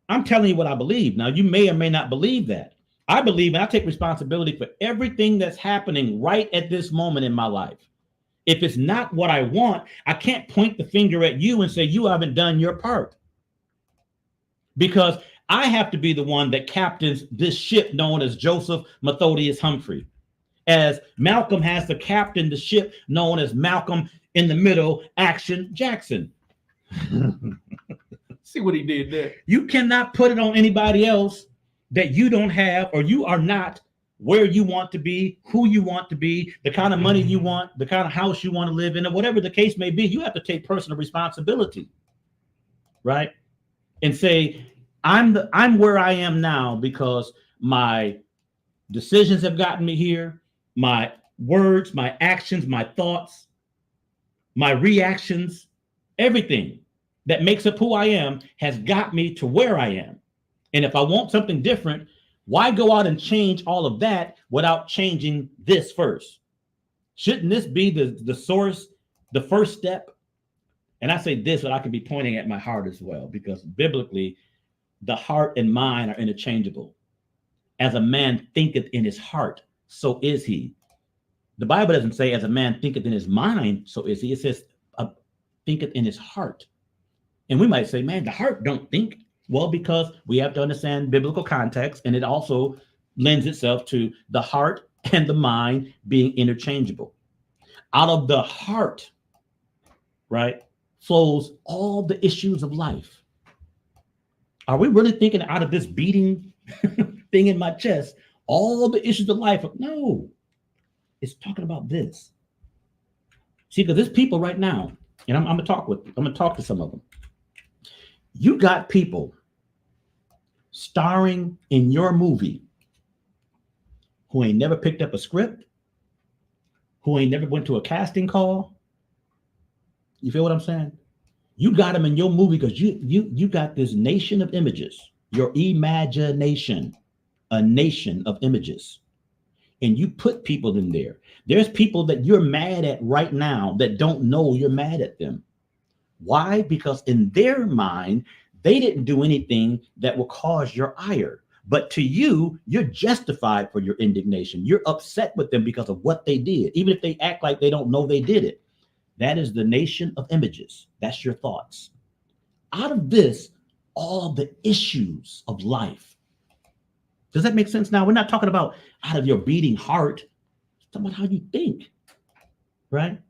I'm telling you what I believe. Now, you may or may not believe that. I believe, and I take responsibility for everything that's happening right at this moment in my life. If it's not what I want, I can't point the finger at you and say, you haven't done your part. Because I have to be the one that captains this ship known as Joseph Methodius Humphrey. As Malcolm has to captain the ship known as Malcolm in the Middle Action Jackson. See what he did there. You cannot put it on anybody else that you don't have, or you are not where you want to be, who you want to be, the kind of money you want, the kind of house you want to live in, or whatever the case may be. You have to take personal responsibility, right? And say, I'm where I am now because my decisions have gotten me here. My words, my actions, my thoughts, my reactions, everything that makes up who I am has got me to where I am. And if I want something different, why go out and change all of that without changing this first? Shouldn't this be the source, the first step? And I say this, but I can be pointing at my heart as well, because biblically, the heart and mind are interchangeable. As a man thinketh in his heart, so is he. The Bible doesn't say as a man thinketh in his mind, so is he. It says thinketh in his heart. And we might say, man, the heart don't think. Well, because we have to understand biblical context, and it also lends itself to the heart and the mind being interchangeable. Out of the heart, right, flows all the issues of life. Are we really thinking out of this beating thing in my chest, all the issues of life? No, it's talking about this. See, because there's people right now, and I'm gonna talk to some of them. You got people starring in your movie who ain't never picked up a script, who ain't never went to a casting call. You feel what I'm saying? You got them in your movie because you got this nation of images, your imagination, a nation of images. And you put people in there. There's people that you're mad at right now that don't know you're mad at them. Why? Because in their mind, they didn't do anything that will cause your ire. But to you, you're justified for your indignation. You're upset with them because of what they did, even if they act like they don't know they did it. That is the nation of images. That's your thoughts. Out of this, all the issues of life. Does that make sense now? We're not talking about out of your beating heart. It's talking about how you think, right?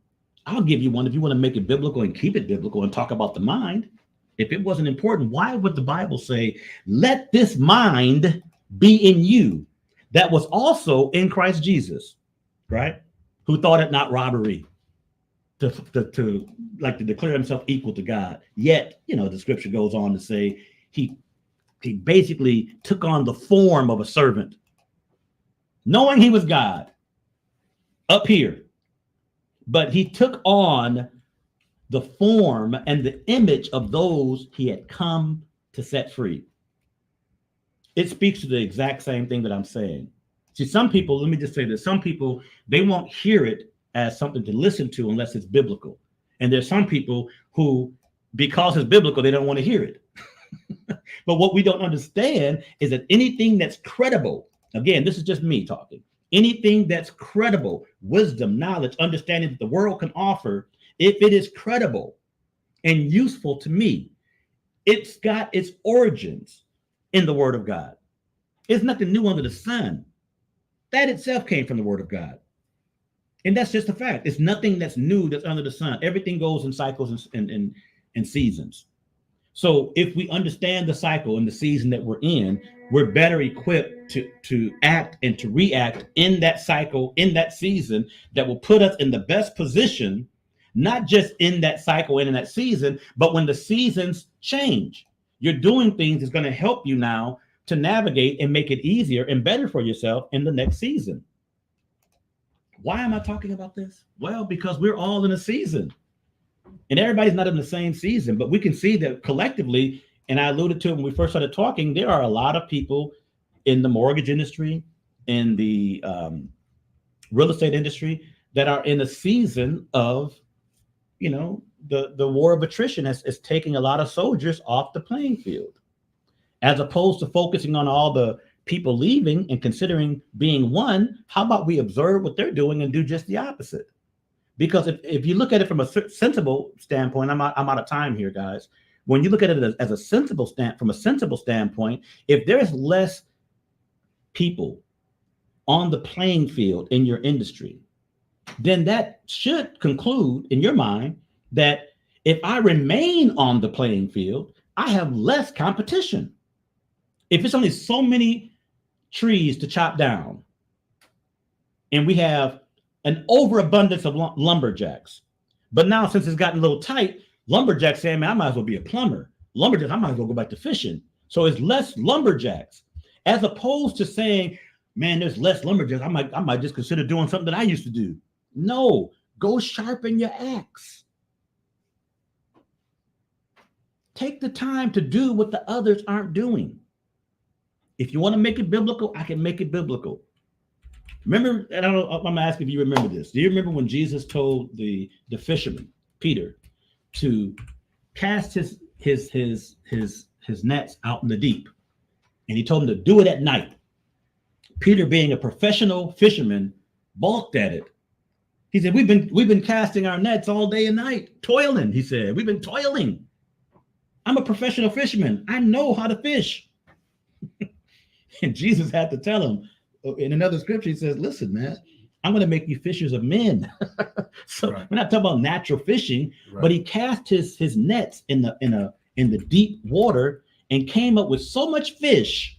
I'll give you one if you want to make it biblical and keep it biblical and talk about the mind. If it wasn't important, why would the Bible say, let this mind be in you that was also in Christ Jesus, right? Who thought it not robbery to declare himself equal to God. Yet, the scripture goes on to say he basically took on the form of a servant, knowing he was God up here, but he took on the form and the image of those he had come to set free. It speaks to the exact same thing that I'm saying. See, some people, let me just say this, some people, they won't hear it as something to listen to unless it's biblical. And there's some people who, because it's biblical, they don't want to hear it. But what we don't understand is that anything that's credible, again, this is just me talking, anything that's credible, wisdom, knowledge, understanding that the world can offer, if it is credible and useful to me, it's got its origins in the Word of God. It's nothing new under the sun. That itself came from the Word of God. And that's just a fact. It's nothing that's new that's under the sun. Everything goes in cycles and seasons. So if we understand the cycle and the season that we're in, we're better equipped to act and to react in that cycle, in that season, that will put us in the best position, not just in that cycle and in that season, but when the seasons change. You're doing things that's going to help you now to navigate and make it easier and better for yourself in the next season. Why am I talking about this? Well, because we're all in a season. And everybody's not in the same season, but we can see that collectively, and I alluded to it when we first started talking, there are a lot of people in the mortgage industry, in the real estate industry, that are in a season of, the war of attrition is taking a lot of soldiers off the playing field, as opposed to focusing on all the people leaving and considering being one. How about we observe what they're doing and do just the opposite? Because if you look at it from a sensible standpoint, I'm out of time here, guys. When you look at it as a sensible standpoint, if there's less people on the playing field in your industry, then that should conclude in your mind that if I remain on the playing field, I have less competition. If it's only so many trees to chop down, and we have an overabundance of lumberjacks. But now, since it's gotten a little tight, lumberjacks saying, man, I might as well be a plumber. Lumberjacks, I might as well go back to fishing. So it's less lumberjacks, as opposed to saying, man, there's less lumberjacks. I might just consider doing something that I used to do. No, go sharpen your axe. Take the time to do what the others aren't doing. If you want to make it biblical, I can make it biblical. Remember, and I'm gonna ask if you remember this. Do you remember when Jesus told the fisherman, Peter, to cast his nets out in the deep? And he told him to do it at night. Peter, being a professional fisherman, balked at it. He said, we've been casting our nets all day and night, toiling. He said, we've been toiling. I'm a professional fisherman. I know how to fish. And Jesus had to tell him, in another scripture, he says, listen, man, I'm going to make you fishers of men. So right. We're not talking about natural fishing, right. But he cast his nets in the deep water and came up with so much fish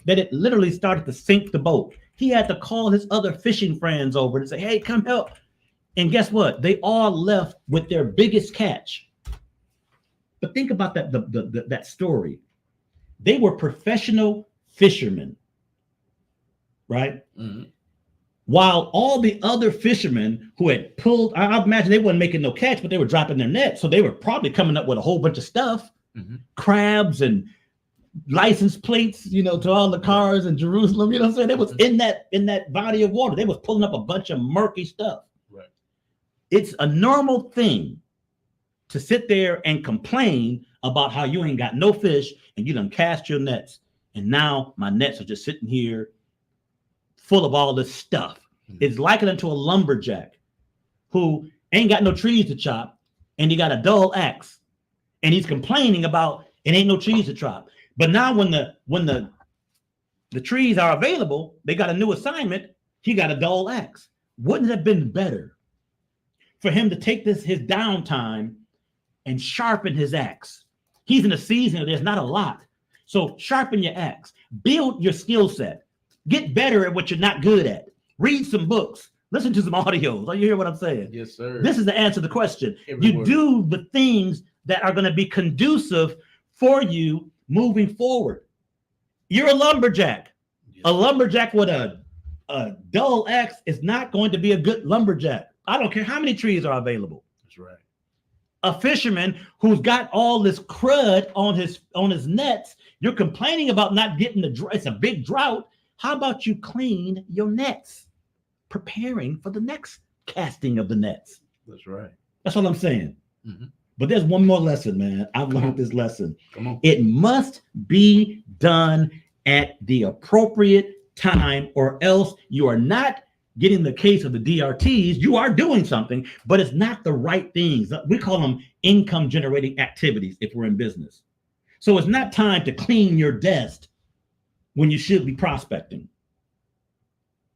that it literally started to sink the boat. He had to call his other fishing friends over and say, hey, come help. And guess what? They all left with their biggest catch. But think about that story. They were professional fishermen, right? Mm-hmm. While all the other fishermen who had pulled, I imagine they weren't making no catch, but they were dropping their net. So they were probably coming up with a whole bunch of stuff, crabs and license plates, to all the cars in Jerusalem. You know what I'm saying? They was in that body of water. They was pulling up a bunch of murky stuff. Right. It's a normal thing to sit there and complain about how you ain't got no fish and you done cast your nets. And now my nets are just sitting here full of all this stuff. It's likened unto a lumberjack who ain't got no trees to chop and he got a dull axe and he's complaining about it ain't no trees to chop. But now when the trees are available, they got a new assignment. He got a dull axe. Wouldn't it have been better for him to take his downtime and sharpen his axe? He's in a season where there's not a lot. So sharpen your axe, build your skill set. Get better at what you're not good at. Read some books. Listen to some audios. You hear what I'm saying? Yes, sir. This is the answer to the question. Every You word. do the things that are going to be conducive for you moving forward. You're a lumberjack. Yes. A lumberjack with a dull axe is not going to be a good lumberjack. I don't care how many trees are available. That's right. A fisherman who's got all this crud on his nets, you're complaining about not getting it's a big drought. How about you clean your nets, preparing for the next casting of the nets? That's right. That's what I'm saying. Mhm. But there's one more lesson, man. I've learned this lesson. Come on. It must be done at the appropriate time, or else you are not getting the case of the DRTs. You are doing something, but it's not the right things. We call them income generating activities if we're in business. So it's not time to clean your desk when you should be prospecting.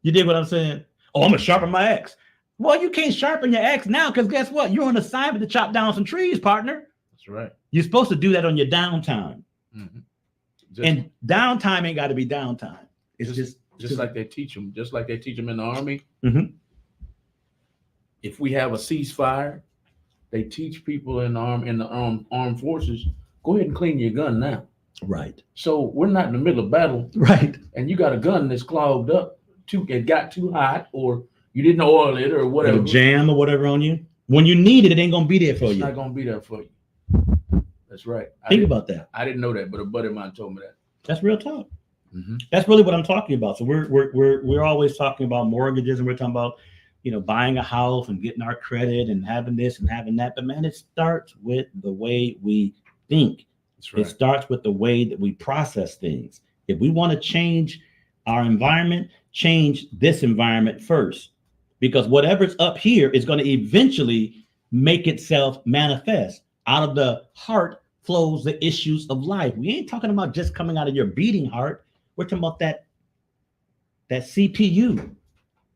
You dig what I'm saying? Oh, I'm gonna sharpen my axe. Well, you can't sharpen your axe now because guess what? You're on assignment to chop down some trees, partner. That's right. You're supposed to do that on your downtime. Mhm. And downtime ain't got to be downtime. It's just like they teach them, in the Army. Mhm. If we have a ceasefire, they teach people in the armed forces, go ahead and clean your gun now. Right. So we're not in the middle of battle, Right. and you got a gun that's clogged up, it got too hot, or you didn't oil it, or whatever. A jam or whatever on you. When you need it, it ain't gonna be there for It's you. not gonna be there for you. That's right. Think about that. I didn't know that, but a buddy of mine told me that. That's real talk. Mm-hmm. That's really what I'm talking about. So we're always talking about mortgages and we're talking about, buying a house and getting our credit and having this and having that. But man, it starts with the way we think. That's right. It starts with the way that we process things. If we want to change our environment, change this environment first, because whatever's up here is going to eventually make itself manifest. Out of the heart flows the issues of life. We ain't talking about just coming out of your beating heart. We're talking about that CPU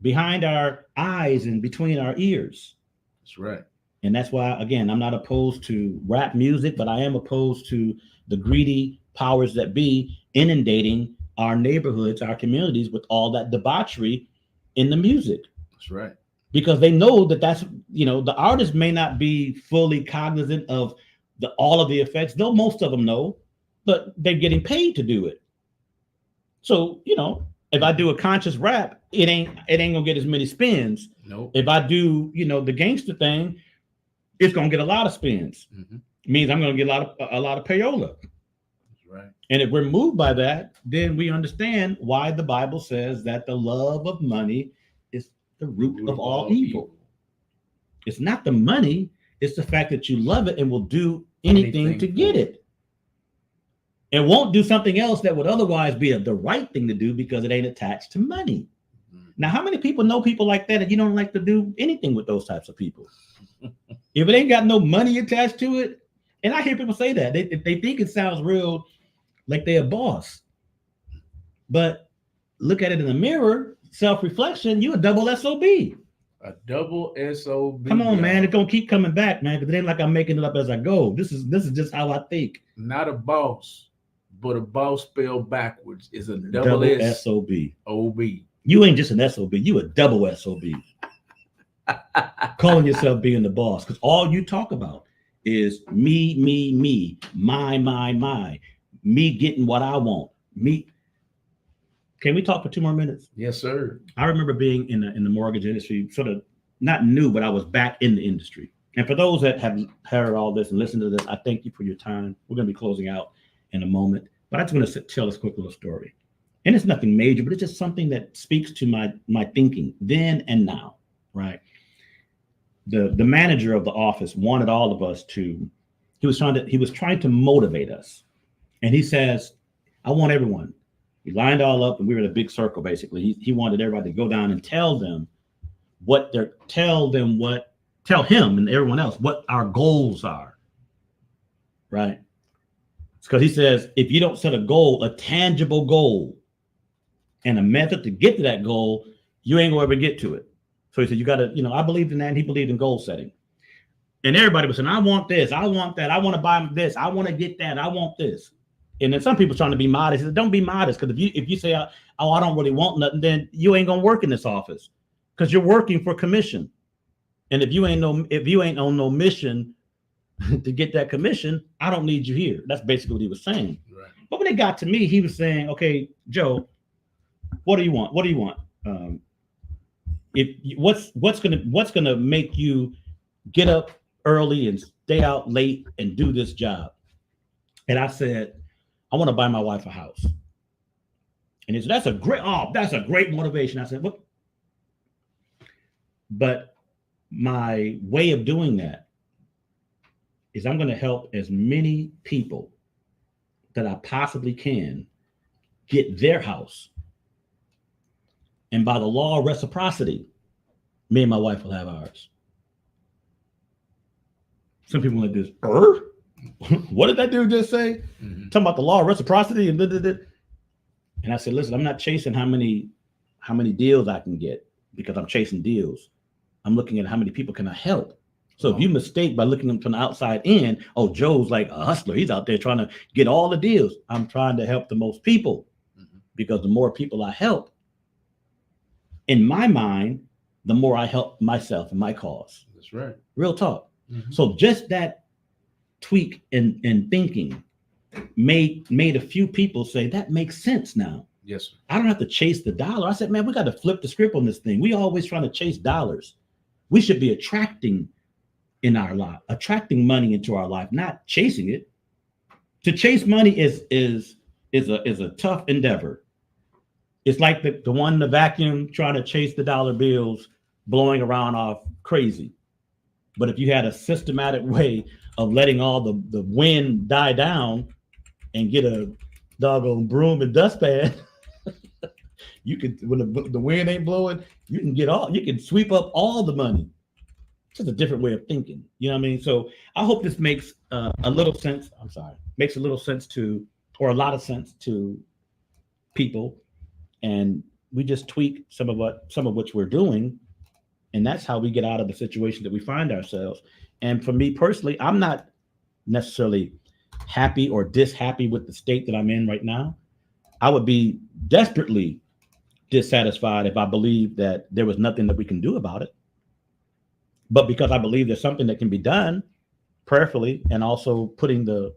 behind our eyes and between our ears. That's right. And that's why, again, I'm not opposed to rap music, but I am opposed to the greedy powers that be inundating our neighborhoods, our communities with all that debauchery in the music. That's right. Because they know that's, the artist may not be fully cognizant of all of the effects, though most of them know, but they're getting paid to do it. So, if I do a conscious rap, it ain't gonna get as many spins. Nope. If I do, the gangster thing, it's gonna get a lot of spins. Mm-hmm. It means I'm gonna get a lot of payola. That's right. And if we're moved by that, then we understand why the Bible says that the love of money is the root of all evil. It's not the money, it's the fact that you love it and will do anything to get it. And won't do something else that would otherwise be the right thing to do because it ain't attached to money. Mm-hmm. Now, how many people know people like that and you don't like to do anything with those types of people? If it ain't got no money attached to it, and I hear people say that, they think it sounds real like they're a boss. But look at it in the mirror, self-reflection, you a double SOB. A double SOB. Come on, man. It's going to keep coming back, man, because it ain't like I'm making it up as I go. This is just how I think. Not a boss, but a boss spelled backwards is a double SOB. OB. You ain't just an SOB. You a double SOB. calling yourself being the boss, because all you talk about is me, my, me getting what I want. Me. Can we talk for 2 more minutes? Yes, sir. I remember being in the mortgage industry, sort of not new, but I was back in the industry. And for those that have heard all this and listened to this, I thank you for your time. We're going to be closing out in a moment, but I just want to tell this quick little story. And it's nothing major, but it's just something that speaks to my thinking then and now, right? The manager of the office wanted all of us to, he was trying to motivate us. And he says, I want everyone. He lined all up and we were in a big circle, basically. He wanted everybody to go down and tell him and everyone else what our goals are, right? It's because he says, if you don't set a goal, a tangible goal, and a method to get to that goal, you ain't gonna ever get to it. So he said, you gotta, I believed in that, and he believed in goal setting. And everybody was saying, I want this, I want that, I want to buy this, I want to get that, I want this. And then some people trying to be modest. He said, don't be modest, because if you say, oh, I don't really want nothing, then you ain't gonna work in this office, because you're working for commission. And if you ain't on no mission to get that commission, I don't need you here. That's basically what he was saying. Right. But when it got to me, he was saying, okay, Joe, what do you want? What do you want? What's gonna make you get up early and stay out late and do this job? And I said, I want to buy my wife a house. And he said, that's a great motivation. I said, what? But my way of doing that is I'm going to help as many people that I possibly can get their house. And by the law of reciprocity, me and my wife will have ours. Some people like this, what did that dude just say? Mm-hmm. Talking about the law of reciprocity and And I said, listen, I'm not chasing how many deals I can get, because I'm chasing deals. I'm looking at how many people can I help. So if you mistake by looking from the outside in, oh, Joe's like a hustler. He's out there trying to get all the deals. I'm trying to help the most people, because the more people I help, in my mind, the more I help myself and my cause. That's right. Real talk. Mm-hmm. So just that tweak in thinking made a few people say, that makes sense now. Yes, sir. I don't have to chase the dollar. I said, man, we got to flip the script on this thing. We always trying to chase dollars. We should be attracting in our life, attracting money into our life, not chasing it. To chase money is a tough endeavor. It's like the one in the vacuum trying to chase the dollar bills, blowing around off crazy. But if you had a systematic way of letting all the wind die down and get a doggone broom and dustpan, you could, when the wind ain't blowing, you can sweep up all the money. It's just a different way of thinking. You know what I mean? So I hope this makes a little sense. Makes a little sense or a lot of sense to people. And we just tweak some of which we're doing. And that's how we get out of the situation that we find ourselves. And for me personally, I'm not necessarily happy or dishappy with the state that I'm in right now. I would be desperately dissatisfied if I believed that there was nothing that we can do about it. But because I believe there's something that can be done prayerfully, and also putting the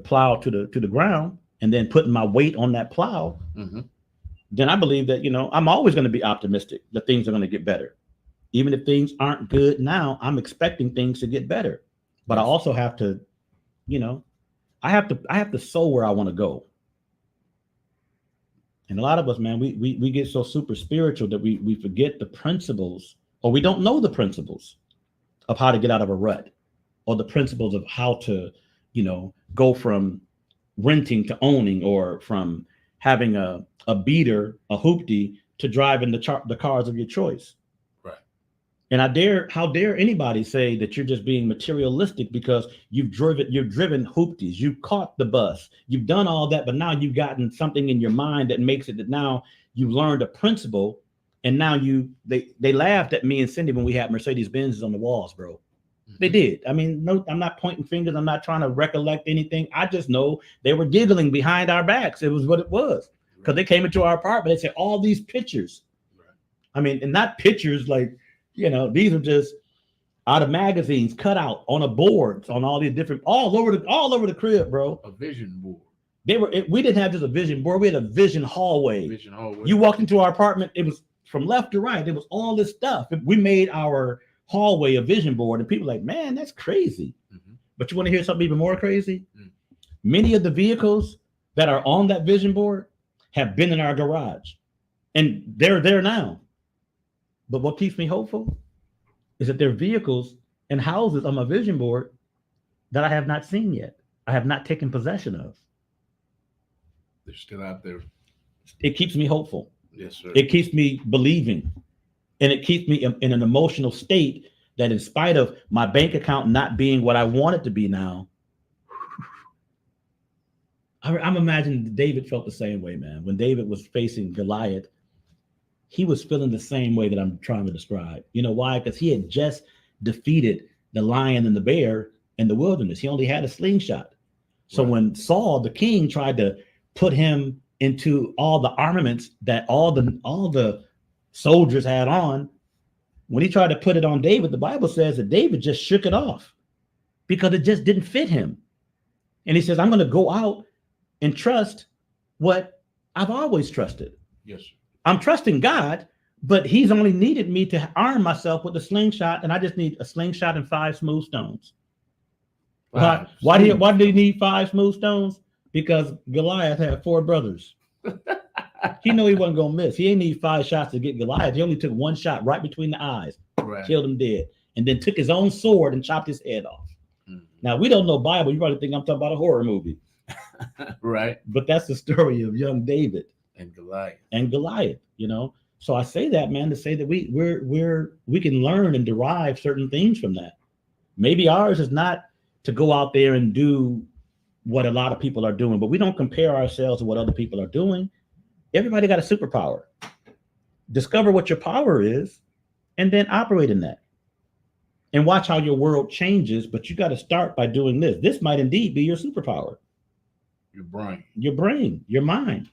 plow to the ground, and then putting my weight on that plow, then I believe that, I'm always going to be optimistic that things are going to get better. Even if things aren't good now, I'm expecting things to get better. But I also have to, I have to sow where I want to go. And a lot of us, man, we get so super spiritual that we forget the principles, or we don't know the principles of how to get out of a rut, or the principles of how to, go from renting to owning, or from having a beater, a hoopty, to driving the cars of your choice. Right. And how dare anybody say that you're just being materialistic because you've driven hoopties, you've caught the bus, you've done all that, but now you've gotten something in your mind that makes it that now you've learned a principle, and now they laughed at me and Cindy when we had Mercedes Benzes on the walls, bro. They did. I mean, no, I'm not pointing fingers. I'm not trying to recollect anything. I just know they were giggling behind our backs. It was what it was, because they came into our apartment. They said all these pictures I mean, and not pictures like, these are just out of magazines, cut out on a boards, on all these different, all over the crib, bro. A vision board. We didn't have just a vision board. We had a vision hallway. Vision hallway. You walked into our apartment, it was from left to right. It was all this stuff. We made our hallway a vision board, and people were like, man, that's crazy. Mm-hmm. But you want to hear something even more crazy? Mm. Many of the vehicles that are on that vision board have been in our garage, and they're there now. But what keeps me hopeful is that there are vehicles and houses on my vision board that I have not seen yet. I have not taken possession of. They're still out there. It keeps me hopeful. Yes, sir. It keeps me believing. And it keeps me in an emotional state that, in spite of my bank account not being what I want it to be now, I'm imagining David felt the same way, man. When David was facing Goliath, he was feeling the same way that I'm trying to describe. You know why? Because he had just defeated the lion and the bear in the wilderness. He only had a slingshot. So when Saul, the king, tried to put him into all the armaments that all the soldiers had on, when he tried to put it on David, the Bible says that David just shook it off because it just didn't fit him. And he says, I'm going to go out and trust what I've always trusted. Yes, sir. I'm trusting God, but he's only needed me to arm myself with a slingshot, and I just need a slingshot and 5 smooth stones. Why did he need 5 smooth stones? Because Goliath had 4 brothers. He knew he wasn't going to miss. He didn't need 5 shots to get Goliath. He only took 1 shot right between the eyes, killed him dead, and then took his own sword and chopped his head off. Mm-hmm. Now, we don't know Bible. You probably think I'm talking about a horror movie. Right. But that's the story of young David. And Goliath. So I say that, man, to say that we can learn and derive certain things from that. Maybe ours is not to go out there and do what a lot of people are doing, but we don't compare ourselves to what other people are doing. Everybody got a superpower. Discover what your power is and then operate in that. And watch how your world changes, but you got to start by doing this. This might indeed be your superpower. Your brain, your mind.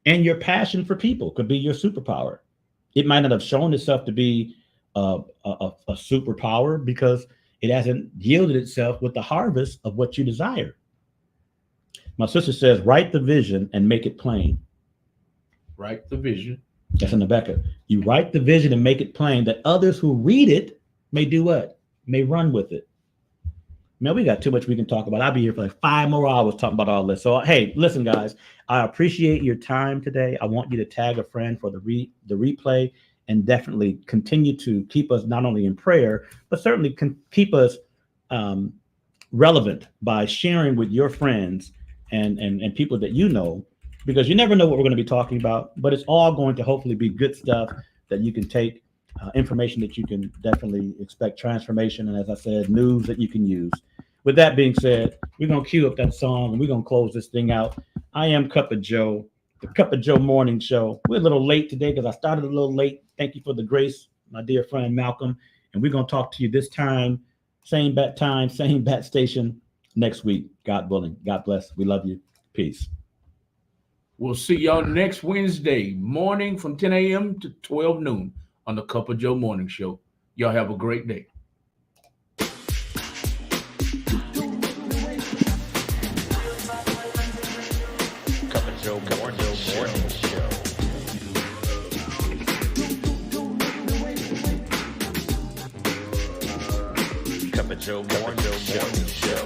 And your passion for people could be your superpower. It might not have shown itself to be a superpower because it hasn't yielded itself with the harvest of what you desire. My sister says, write the vision and make it plain. Write the vision. That's in Rebecca. You write the vision and make it plain that others who read it may do what? May run with it. Man, we got too much we can talk about. I'll be here for like 5 more hours talking about all this. So, hey, listen, guys, I appreciate your time today. I want you to tag a friend for the replay and definitely continue to keep us not only in prayer, but certainly keep us relevant by sharing with your friends and people that you know, because you never know what we're going to be talking about, but it's all going to hopefully be good stuff that you can take, information that you can definitely expect transformation. And as I said, news that you can use. With that being said, we're going to cue up that song and we're going to close this thing out. I am Cup of Joe, the Cup of Joe morning show. We're a little late today because I started a little late. Thank you for the grace, my dear friend Malcolm. And we're going to talk to you this time, same bat time, same bat station next week. God willing. God bless. We love you. Peace. We'll see y'all next Wednesday morning from 10 a.m. to 12 noon on the Cup of Joe morning show. Y'all have a great day. Cup of Joe morning show. Cup of Joe morning show. Cup of Joe morning show.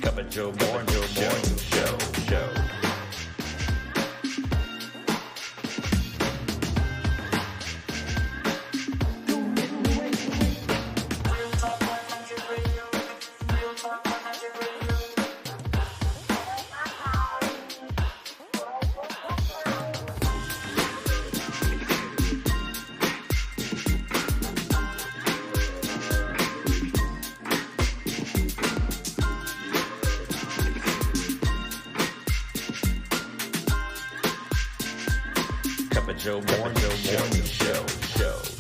Cup of Joe morning show. Joe Morning Show.